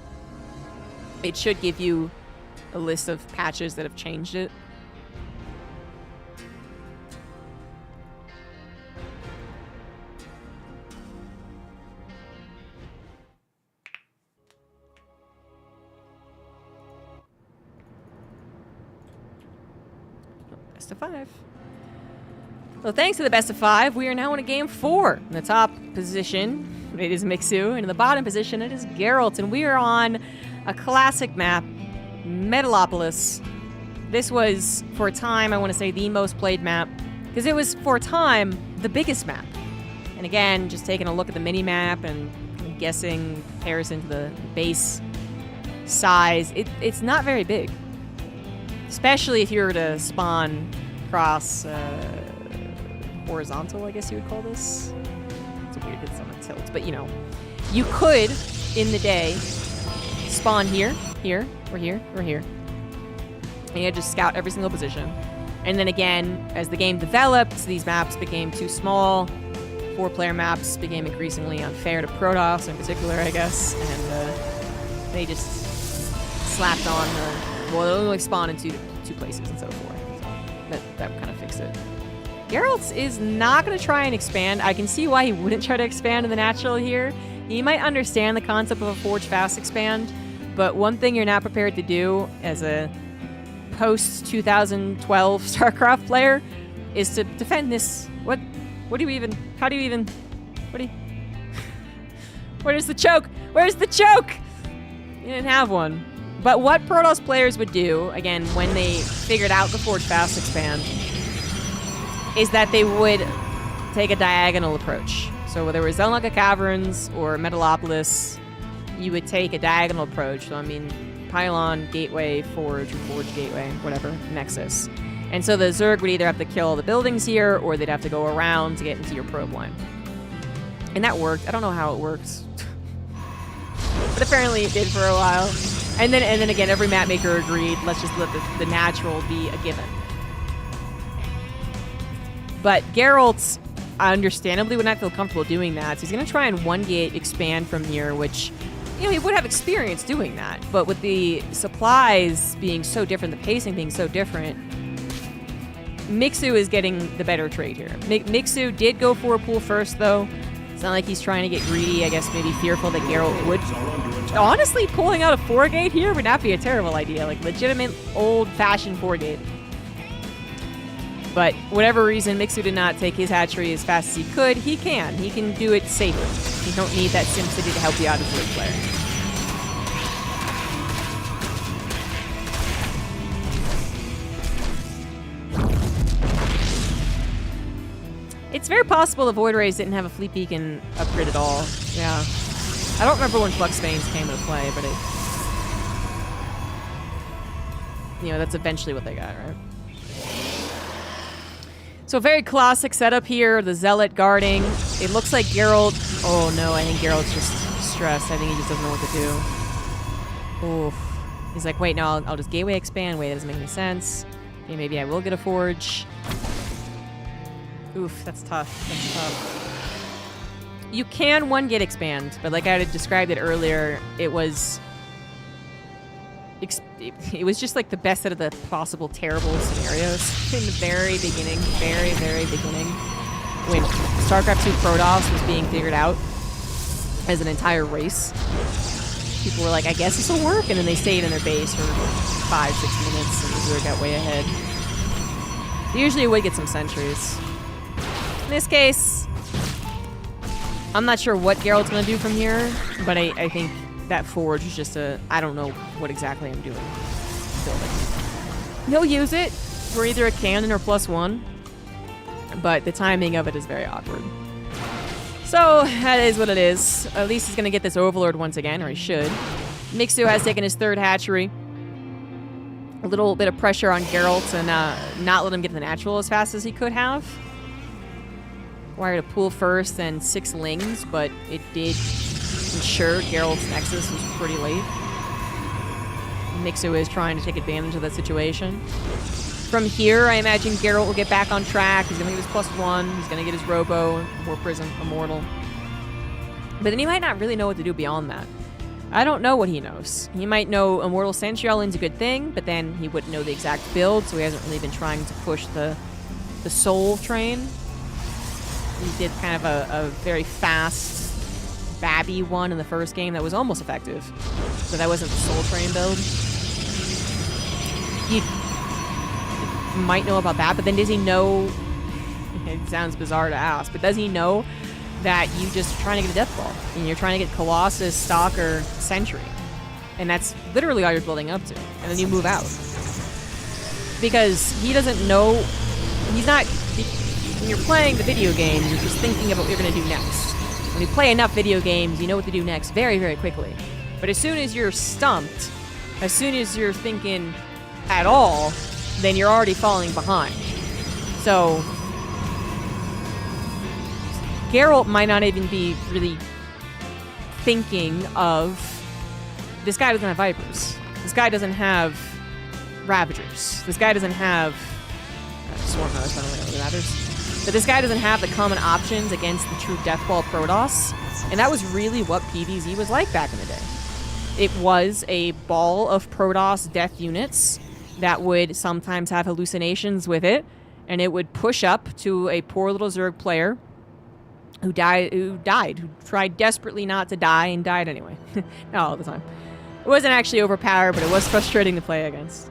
it should give you a list of patches that have changed it. Best of 5. Well, thanks to the best of 5, we are now in a game 4. In the top position, it is Mixu, and in the bottom position, it is Geralt, and we are on a classic map, Metalopolis. This was, for a time, I want to say the most played map, because it was, for a time, the biggest map. And again, just taking a look at the mini-map and guessing comparison to the base size, it's not very big. Especially if you were to spawn cross horizontal, I guess you would call this. It's weird that it's on a tilt, but you know. You could, in the day, spawn here, We're here. We're here. And you had to just scout every single position. And then again, as the game developed, these maps became too small. 4-player maps became increasingly unfair to Protoss in particular, I guess. And they just slapped on well, it only spawned in two places instead of 4. So that kind of fixed it. Geralt is not going to try and expand. I can see why he wouldn't try to expand in the natural here. He might understand the concept of a Forge Fast expand, but one thing you're not prepared to do as a post-2012 StarCraft player is to defend this. What do you even... How do you even... Where's the choke? Where's the choke? You didn't have one. But what Protoss players would do, again, when they figured out the Forge Fast expand, is that they would take a diagonal approach. So whether it was Zelnaka Caverns or Metalopolis, you would take a diagonal approach. So, I mean, Pylon, Gateway, Forge, or Forge Gateway, whatever, Nexus. And so the Zerg would either have to kill the buildings here, or they'd have to go around to get into your probe line. And that worked. I don't know how it works. But apparently it did for a while. And then again, every map maker agreed, let's just let the natural be a given. But Geralt, understandably, would not feel comfortable doing that. So he's going to try and one-gate expand from here, which, you know, he would have experience doing that. But with the supplies being so different, the pacing being so different, Mixu is getting the better trade here. Mixu did go for a pool first, though. It's not like he's trying to get greedy. I guess maybe fearful that Geralt would. Honestly, pulling out a 4-gate here would not be a terrible idea. Like, legitimate, old-fashioned 4-gate. But whatever reason, Mixu did not take his hatchery as fast as he could. He can. He can do it safely. You don't need that SimCity to help you out as a Zerg player. It's very possible the Void Rays didn't have a Fleet Beacon upgrade at all. Yeah. I don't remember when Flux Veins came into play, but it... You know, that's eventually what they got, right? So very classic setup here. The Zealot guarding. It looks like Geralt... Oh, no, I think Geralt's just stressed. I think he just doesn't know what to do. Oof. He's like, wait, no, I'll just Gateway expand. Wait, that doesn't make any sense. Okay, maybe I will get a Forge. Oof, that's tough. That's tough. You can one-gate expand, but like I had described it earlier, it was just like the best out of the possible terrible scenarios in the very beginning, very, very beginning, when StarCraft 2 Protoss was being figured out as an entire race. People were like, I guess this will work, and then they stayed in their base for 5-6 minutes, and the Zerg got way ahead. They usually would get some sentries. In this case, I'm not sure what Geralt's going to do from here, but I think that Forge is just I don't know what exactly I'm doing. Building. He'll use it for either a cannon or +1, but the timing of it is very awkward. So, that is what it is. At least he's going to get this Overlord once again, or he should. Mixu has taken his 3rd hatchery. A little bit of pressure on Geralt and not let him get the natural as fast as he could have. Wired a pool first, then 6 lings, but it did ensure Geralt's Nexus was pretty late. Mixu is trying to take advantage of that situation. From here, I imagine Geralt will get back on track. He's going to get his +1. He's going to get his Robo, War Prism, Immortal. But then he might not really know what to do beyond that. I don't know what he knows. He might know Immortal Sentry All-In's a good thing, but then he wouldn't know the exact build, so he hasn't really been trying to push the Soul train. He did kind of a very fast, babby one in the first game that was almost effective. So that wasn't the Soul Train build. He might know about that, but then does he know... It sounds bizarre to ask, but does he know that you just trying to get a Death Ball? And you're trying to get Colossus, Stalker, Sentry. And that's literally all you're building up to. And then you move out. Because he doesn't know... He's not... When you're playing the video game, you're just thinking about what you're going to do next. When you play enough video games, you know what to do next very, very quickly. But as soon as you're stumped, as soon as you're thinking at all, then you're already falling behind. So, Geralt might not even be really thinking of, this guy doesn't have Vipers. This guy doesn't have Ravagers. This guy doesn't have... Swarm House, I don't think it really matters. But this guy doesn't have the common options against the true Deathball Protoss. And that was really what PvZ was like back in the day. It was a ball of Protoss death units that would sometimes have hallucinations with it, and it would push up to a poor little Zerg player who tried desperately not to die and died anyway. Not all the time. It wasn't actually overpowered, but it was frustrating to play against.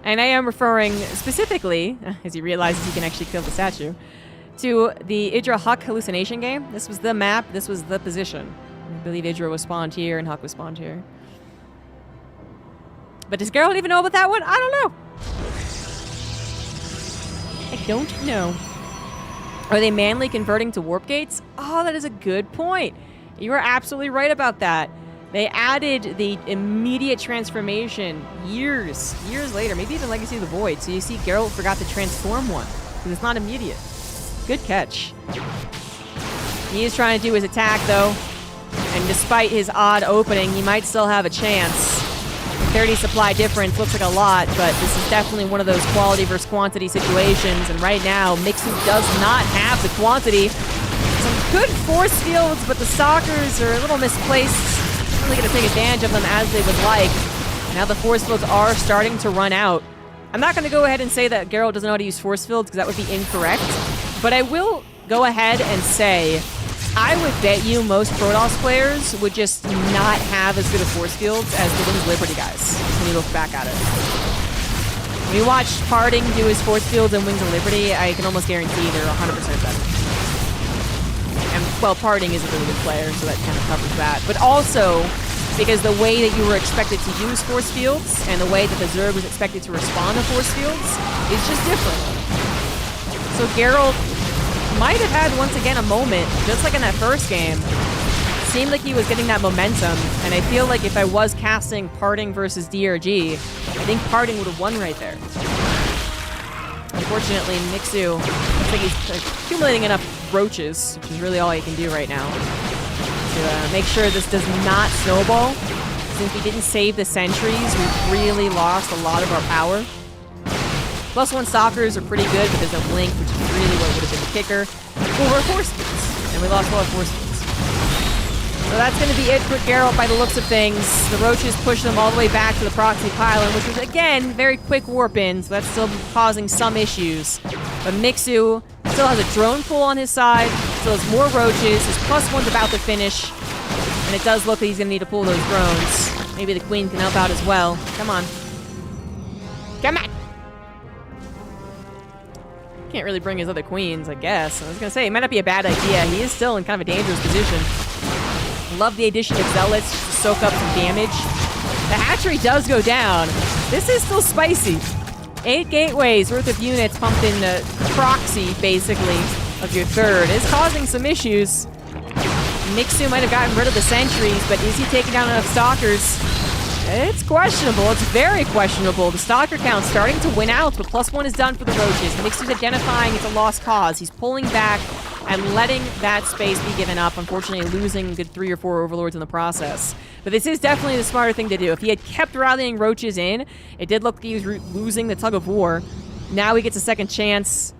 And I am referring specifically, as he realizes he can actually kill the statue, to the Idra Huck hallucination game. This was the map, this was the position. I believe Idra was spawned here and Huck was spawned here. But does Geralt even know about that one? I don't know. I don't know. Are they manually converting to warp gates? Oh, that is a good point. You are absolutely right about that. They added the immediate transformation years later, maybe even Legacy of the Void. So you see Geralt forgot to transform one, because it's not immediate. Good catch. He is trying to do his attack, though. And despite his odd opening, he might still have a chance. 30 supply difference looks like a lot, but this is definitely one of those quality versus quantity situations. And right now, Mixu does not have the quantity. Some good force fields, but the Stalkers are a little misplaced. Really going to take advantage of them as they would like. Now the force fields are starting to run out. I'm not going to go ahead and say that Geralt doesn't know how to use force fields, because that would be incorrect. But I will go ahead and say, I would bet you most Protoss players would just not have as good of force fields as the Wings of Liberty guys when you look back at it. When you watch Parting do his force fields in Wings of Liberty, I can almost guarantee they're 100% better. And, well, Parting is a really good player, so that kind of covers that. But also, because the way that you were expected to use force fields and the way that the Zerg was expected to respond to force fields is just different. So Geralt might have had, once again, a moment, just like in that first game. Seemed like he was getting that momentum, and I feel like if I was casting Parting versus DRG, I think Parting would have won right there. Unfortunately, Mixu looks like he's accumulating enough roaches, which is really all he can do right now, to make sure this does not snowball. Since we didn't save the sentries, we've really lost a lot of our power. +1 Stalkers are pretty good, but there's no blink, which is really what would have been the kicker. 4 force fields, and we lost a lot of force fields. So that's going to be it for Geralt by the looks of things. The roaches push them all the way back to the proxy pylon, which was, again, very quick warp in, so that's still causing some issues. But Mixu still has a drone pool on his side, still has more roaches, his +1's about to finish, and it does look like he's going to need to pull those drones. Maybe the Queen can help out as well. Come on. Come on! Can't really bring his other queens, I guess. I was gonna say, it might not be a bad idea. He is still in kind of a dangerous position. Love the addition of Zealots just to soak up some damage. The hatchery does go down. This is still spicy. 8 gateways worth of units pumped in the proxy, basically, of your third is causing some issues. Mixu might have gotten rid of the sentries, but is he taking down enough Stalkers? It's questionable. It's very questionable. The Stalker count's starting to win out, but +1 is done for the roaches. Mixu's identifying it's a lost cause. He's pulling back and letting that space be given up, unfortunately losing a good 3 or 4 overlords in the process. But this is definitely the smarter thing to do. If he had kept rallying roaches in, it did look like he was losing the tug of war. Now he gets a second chance.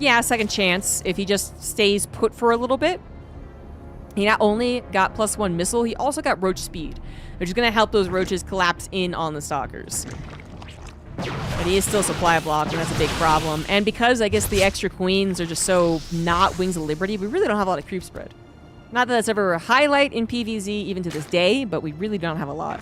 Yeah, second chance if he just stays put for a little bit. He not only got +1 missile, he also got roach speed, which is going to help those roaches collapse in on the Stalkers. But he is still supply blocked, and that's a big problem. And because I guess the extra queens are just so not Wings of Liberty, we really don't have a lot of creep spread. Not that that's ever a highlight in PvZ, even to this day, but we really don't have a lot.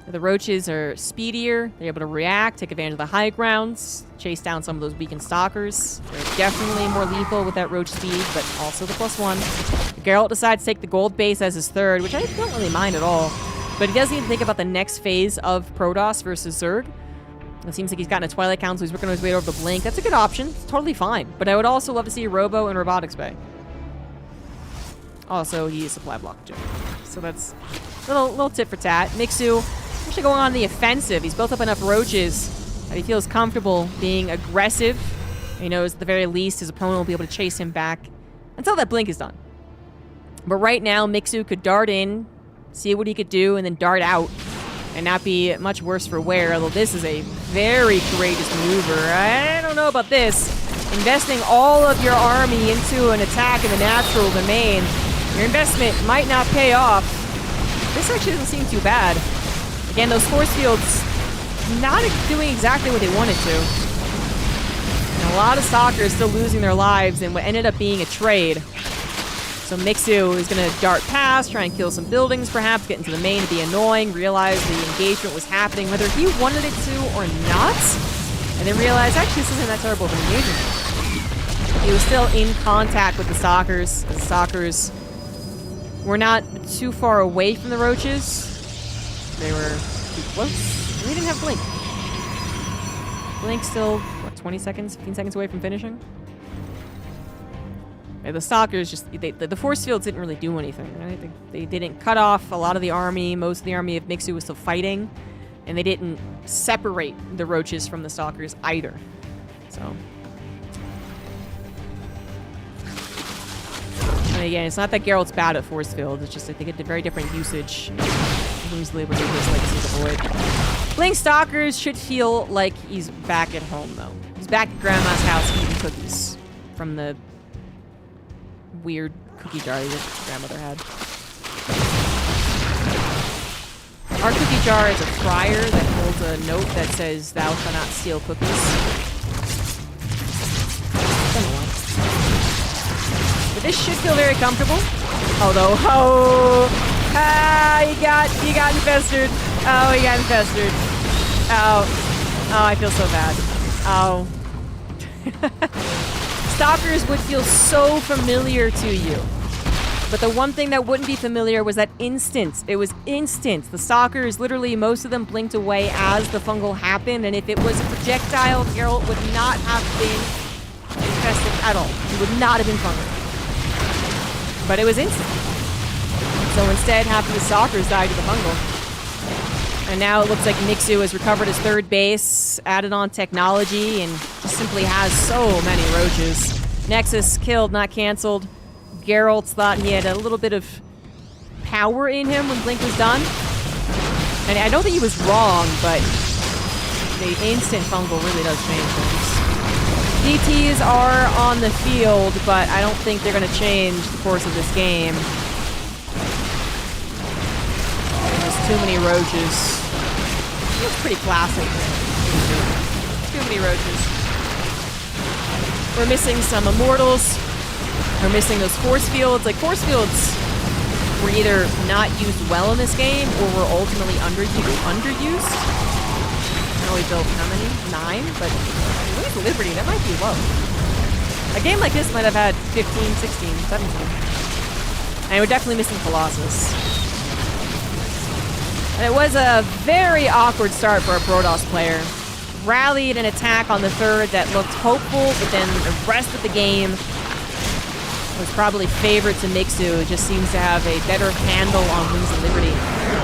The roaches are speedier, they're able to react, take advantage of the high grounds, chase down some of those weakened Stalkers. They're definitely more lethal with that roach speed, but also the +1. Geralt decides to take the gold base as his third, which I don't really mind at all. But he does need to think about the next phase of Protoss versus Zerg. It seems like he's gotten a Twilight Council, he's working his way over the Blink. That's a good option, it's totally fine. But I would also love to see a Robo and Robotics Bay. Also, he is supply blocked too. So that's a little tit for tat. Mixu actually going on the offensive. He's built up enough roaches that he feels comfortable being aggressive. He knows at the very least his opponent will be able to chase him back until that blink is done. But right now, Mixu could dart in, see what he could do, and then dart out, and not be much worse for wear, although this is a very courageous maneuver. I don't know about this. Investing all of your army into an attack in the natural domain, your investment might not pay off. This actually doesn't seem too bad. Again, those force fields not doing exactly what they wanted to. And a lot of stalkers still losing their lives in what ended up being a trade. So Mixu is going to dart past, try and kill some buildings perhaps, get into the main to be annoying, realize the engagement was happening whether he wanted it to or not, and then realize actually this isn't that terrible of an engagement. He was still in contact with the stalkers. The stalkers were not too far away from the roaches. They were too close. We didn't have Blink. Blink's still, what, 20 seconds, 15 seconds away from finishing? Yeah, the stalkers just, the force fields didn't really do anything, right? They didn't cut off a lot of the army. Most of the army of Mixu was still fighting. And they didn't separate the roaches from the stalkers either. So. And again, it's not that Geralt's bad at force field. It's just I think it's a very different usage. Who's Liberty this Legacy of the Void. Blink Stalkers should feel like he's back at home, though. He's back at Grandma's house eating cookies from the weird cookie jar that grandmother had. Our cookie jar is a fryer that holds a note that says, "Thou shalt not steal cookies." But this should feel very comfortable. Although, he got infested. Oh, he got infested. Oh, I feel so bad. Oh. Stalkers would feel so familiar to you. But the one thing that wouldn't be familiar was that instant. It was instant. The stalkers, literally, most of them blinked away as the fungal happened, and if it was a projectile, Geralt would not have been infested at all. He would not have been fungal. But it was instant. So instead, half of the stalkers died to the fungal. And now it looks like Mixu has recovered his third base, added on technology, and just simply has so many roaches. Nexus killed, not canceled. Geralt thought he had a little bit of power in him when Blink was done. And I don't think he was wrong, but the instant fungal really does change things. DTs are on the field, but I don't think they're going to change the course of this game. There's too many roaches. It's pretty classic. Too many roaches. We're missing some immortals. We're missing those force fields. Like, force fields were either not used well in this game or were ultimately underused. I know we built how many? 9? But at least Liberty, that might be low. A game like this might have had 15, 16, 17. And we're definitely missing Colossus. And it was a very awkward start for a Protoss player. Rallied an attack on the third that looked hopeful, but then the rest of the game was probably favored to Mixu. It just seems to have a better handle on Wings of Liberty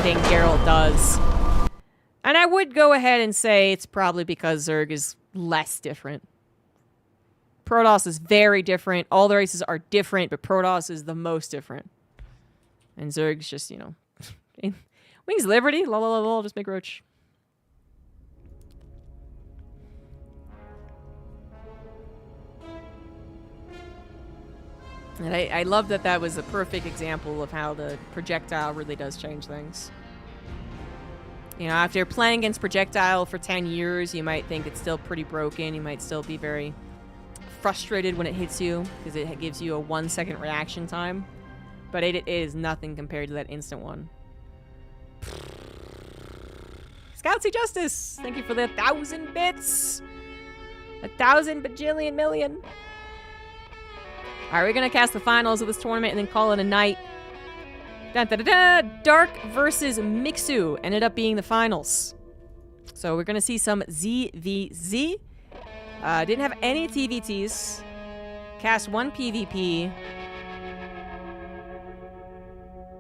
than Geralt does. And I would go ahead and say it's probably because Zerg is less different. Protoss is very different. All the races are different, but Protoss is the most different. And Zerg's just, you know... Wings of Liberty? La la la la, just make roach. And I love that that was a perfect example of how the projectile really does change things. You know, after playing against projectile for 10 years, you might think it's still pretty broken. You might still be very frustrated when it hits you because it gives you a 1-second reaction time. But it is nothing compared to that instant one. Scoutsy Justice, thank you for the 1,000 bits. 1,000 bajillion million. All right, we're going to cast the finals of this tournament and then call it a night. Da, da, da, da. Dark versus Mixu ended up being the finals. So we're going to see some ZVZ. Didn't have any TVTs. Cast 1 PvP.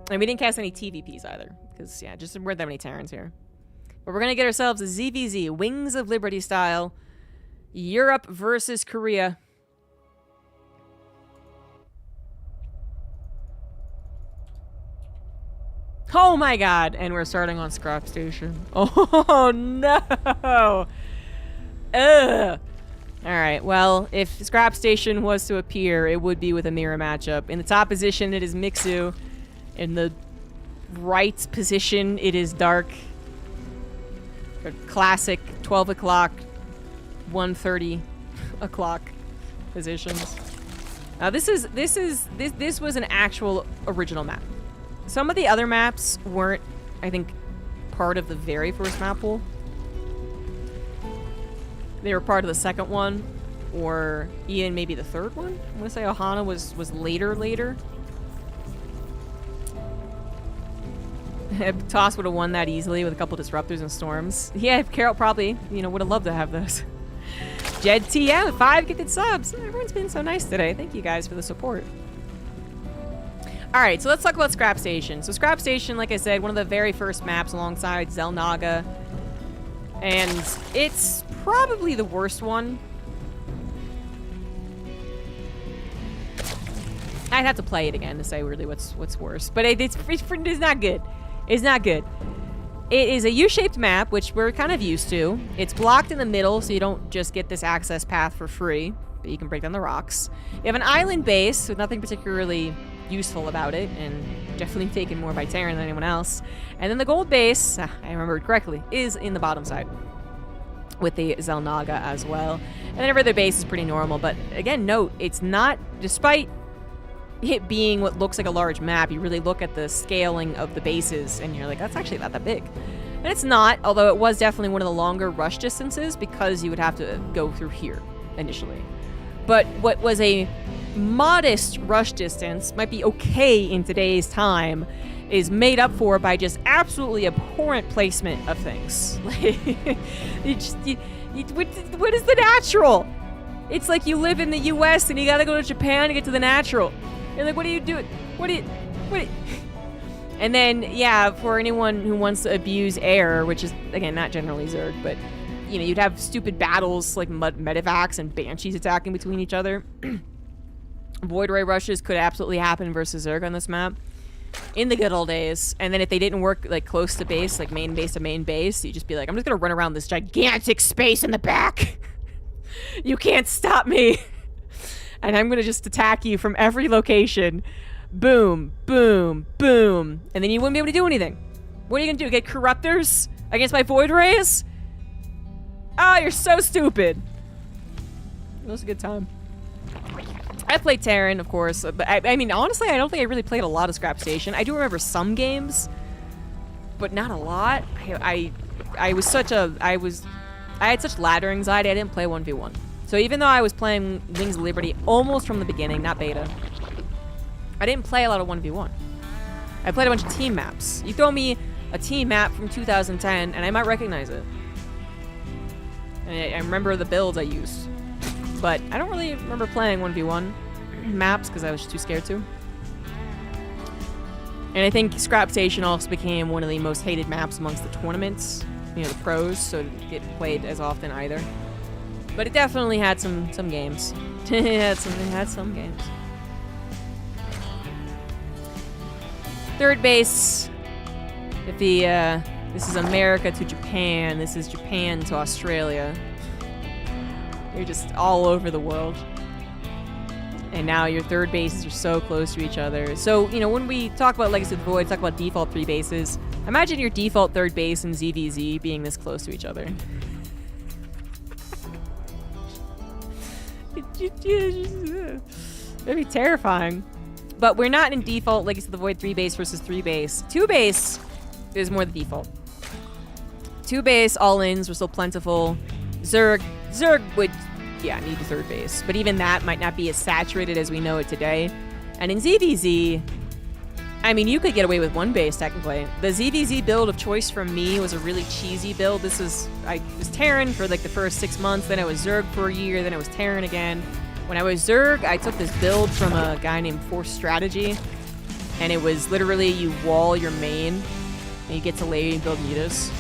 And we didn't cast any TVPs either. Because, yeah, just weren't that many Terrans here. But we're going to get ourselves a ZVZ, Wings of Liberty style. Europe versus Korea. Oh my god, and we're starting on Scrap Station. Oh no! Ugh! Alright, well, if Scrap Station was to appear, it would be with a mirror matchup. In the top position, it is Mixu. In the right position, it is Dark. Classic 12 o'clock, 1:30 o'clock positions. Now this was an actual original map. Some of the other maps weren't, I think, part of the very first map pool. They were part of the second one, or even maybe the third one. I'm gonna say Ohana was later. Toss would have won that easily with a couple disruptors and storms. Yeah, Geralt probably, would have loved to have those. Jed TM, 5 gifted subs. Everyone's been so nice today. Thank you guys for the support. Alright, so let's talk about Scrap Station. So Scrap Station, like I said, one of the very first maps alongside Zelnaga. And it's probably the worst one. I'd have to play it again to say really what's worse. But it's not good. It's not good. It is a U-shaped map, which we're kind of used to. It's blocked in the middle, so you don't just get this access path for free, but you can break down the rocks. You have an island base with nothing particularly useful about it, and definitely taken more by Terran than anyone else. And then the gold base, I remembered correctly, is in the bottom side, with the Zelnaga as well. And then every other base is pretty normal, but again, note, it's not, despite it being what looks like a large map, you really look at the scaling of the bases and you're like, that's actually not that big. And it's not, although it was definitely one of the longer rush distances because you would have to go through here initially. But what was a modest rush distance, might be okay in today's time, is made up for by just absolutely abhorrent placement of things. What is the natural? It's like you live in the US and you gotta go to Japan to get to the natural. You're like, what are you doing? And then, yeah, for anyone who wants to abuse air, which is, again, not generally Zerg, but, you'd have stupid battles like Medivacs and Banshees attacking between each other. Void Ray rushes could absolutely happen versus Zerg on this map in the good old days. And then if they didn't work, like, close to base, like main base to main base, you'd just be like, I'm just gonna run around this gigantic space in the back. You can't stop me. And I'm gonna just attack you from every location. Boom, boom, boom. And then you wouldn't be able to do anything. What are you gonna do? Get Corruptors against my Void Rays? Oh, you're so stupid. It was a good time. I played Terran, of course, but I mean, honestly, I don't think I really played a lot of Scrap Station. I do remember some games, but not a lot. I had such ladder anxiety, I didn't play 1v1. So even though I was playing Wings of Liberty almost from the beginning, not beta, I didn't play a lot of 1v1. I played a bunch of team maps. You throw me a team map from 2010, and I might recognize it. And I remember the builds I used. But I don't really remember playing 1v1 maps because I was just too scared to. And I think Scrap Station also became one of the most hated maps amongst the tournaments, the pros, so it didn't get played as often either. But it definitely had some games. It had some games. Third base. If this is America to Japan, this is Japan to Australia. You're just all over the world. And now your third bases are so close to each other. So, when we talk about Legacy of the Void, talk about default 3 bases, imagine your default third base and ZVZ being this close to each other. That'd be terrifying. But we're not in default Legacy of the Void 3 base versus 3 base. 2 base is more the default. 2 base all-ins were still plentiful. Zerg would, need the third base. But even that might not be as saturated as we know it today. And in ZVZ, I mean, you could get away with 1 base, technically. The ZVZ build of choice from me was a really cheesy build. I was Terran for, the first 6 months. Then I was Zerg for a year. Then I was Terran again. When I was Zerg, I took this build from a guy named Force Strategy. And it was literally you wall your main, and you get to lay and build mutas.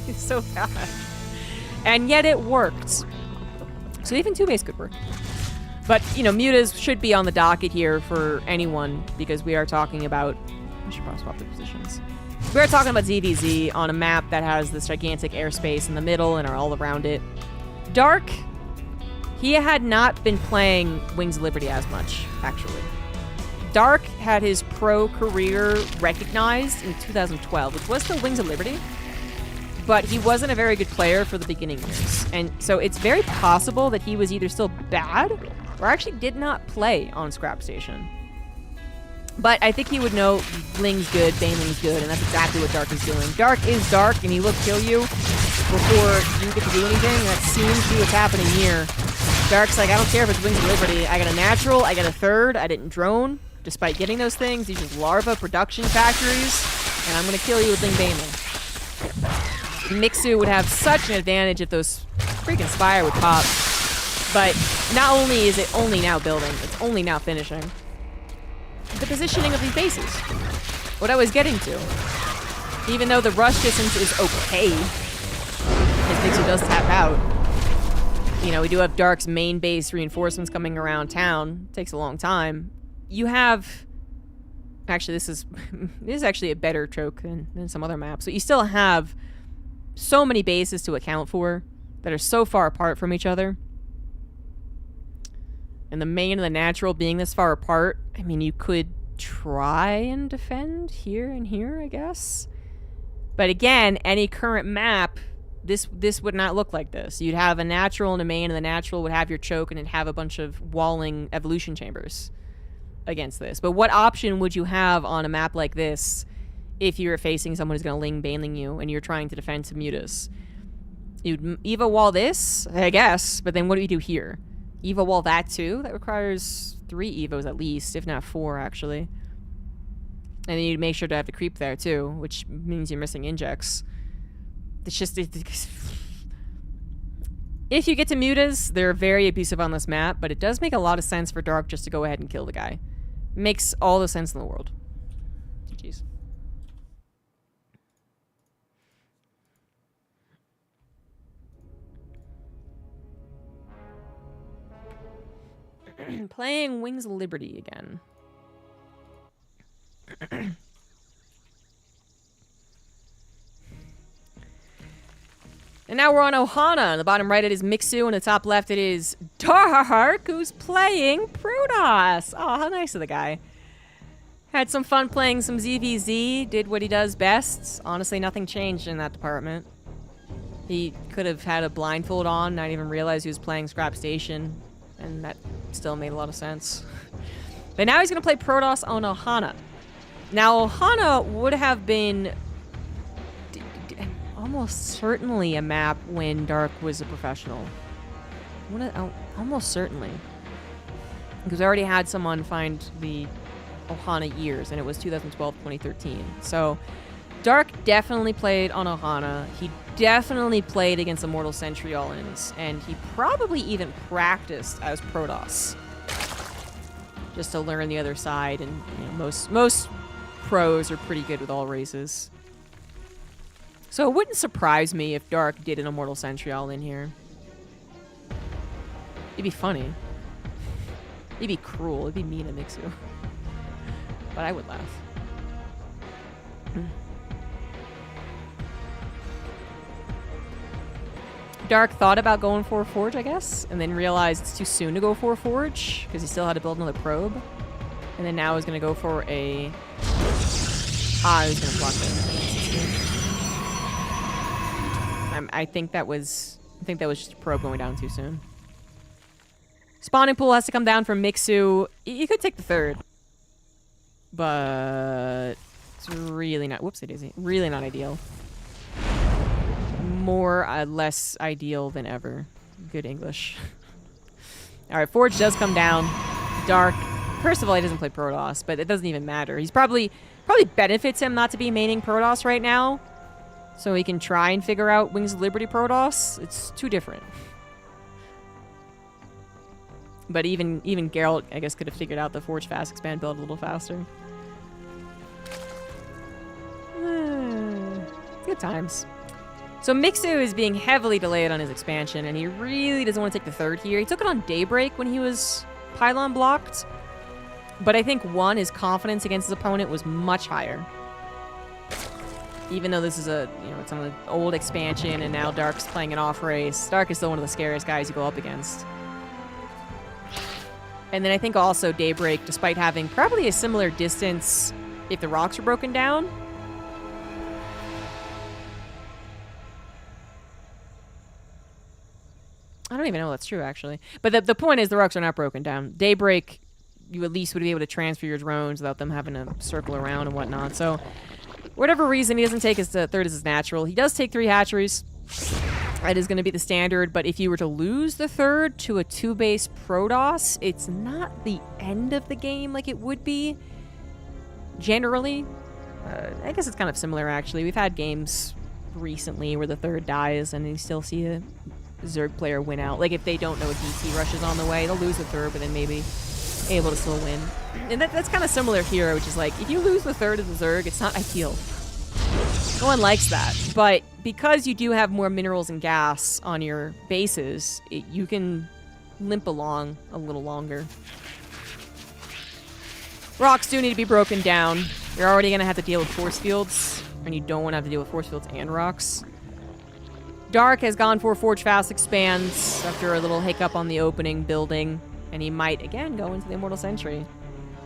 It's so bad. And yet it worked. So even 2 base could work. But, mutas should be on the docket here for anyone, because we are talking about I should probably swap the positions. We're talking about ZVZ on a map that has this gigantic airspace in the middle and are all around it. Dark, he had not been playing Wings of Liberty as much, actually. Dark had his pro career recognized in 2012, which was still Wings of Liberty, but he wasn't a very good player for the beginning years. And so it's very possible that he was either still bad or actually did not play on Scrap Station. But I think he would know Ling's good, Baneling's good, and that's exactly what Dark is doing. Dark is Dark, and he will kill you before you get to do anything, and that seems to be what's happening here. Dark's like, I don't care if it's Wings of Liberty. I got a natural, I got a third, I didn't drone. Despite getting those things, these are larva production factories, and I'm going to kill you with Ling Baneling. Mixu would have such an advantage if those freaking Spire would pop. But not only is it only now building, it's only now finishing. The positioning of these bases. What I was getting to. Even though the rush distance is okay, as Mixu does tap out, you know, we do have Dark's main base reinforcements coming around town. It takes a long time. You have... Actually, this is actually a better choke than some other maps. But you still have so many bases to account for that are so far apart from each other. And the main and the natural being this far apart, I mean, you could try and defend here and here, I guess. But again, any current map, this would not look like this. You'd have a natural and a main, and the natural would have your choke, and it'd have a bunch of walling evolution chambers against this. But what option would you have on a map like this if you were facing someone who's going to Ling Baneling you and you're trying to defend some mutas? You'd Eva wall this, I guess, but then what do you do here? Eva wall that too? That requires 3 Evos at least, if not 4 actually. And then you'd make sure to have the creep there too, which means you're missing injects. It's just... If you get to mutas, they're very abusive on this map, but it does make a lot of sense for Dark just to go ahead and kill the guy. Makes all the sense in the world. GG's. Playing Wings of Liberty again. And now we're on Ohana. On the bottom right, it is Mixu. On the top left, it is Dark, who's playing Protoss. Oh, how nice of the guy. Had some fun playing some ZVZ. Did what he does best. Honestly, nothing changed in that department. He could have had a blindfold on, not even realize he was playing Scrap Station. And that still made a lot of sense. But now he's going to play Protoss on Ohana. Now, Ohana would have been... almost certainly a map when Dark was a professional. Almost certainly. Because I already had someone find the Ohana years, and it was 2012-2013. So, Dark definitely played on Ohana. He definitely played against Immortal Centuriolans, and he probably even practiced as Protoss. Just to learn the other side, and you know, most pros are pretty good with all races. So it wouldn't surprise me if Dark did an Immortal Centuriol in here. It'd be funny. It'd be cruel. It'd be mean to Mixu. But I would laugh. Dark thought about going for a Forge, I guess, and then realized it's too soon to go for a Forge, because he still had to build another probe. And then now he's going to go for a... he was going to block that. I think that was just a probe going down too soon. Spawning pool has to come down from Mixu. You could take the third. But it's really not... Whoopsie daisy. Really not ideal. Less ideal than ever. Good English. Alright, Forge does come down. Dark. First of all, he doesn't play Protoss, but it doesn't even matter. He's probably benefits him not to be maining Protoss right now. So he can try and figure out Wings of Liberty Protoss. It's too different. But even Geralt, I guess, could have figured out the Forge Fast Expand build a little faster. Good times. So Mixu is being heavily delayed on his expansion, and he really doesn't want to take the third here. He took it on Daybreak when he was pylon blocked. But I think, one, his confidence against his opponent was much higher. Even though this is it's on an old expansion, and now Dark's playing an off race. Dark is still one of the scariest guys you go up against. And then I think also Daybreak, despite having probably a similar distance if the rocks were broken down. I don't even know if that's true, actually. But the point is the rocks are not broken down. Daybreak, you at least would be able to transfer your drones without them having to circle around and whatnot. So, whatever reason, he doesn't take his third as his natural. He does take 3 hatcheries. That is going to be the standard, but if you were to lose the third to a 2-base Protoss, it's not the end of the game like it would be, generally. I guess it's kind of similar, actually. We've had games recently where the third dies and you still see a Zerg player win out. Like, if they don't know a DT rush is on the way, they'll lose the third, but then maybe able to still win. And that's kind of similar here, which is like, if you lose the third of the Zerg, it's not ideal. No one likes that, but because you do have more minerals and gas on your bases, you can limp along a little longer. Rocks do need to be broken down. You're already going to have to deal with force fields, and you don't want to have to deal with force fields and rocks. Dark has gone for Forge Fast Expands after a little hiccup on the opening building, and he might, again, go into the Immortal Sentry.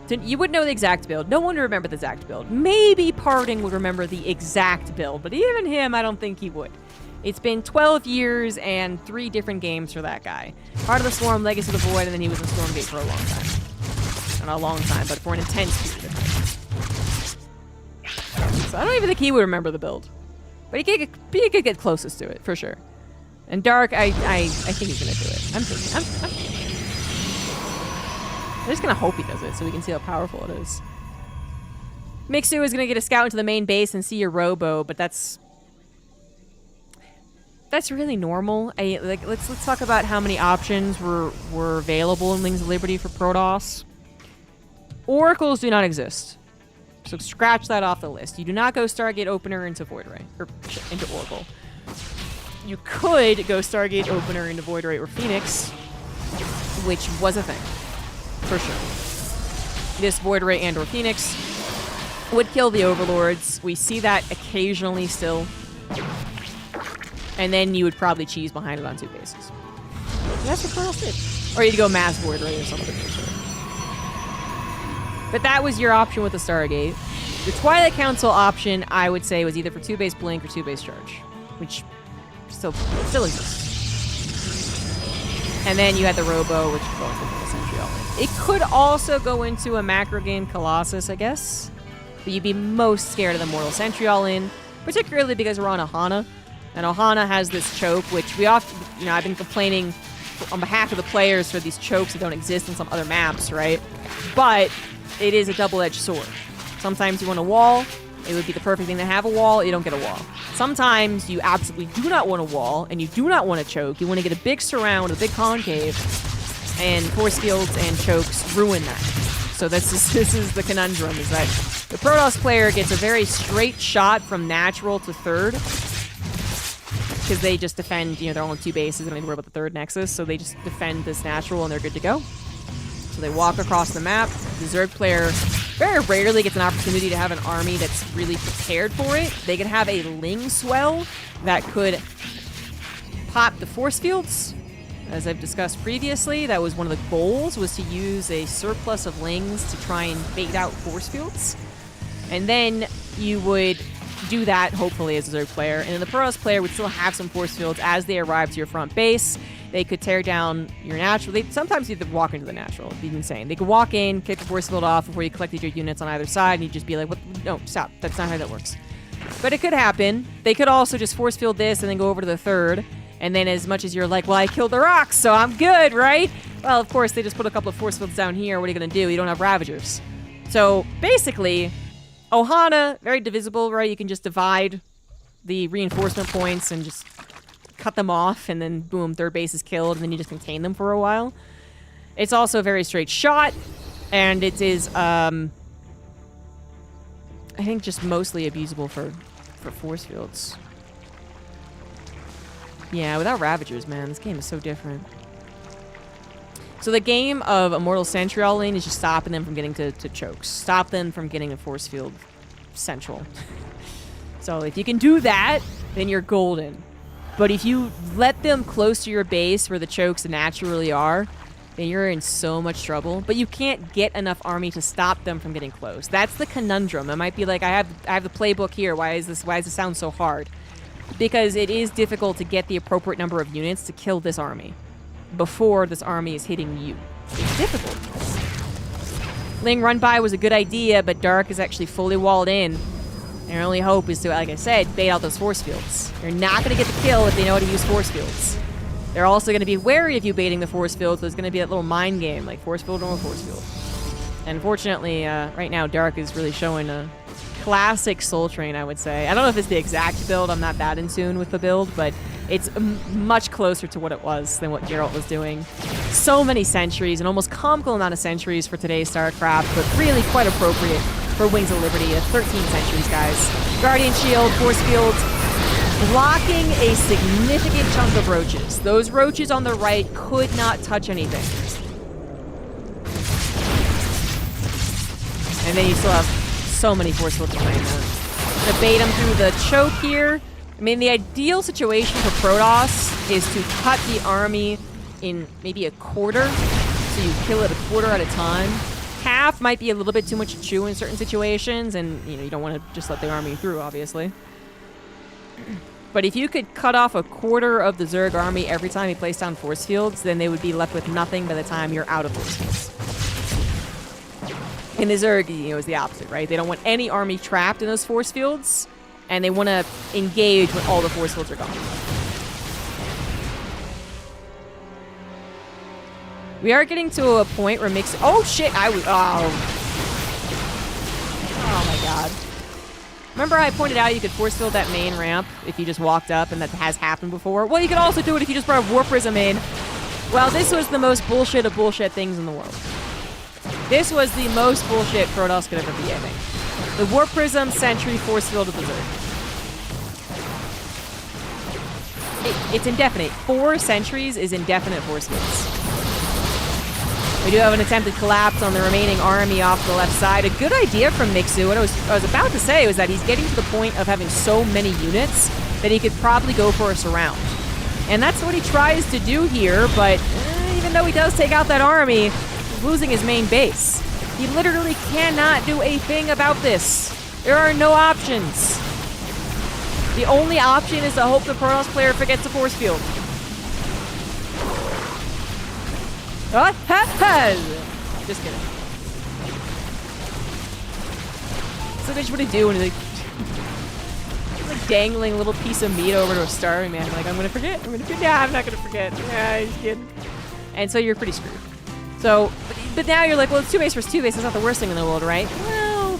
You would know the exact build. No one would remember the exact build. Maybe Parting would remember the exact build, but even him, I don't think he would. It's been 12 years and 3 different games for that guy. Heart of the Swarm, Legacy of the Void, and then he was in Stormgate for a long time. Not a long time, but for an intense period of time. So I don't even think he would remember the build. But he could get closest to it, for sure. And Dark, I think he's going to do it. I'm just going to hope he does it so we can see how powerful it is. Mixu is going to get a scout into the main base and see your robo, but that's really normal. Let's talk about how many options were available in Wings of Liberty for Protoss. Oracles do not exist. So scratch that off the list. You do not go Stargate Opener into Void Ray, or into Oracle. You could go Stargate Opener into Void Ray or Phoenix, which was a thing. For sure. This Void Ray and or Phoenix would kill the Overlords. We see that occasionally still. And then you would probably cheese behind it on 2 bases. And that's what Protoss did. Or you'd go Mass Void Ray or something. But that was your option with the Stargate. The Twilight Council option, I would say, was either for 2-base Blink or 2-base Charge. Which still exists. And then you had the Robo, which could go into the Sentry Element. It could also go into a Macrogan Colossus, I guess. But you'd be most scared of the Mortal Sentry All-In, particularly because we're on Ohana. And Ohana has this choke, which we often, I've been complaining on behalf of the players for these chokes that don't exist on some other maps, right? But it is a double-edged sword. Sometimes you want a wall. It would be the perfect thing to have a wall. You don't get a wall. Sometimes you absolutely do not want a wall, and you do not want a choke. You want to get a big surround, a big concave, and force fields and chokes ruin that. So this is the conundrum, is that the Protoss player gets a very straight shot from natural to third, because they just defend, they're only 2 bases, they don't need to worry about the third nexus, so they just defend this natural and they're good to go. So they walk across the map. The Zerg player very rarely gets an opportunity to have an army that's really prepared for it. They could have a Ling Swell that could pop the force fields. As I've discussed previously, that was one of the goals, was to use a surplus of Lings to try and bait out force fields. And then you would do that, hopefully, as a Zerg player. And then the Protoss player would still have some force fields as they arrive to your front base. They could tear down your natural. Sometimes you have to walk into the natural. It'd be insane. They could walk in, kick the force field off before you collected your units on either side, and you'd just be like, "What? No, stop. That's not how that works." But it could happen. They could also just force field this and then go over to the third. And then as much as you're like, well, I killed the rocks, so I'm good, right? Well, of course, they just put a couple of force fields down here. What are you going to do? You don't have Ravagers. So basically, Ohana, very divisible, right? You can just divide the reinforcement points and just cut them off, and then boom, third base is killed, and then you just contain them for a while. It's also a very straight shot, and it is, I think, just mostly abusable for force fields. Yeah, without Ravagers, man, this game is so different. So the game of Immortal Sentry all lane is just stopping them from getting to chokes. Stop them from getting a force field central. So if you can do that, then you're golden. But if you let them close to your base where the chokes naturally are, then you're in so much trouble. But you can't get enough army to stop them from getting close. That's the conundrum. It might be like, I have the playbook here. Why does this sound so hard? Because it is difficult to get the appropriate number of units to kill this army before this army is hitting you. It's difficult. Ling run by was a good idea, but Dark is actually fully walled in. Their only hope is to, like I said, bait out those force fields. You're not going to get the kill if they know how to use force fields. They're also going to be wary of you baiting the force fields. There's going to be that little mind game, like force field or no force field. And unfortunately, right now, Dark is really showing a classic Soul Train, I would say. I don't know if it's the exact build. I'm not that in tune with the build, but it's much closer to what it was than what Geralt was doing. So many sentries, an almost comical amount of sentries for today's StarCraft, but really quite appropriate for Wings of Liberty. 13 sentries, guys. Guardian Shield, Force Field, blocking a significant chunk of roaches. Those roaches on the right could not touch anything. And then you still have so many force fields behind them. Gonna bait them through the choke here. I mean, the ideal situation for Protoss is to cut the army in maybe a quarter, so you kill it a quarter at a time. Half might be a little bit too much to chew in certain situations, and you don't want to just let the army through, obviously. But if you could cut off a quarter of the Zerg army every time you place down force fields, then they would be left with nothing by the time you're out of force fields. In the Zerg, is the opposite, right? They don't want any army trapped in those force fields, and they want to engage when all the force fields are gone. We are getting to a point where Mixu... Oh, shit! Oh my god. Remember I pointed out you could force field that main ramp if you just walked up, and that has happened before? Well, you could also do it if you just brought a War Prism in. Well, this was the most bullshit of bullshit things in the world. This was the most bullshit Protoss could ever be, I think. The Warp Prism Sentry Force Field of the Zerg. It's indefinite. 4 sentries is indefinite force fields. We do have an attempted collapse on the remaining army off the left side. A good idea from Mixu. What I was about to say was that he's getting to the point of having so many units that he could probably go for a surround. And that's what he tries to do here, but even though he does take out that army, losing his main base. He literally cannot do a thing about this. There are no options. The only option is to hope the Protoss player forgets a force field. Just kidding. So they just what to do when he's like dangling a little piece of meat over to a starving man. Like, I'm gonna forget. Yeah, I'm not gonna forget. Yeah, he's kidding. And so you're pretty screwed. So, but now you're like, well, it's 2 base versus 2 base. That's not the worst thing in the world, right? Well,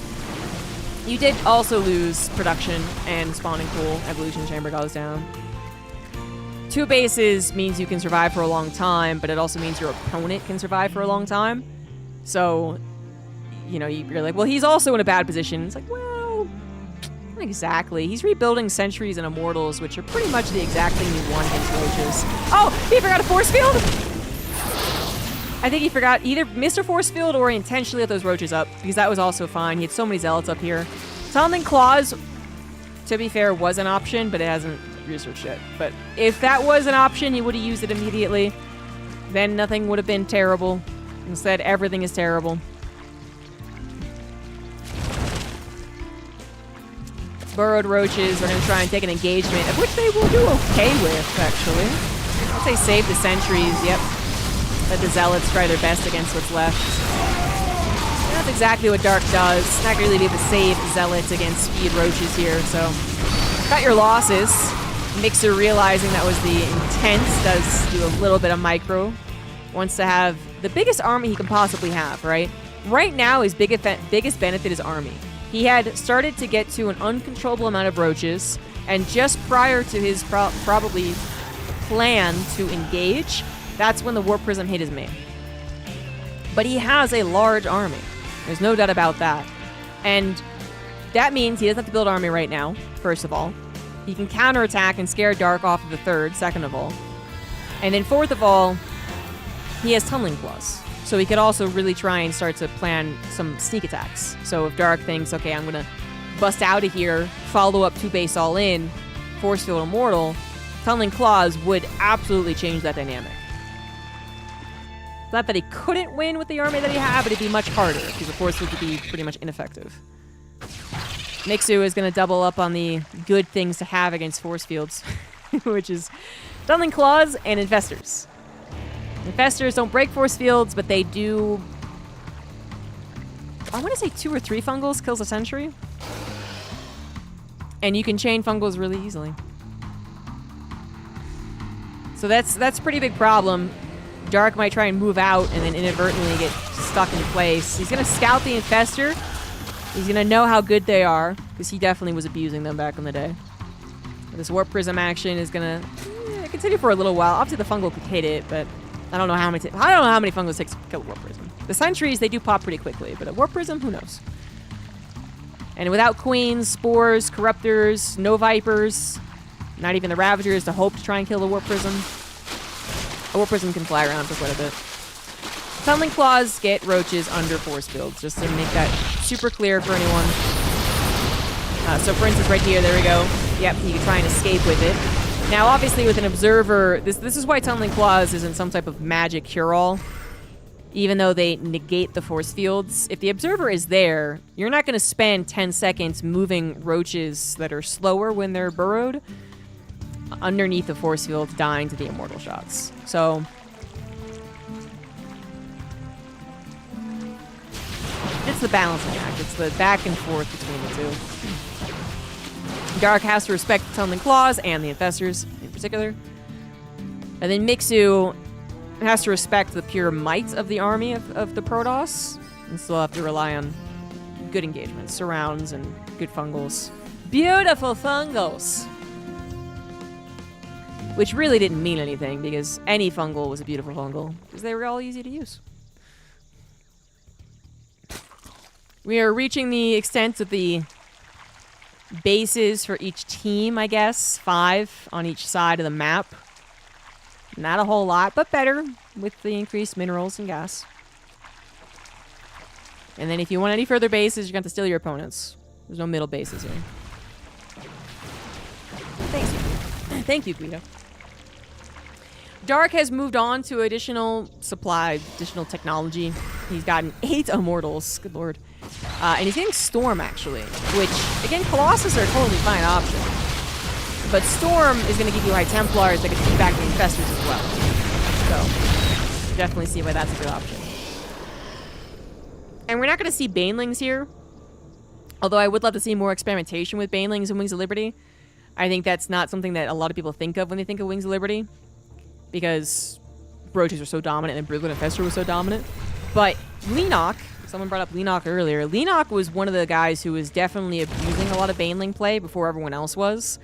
you did also lose production and spawning pool. Evolution chamber goes down. 2 bases means you can survive for a long time, but it also means your opponent can survive for a long time. So, you're like, well, he's also in a bad position. It's like, well, not exactly. He's rebuilding sentries and immortals, which are pretty much the exact thing you want against roaches. Oh, he forgot a force field? I think he forgot either Mr. Force Field or he intentionally let those roaches up, because that was also fine. He had so many zealots up here. Summoning Claws, to be fair, was an option, but it hasn't researched yet. But if that was an option, he would have used it immediately. Then nothing would have been terrible. Instead, everything is terrible. Burrowed roaches are going to try and take an engagement, of which they will do okay with, actually. Once they save the sentries, yep. Let the zealots try their best against what's left. And that's exactly what Dark does. It's not going to really be able to save zealots against speed roaches here, so... Got your losses. Mixer realizing that was the intent, does do a little bit of micro. Wants to have the biggest army he can possibly have, right? Right now, his biggest benefit is army. He had started to get to an uncontrollable amount of roaches, and just prior to his probably plan to engage, that's when the Warp Prism hit his main. But he has a large army. There's no doubt about that. And that means he doesn't have to build army right now, first of all. He can counterattack and scare Dark off of the third, second of all. And then fourth of all, he has Tunneling Claws. So he could also really try and start to plan some sneak attacks. So if Dark thinks, okay, I'm going to bust out of here, follow up 2-base all in, Force Field Immortal, Tunneling Claws would absolutely change that dynamic. Not that he couldn't win with the army that he had, but it'd be much harder because the Force Field would be pretty much ineffective. Mixu is going to double up on the good things to have against Force Fields, which is Tunneling Claws and Infestors. Infestors don't break Force Fields, but they do... I want to say 2 or 3 fungals kills a sentry. And you can chain fungals really easily. So that's a pretty big problem. Dark might try and move out and then inadvertently get stuck in place. He's going to scout the Infestor. He's going to know how good they are, because he definitely was abusing them back in the day. This Warp Prism action is going to continue for a little while. Obviously, the fungal could hit it, but I don't know how many fungals it takes to kill a Warp Prism. The sentries, they do pop pretty quickly, but a Warp Prism, who knows? And without Queens, Spores, Corruptors, no Vipers, not even the Ravagers to hope to try and kill the Warp Prism, a Warp Prism can fly around for quite a bit. Tunneling Claws get roaches under Force Fields, just to make that super clear for anyone. So for instance, right here, there we go. Yep, you can try and escape with it. Now, obviously, with an Observer, this is why Tunneling Claws isn't some type of magic cure-all. Even though they negate the Force Fields, if the Observer is there, you're not going to spend 10 seconds moving roaches that are slower when they're burrowed underneath the Force Fields, dying to the Immortal shots. So... it's the balancing act. It's the back and forth between the two. Dark has to respect the Tunneling Claws and the Infestors in particular. And then Mixu has to respect the pure might of the army of the Protoss and still have to rely on good engagements, surrounds, and good fungals. Beautiful fungals! Which really didn't mean anything because any fungal was a beautiful fungal because they were all easy to use. We are reaching the extent of the bases for each team, I guess. 5 on each side of the map. Not a whole lot, but better with the increased minerals and gas. And then if you want any further bases, you're going to have to steal your opponents. There's no middle bases here. Thanks, you. Thank you, Guido. Dark has moved on to additional supply, additional technology. He's gotten 8 Immortals. Good lord. And he's getting Storm, actually, which, again, Colossus are a totally fine option. But Storm is going to give you High Templars that can feed back the Infestors as well. So, definitely see why that's a good option. And we're not going to see Banelings here. Although I would love to see more experimentation with Banelings and Wings of Liberty. I think that's not something that a lot of people think of when they think of Wings of Liberty. Because Roaches are so dominant and Brightwood Infestor was so dominant. But Leenock... someone brought up Leenock earlier. Leenock was one of the guys who was definitely abusing a lot of Baneling play before everyone else was.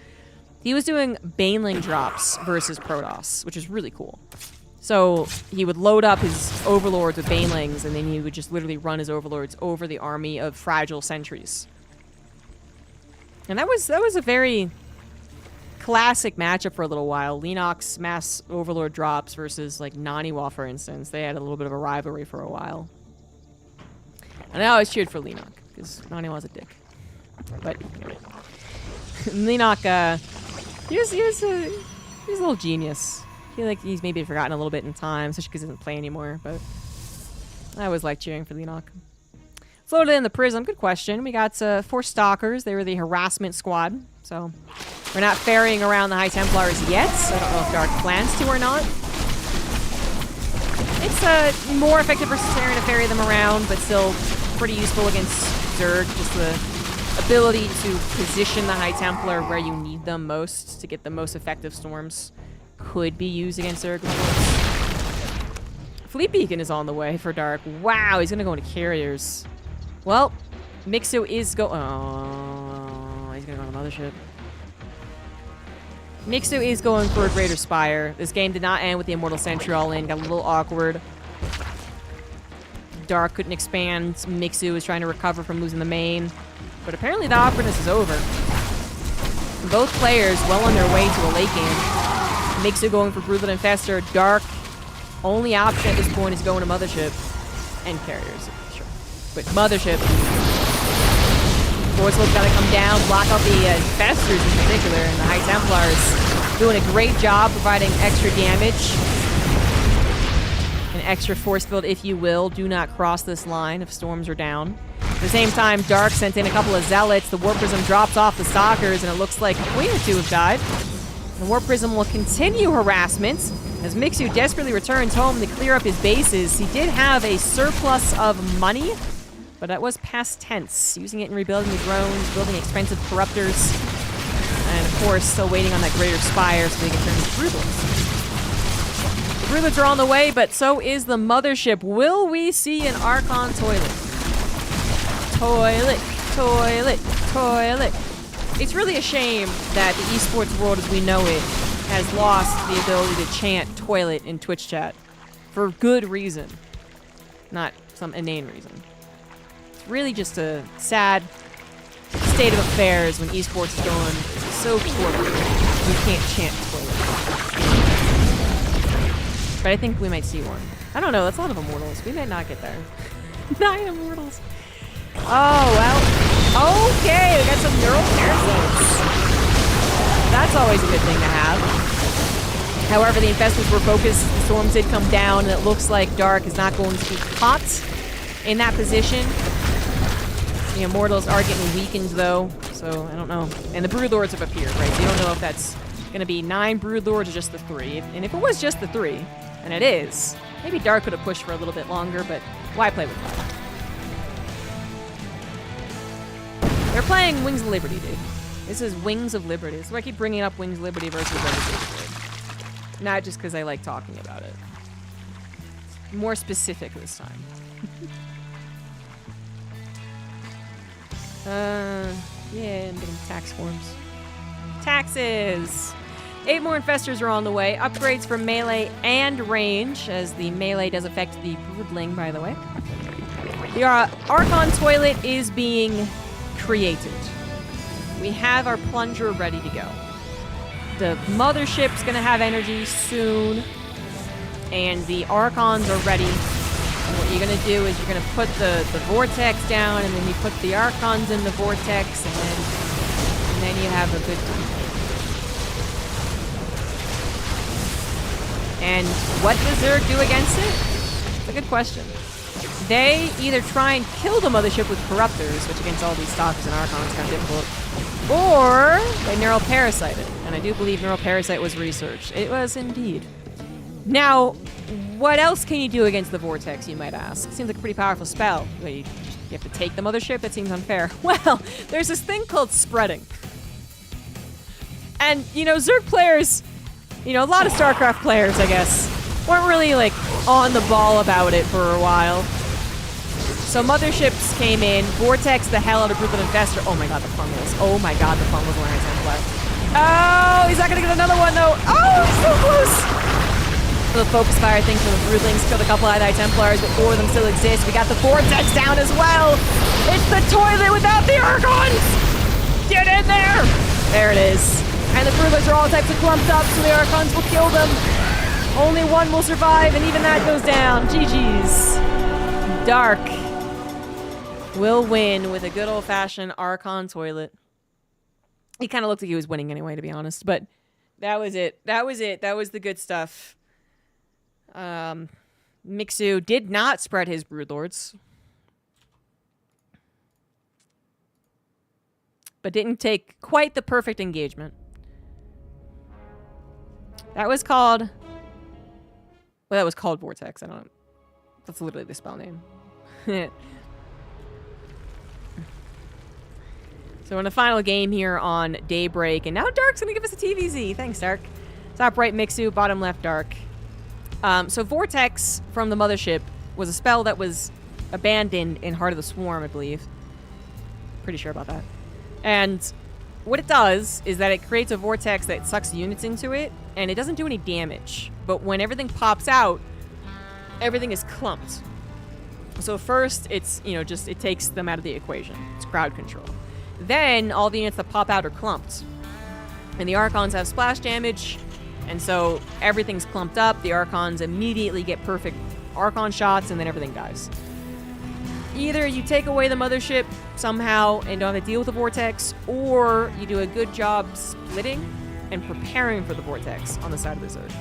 He was doing Baneling drops versus Protoss, which is really cool. So he would load up his Overlords with Banelings, and then he would just literally run his Overlords over the army of fragile sentries. And that was a very classic matchup for a little while. Leenock's mass Overlord drops versus like Naniwa, for instance. They had a little bit of a rivalry for a while. And I always cheered for Leenock, because Naniwa's a dick. But, anyway. Leenock, he was a little genius. I feel like he's maybe forgotten a little bit in time, especially because he doesn't play anymore, but I always liked cheering for Leenock. Let's load in the Prism. Good question. We got 4 Stalkers. They were the harassment squad, so we're not ferrying around the High Templars yet. I don't know if Dark plans to or not. It's more effective versus Terran to ferry them around, but still pretty useful against Zerg. Just the ability to position the High Templar where you need them most to get the most effective storms could be used against Zerg. Fleet Beacon is on the way for Dark. Wow, he's going to go into carriers. Well, Mixu is he's going to go on the mothership. Mixu is going for a Greater Spire. This game did not end with the Immortal Sentry all in. Got a little awkward. Dark couldn't expand. Mixu is trying to recover from losing the main. But apparently the awkwardness is over. Both players well on their way to a late game. Mixu going for Brutally Infestor. Dark Only option at this point is going to Mothership and carriers, sure. But Mothership, Force Field's gotta come down, block out the Infestors in particular, and the High Templars doing a great job providing extra damage. An extra force field, if you will. Do not cross this line if storms are down. At the same time, Dark sent in a couple of Zealots. The Warp Prism drops off the Stalkers, and it looks like a Queen or two have died. The Warp Prism will continue harassment as Mixu desperately returns home to clear up his bases. He did have a surplus of money, but that was past tense. Using it in rebuilding the drones, building expensive corruptors, and of course, still waiting on that Greater Spire so they can turn into Broodlords. The Broodlords are on the way, but so is the Mothership. Will we see an Archon toilet? Toilet, toilet, toilet. It's really a shame that the esports world as we know it has lost the ability to chant toilet in Twitch chat. For good reason. Not some inane reason. It's really just a sad state of affairs when esports is going so poorly. You can't chant toilet. But I think we might see one. I don't know, that's a lot of Immortals. We might not get there. 9 Immortals. Oh, well. Okay, we got some neural parasites. That's always a good thing to have. However, the Infestors were focused. The storms did come down, and it looks like Dark is not going to be caught in that position. The Immortals are getting weakened, though, so I don't know. And the Broodlords have appeared, right? So you don't know if that's going to be 9 Broodlords or just the 3. And if it was just the 3, and it is, maybe Dark could have pushed for a little bit longer, but why play with 5? They're playing Wings of Liberty, dude. This is Wings of Liberty. So I keep bringing up Wings of Liberty versus Renegade. Not just because I like talking about it. More specific this time. Yeah, I'm getting tax forms. Taxes! 8 more Infestors are on the way. Upgrades for melee and range, as the melee does affect the Broodling, by the way. The Archon Toilet is being created. We have our plunger ready to go. The Mothership's gonna have energy soon, and the Archons are ready. And what you're gonna do is you're gonna put the vortex down, and then you put the Archons in the vortex, and then you have a good time. And what does Zerg do against it? It's a good question. They either try and kill the Mothership with Corruptors, which against all these Stalkers and Archons is kind of difficult, or they Neural Parasite it. And I do believe Neural Parasite was researched. It was indeed. Now, what else can you do against the Vortex, you might ask? It seems like a pretty powerful spell. You have to take the Mothership? That seems unfair. Well, there's this thing called spreading. And, you know, Zerg players, you know, a lot of StarCraft players, I guess, weren't really, like, on the ball about it for a while. So Motherships came in, Vortex the hell out of Broodlord Infestor. Oh my god, the fumbles. Oh my god, the fumbles when I Templar. Oh, he's not gonna get another one though. Oh, he's so close! The Focus Fire thing for the Broodlings killed a couple of Eye Templars, but 4 of them still exist. We got the Vortex down as well! It's the toilet without the Archons! Get in there! There it is. And the Broodlings are all types of clumped up, so the Archons will kill them. Only one will survive, and even that goes down. GG's. Dark will win with a good old-fashioned Archon toilet. He kind of looked like he was winning anyway, to be honest. But that was it. That was it. That was the good stuff. Mixu did not spread his Broodlords. But didn't take quite the perfect engagement. That was called... Well, that was called Vortex. I don't know. That's literally the spell name. So we're in the final game here on Daybreak, and now Dark's gonna give us a TVZ. Thanks, Dark. Top right, Mixu, bottom left, Dark. So Vortex from the Mothership was a spell that was abandoned in Heart of the Swarm, I believe. Pretty sure about that. And what it does is that it creates a vortex that sucks units into it, and it doesn't do any damage. But when everything pops out, everything is clumped. So first, it's, you know, just, it takes them out of the equation. It's crowd control. Then, all the units that pop out are clumped. And the Archons have splash damage, And so everything's clumped up. The Archons immediately get perfect Archon shots, and then everything dies. Either you take away the mothership somehow and don't have to deal with the vortex, or you do a good job splitting and preparing for the vortex on the side of the Zerg.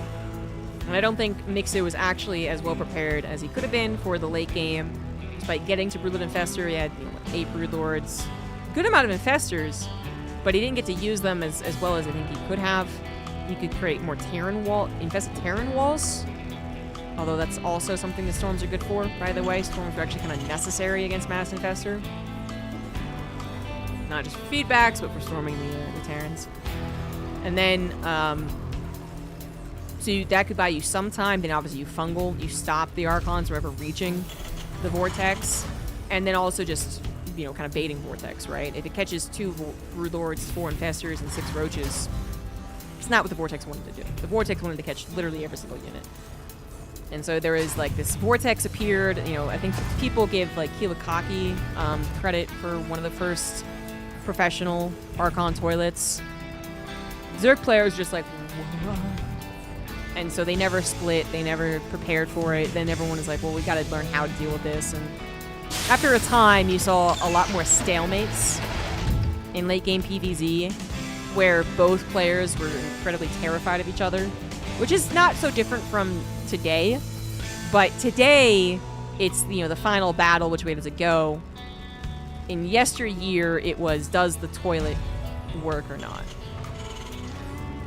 And I don't think Mixu was actually as well prepared as he could have been for the late game. Despite getting to Broodlord Infestor, he had 8 Broodlords. Good amount of Infestors, but he didn't get to use them as well as I think he could have. You could create more infested Terran walls. Although that's also something the Storms are good for, by the way. Storms are actually kind of necessary against Mass Infestor. Not just for feedbacks, but for storming the Terrans. And then, so that could buy you some time. Then obviously you fungal. You stop the Archons from ever reaching the Vortex. And then also just, kind of baiting Vortex, right? If it catches 2 Broodlords, 4 Infestors, and 6 Roaches, it's not what the Vortex wanted to do. The Vortex wanted to catch literally every single unit. And so there is this vortex appeared. I think people give Kiwakaki credit for one of the first professional Archon toilets. Zerg players just whoa. And so they never split. They never prepared for it. Then everyone is well, we got to learn how to deal with this. And after a time, you saw a lot more stalemates in late game PvZ, where both players were incredibly terrified of each other, which is not so different from today. But today, it's the final battle, which way does it go? In yesteryear, it was, does the toilet work or not?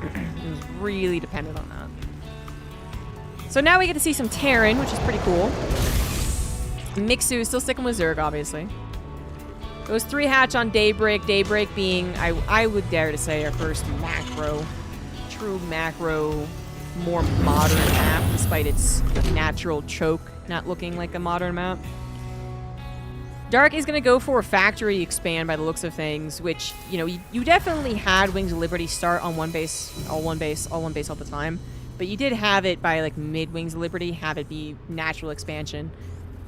It was really dependent on that. So now we get to see some Terran, which is pretty cool. Mixu is still sticking with Zerg, obviously. Those 3 hatch on Daybreak. Daybreak being, I would dare to say, our first true macro, more modern map, despite its natural choke not looking like a modern map. Dark is going to go for a factory expand by the looks of things, which, you definitely had Wings of Liberty start on all one base all the time, but you did have it by mid Wings of Liberty, have it be natural expansion,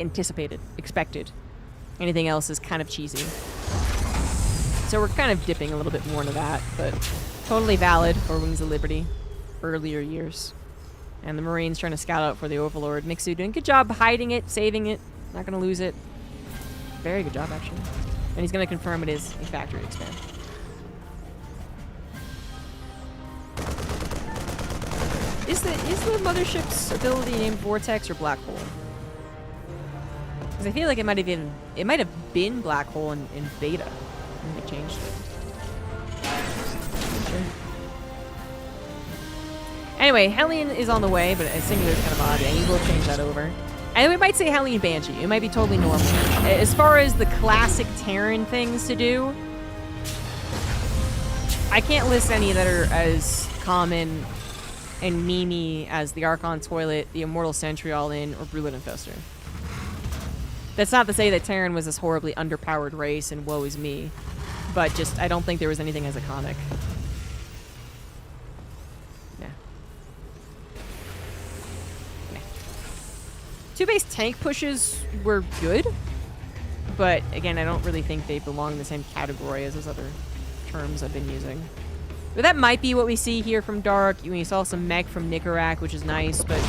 anticipated, expected. Anything else is kind of cheesy. So we're kind of dipping a little bit more into that, but totally valid for Wings of Liberty. Earlier years. And the Marines trying to scout out for the Overlord. Mixu doing a good job hiding it, saving it, not going to lose it. Very good job, actually. And he's going to confirm it is a factory expand. Is the mothership's ability named Vortex or Black Hole? Because I feel like it might have been Black Hole in beta. And they changed it. Sure. Anyway, Hellion is on the way, but a singular is kind of odd, and you will change that over. And we might say Hellion Banshee. It might be totally normal. As far as the classic Terran things to do, I can't list any that are as common and memey as the Archon Toilet, the Immortal Sentry All-In, or Broodlord Infestor. That's not to say that Terran was this horribly underpowered race and woe is me, but just I don't think there was anything as iconic. 2-base tank pushes were good, but again, I don't really think they belong in the same category as those other terms I've been using. But that might be what we see here from Dark. We saw some mech from Nicara, which is nice, but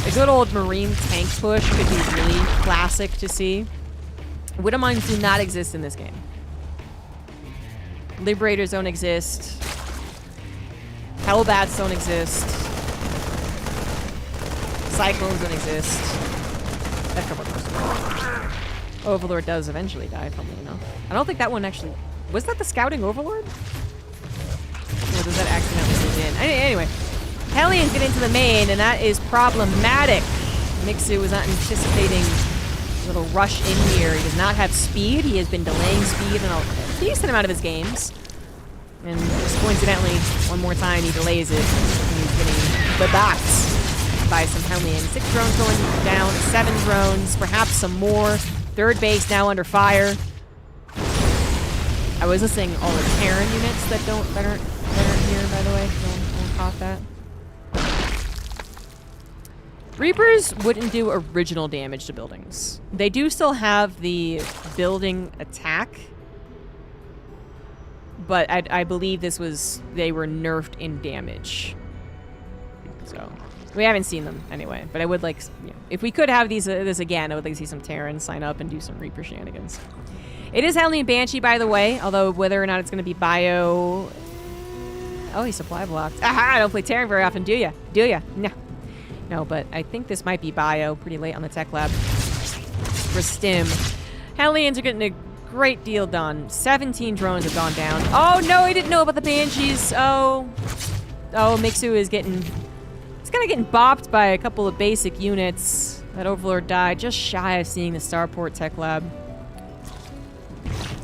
a good old Marine tank push could be really classic to see. Widowmines do not exist in this game. Liberators don't exist. Hellbats don't exist. Cyclones don't exist. A couple of Overlord does eventually die, funnily enough. I don't think that one actually... Was that the Scouting Overlord? Or does that accidentally move in? Anyway, Hellions get into the main, and that is problematic. Mixu was not anticipating a little rush in here. He does not have speed. He has been delaying speed in a decent amount of his games. And just coincidentally, one more time, he delays it. And he's getting the-boxed by some Hellions. 6 drones going down, 7 drones, perhaps some more. 3rd base now under fire. I was listing all the Terran units that aren't here, by the way. Don't caught that. Reapers wouldn't do original damage to buildings. They do still have the building attack, but I believe they were nerfed in damage. So we haven't seen them anyway. But I would like, you know, if we could have these this again, I would like to see some Terrans sign up and do some Reaper shenanigans. It is Hellion Banshee, by the way. Although whether or not it's going to be bio. Oh, he's supply blocked. Aha! I don't play Terran very often, do ya? Do ya? No. No, but I think this might be bio pretty late on the tech lab for Stim. Hellions are getting a great deal done. 17 drones have gone down. Oh, no, I didn't know about the Banshees. Oh, Mixu is getting... He's kind of getting bopped by a couple of basic units. That Overlord died just shy of seeing the Starport tech lab.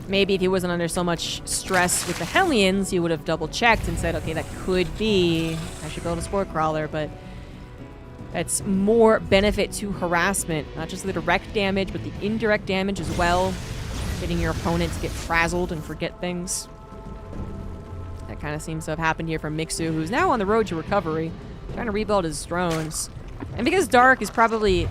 Maybe if he wasn't under so much stress with the Hellions, he would have double-checked and said, okay, that could be... I should build a Spore Crawler, but... That's more benefit to harassment. Not just the direct damage, but the indirect damage as well. Getting your opponent to get frazzled and forget things. That kind of seems to have happened here from Mixu, who's now on the road to recovery. Trying to rebuild his drones. And because Dark is probably...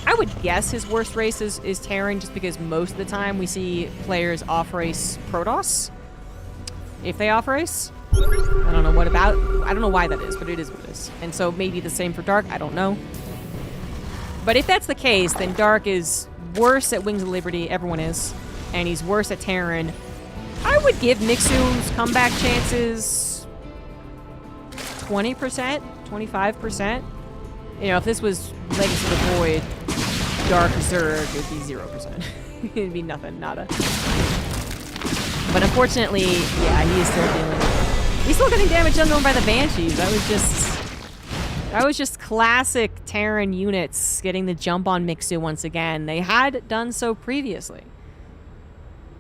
I would guess his worst race is Terran, just because most of the time we see players off-race Protoss. If they off-race. I don't know what about. I don't know why that is, but it is what it is. And so maybe the same for Dark. I don't know. But if that's the case, then Dark is worse at Wings of Liberty. Everyone is. And he's worse at Terran. I would give Mixu's comeback chances 20%, 25%. You know, if this was Legacy of the Void, Dark Zerg, it would be 0%. It'd be nothing, nada. But unfortunately, yeah, he is still dealing with it. He's still getting damage done by the Banshees. That was just classic Terran units getting the jump on Mixu once again. They had done so previously.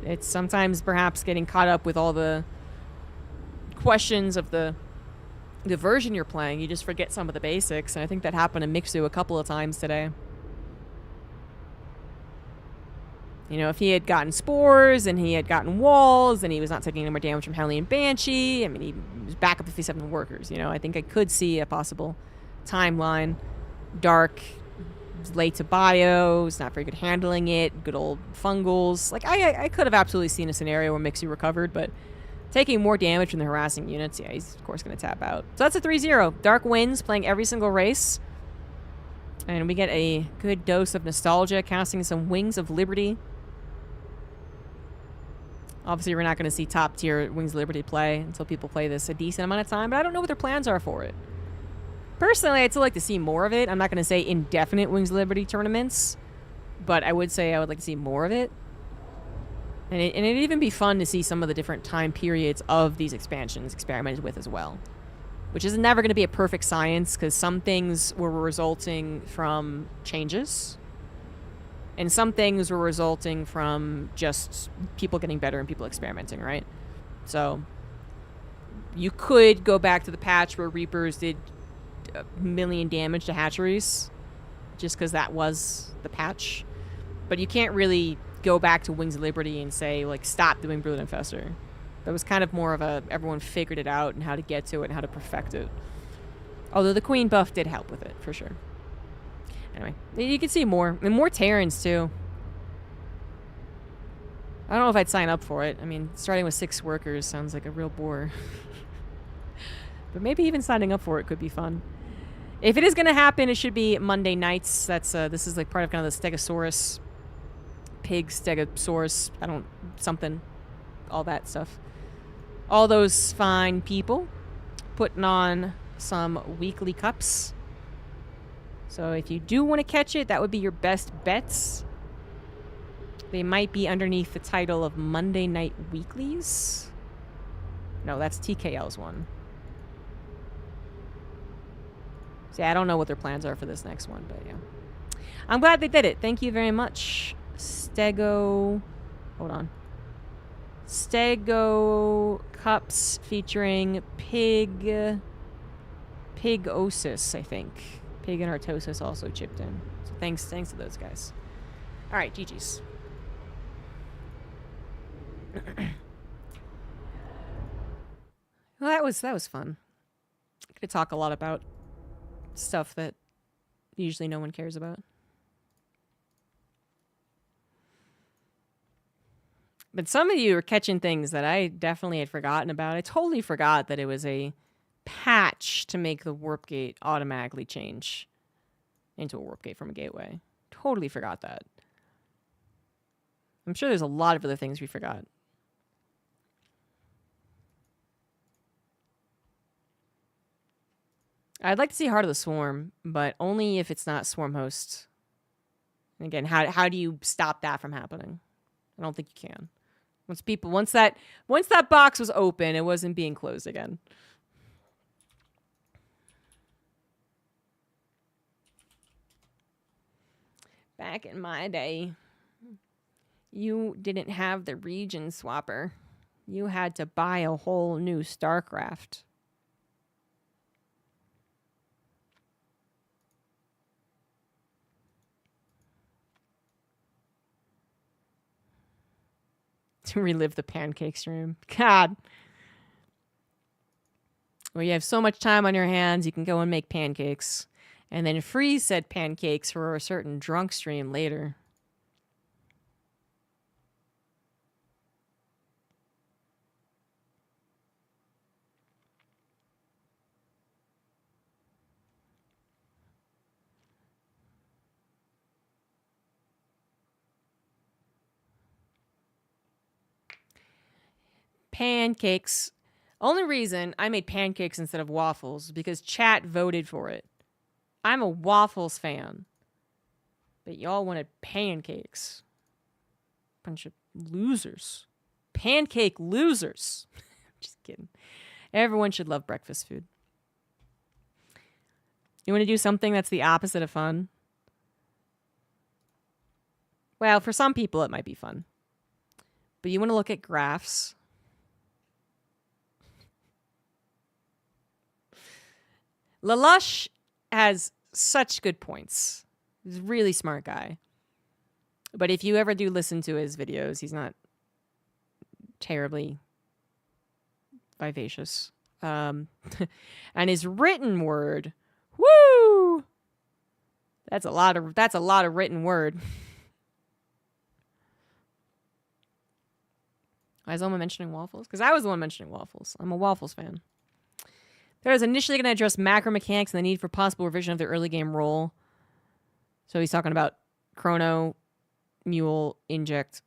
It's sometimes perhaps getting caught up with all the questions of the version you're playing. You just forget some of the basics, and I think that happened to Mixu a couple of times today. You know, if he had gotten spores and he had gotten walls and he was not taking any more damage from Hellion Banshee, I mean, he was back up to 57 workers, you know. I think I could see a possible timeline. Dark, late to bio, is not very good handling it, good old fungals. Like, I could have absolutely seen a scenario where Mixu recovered, but taking more damage from the harassing units, yeah, he's of course going to tap out. So that's a 3-0. Dark wins, playing every single race. And we get a good dose of nostalgia, casting some Wings of Liberty. Obviously, we're not going to see top-tier Wings of Liberty play until people play this a decent amount of time, but I don't know what their plans are for it. Personally, I'd still like to see more of it. I'm not going to say indefinite Wings of Liberty tournaments, but I would say I would like to see more of it. And it'd even be fun to see some of the different time periods of these expansions experimented with as well. Which is never going to be a perfect science, because some things were resulting from changes. And some things were resulting from just people getting better and people experimenting, right? So you could go back to the patch where Reapers did 1 million damage to hatcheries, just because that was the patch. But you can't really go back to Wings of Liberty and say, like, stop doing Brood Infestor. That was kind of more of a, everyone figured it out and how to get to it and how to perfect it. Although the Queen buff did help with it, for sure. Anyway, you can see more. And more Terrans, too. I don't know if I'd sign up for it. I mean, starting with 6 workers sounds like a real bore. But maybe even signing up for it could be fun. If it is going to happen, it should be Monday nights. That's this is like part of kind of the Stegosaurus, Pig Stegosaurus, something, all that stuff. All those fine people putting on some weekly cups. So if you do want to catch it, that would be your best bets. They might be underneath the title of Monday Night Weeklies. No, that's TKL's one. See, I don't know what their plans are for this next one, but yeah. I'm glad they did it. Thank you very much. Hold on. Stego Cups featuring Pigosis, I think. Pig and Artosis also chipped in. So thanks to those guys. All right, GG's. Well, that was fun. I could talk a lot about stuff that usually no one cares about. But some of you are catching things that I definitely had forgotten about. I totally forgot that it was a patch patch to make the warp gate automatically change into a warp gate from a gateway. Totally forgot that. I'm sure there's a lot of other things we forgot. I'd like to see Heart of the Swarm, but only if it's not Swarm Host. And again, how do you stop that from happening? I don't think you can. Once that box was open, it wasn't being closed again. Back in my day, you didn't have the region swapper. You had to buy a whole new StarCraft. To relive the pancake stream. God. Well, you have so much time on your hands, you can go and make pancakes. And then freeze said pancakes for a certain drunk stream later. Pancakes. Only reason I made pancakes instead of waffles because chat voted for it. I'm a waffles fan. But y'all wanted pancakes. Bunch of losers. Pancake losers. Just kidding. Everyone should love breakfast food. You want to do something that's the opposite of fun? Well, for some people it might be fun. But you want to look at graphs. Lelouch has such good points. He's a really smart guy. But if you ever do listen to his videos, he's not terribly vivacious. And his written word, woo! That's a lot of written word. Why is someone mentioning waffles? Because I was the one mentioning waffles. I'm a waffles fan. There was initially going to address macro mechanics and the need for possible revision of their early game role. So he's talking about Chrono, Mule, Inject.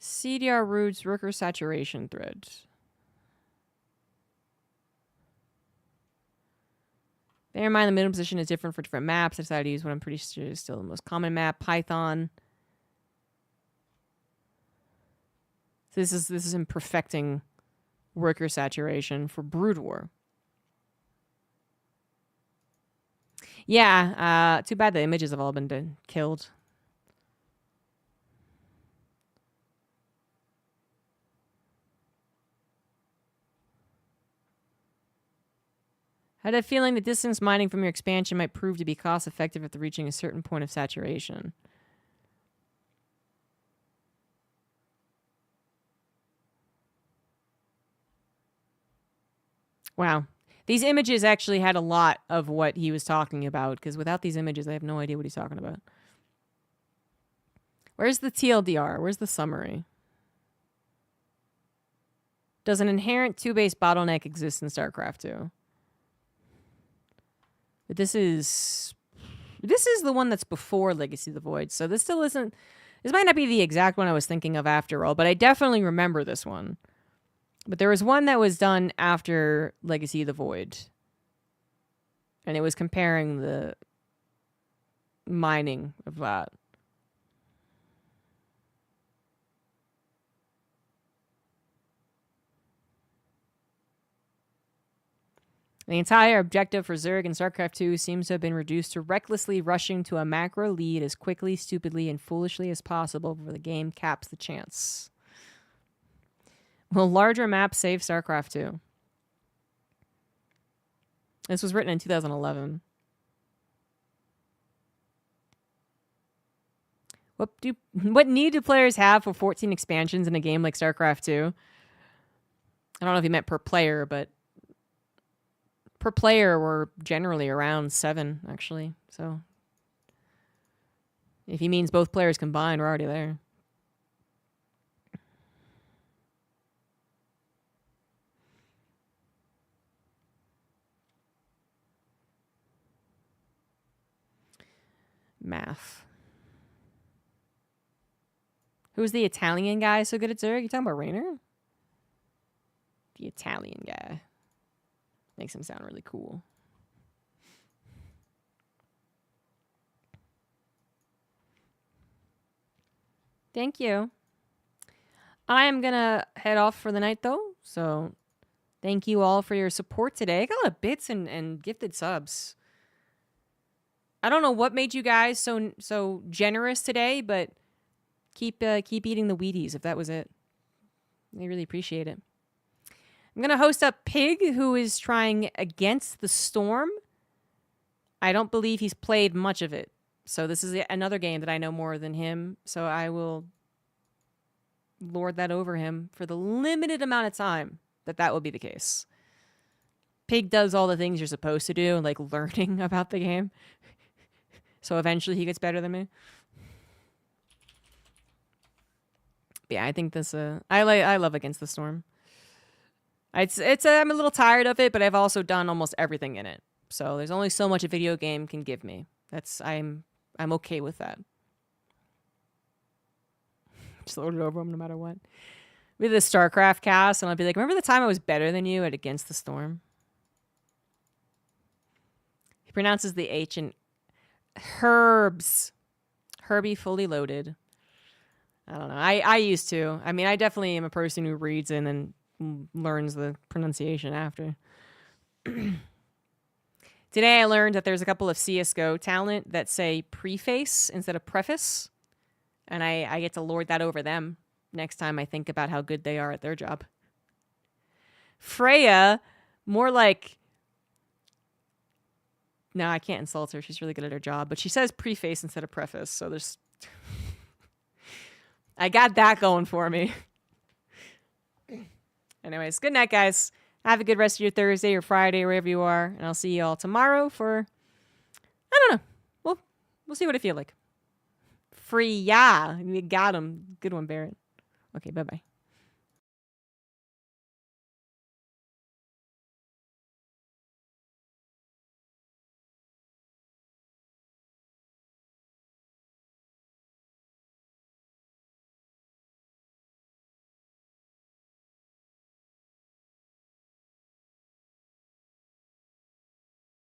CDR roots, worker saturation thread. Bear in mind the middle position is different for different maps. I decided to use what I'm pretty sure is still the most common map, Python. So this is him perfecting worker saturation for Brood War. Yeah, too bad the images have all been killed. I had a feeling that distance mining from your expansion might prove to be cost effective after reaching a certain point of saturation. Wow. These images actually had a lot of what he was talking about, because without these images, I have no idea what he's talking about. Where's the TLDR? Where's the summary? Does an inherent 2-base bottleneck exist in StarCraft 2? But this is the one that's before Legacy of the Void, so this still isn't... This might not be the exact one I was thinking of after all, but I definitely remember this one. But there was one that was done after Legacy of the Void. And it was comparing the mining of that. The entire objective for Zerg in StarCraft 2 seems to have been reduced to recklessly rushing to a macro lead as quickly, stupidly, and foolishly as possible before the game caps the chance. Will larger maps save StarCraft 2? This was written in 2011. What need do players have for 14 expansions in a game like StarCraft 2? I don't know if he meant per player, but per player we're generally around 7, actually. So if he means both players combined, we're already there. Math. Who's the Italian guy so good at Zerg? You talking about Rainer? The Italian guy. Makes him sound really cool. Thank you. I am going to head off for the night, though. So thank you all for your support today. I got a lot of bits and gifted subs. I don't know what made you guys so generous today, but keep eating the Wheaties if that was it. I really appreciate it. I'm going to host up Pig, who is trying Against the Storm. I don't believe he's played much of it. So this is another game that I know more than him. So I will lord that over him for the limited amount of time that will be the case. Pig does all the things you're supposed to do, like learning about the game. So eventually he gets better than me. But yeah, I think this. I love Against the Storm. I'm a little tired of it, but I've also done almost everything in it. So there's only so much a video game can give me. I'm okay with that. Just load it over them no matter what. We did the StarCraft cast, and I'll be like, remember the time I was better than you at Against the Storm? He pronounces the H in Herbs. Herbie fully loaded. I don't know. I used to. I mean, I definitely am a person who reads and then learns the pronunciation after. Today I learned that there's a couple of CSGO talent that say preface instead of preface. And I get to lord that over them next time I think about how good they are at their job. Freya, more like... No, I can't insult her. She's really good at her job. But she says preface instead of preface. So there's... I got that going for me. Anyways, good night, guys. Have a good rest of your Thursday or Friday, wherever you are. And I'll see you all tomorrow for... I don't know. We'll see what I feel like. Free, yeah. You got him. Good one, Barrett. Okay, bye-bye.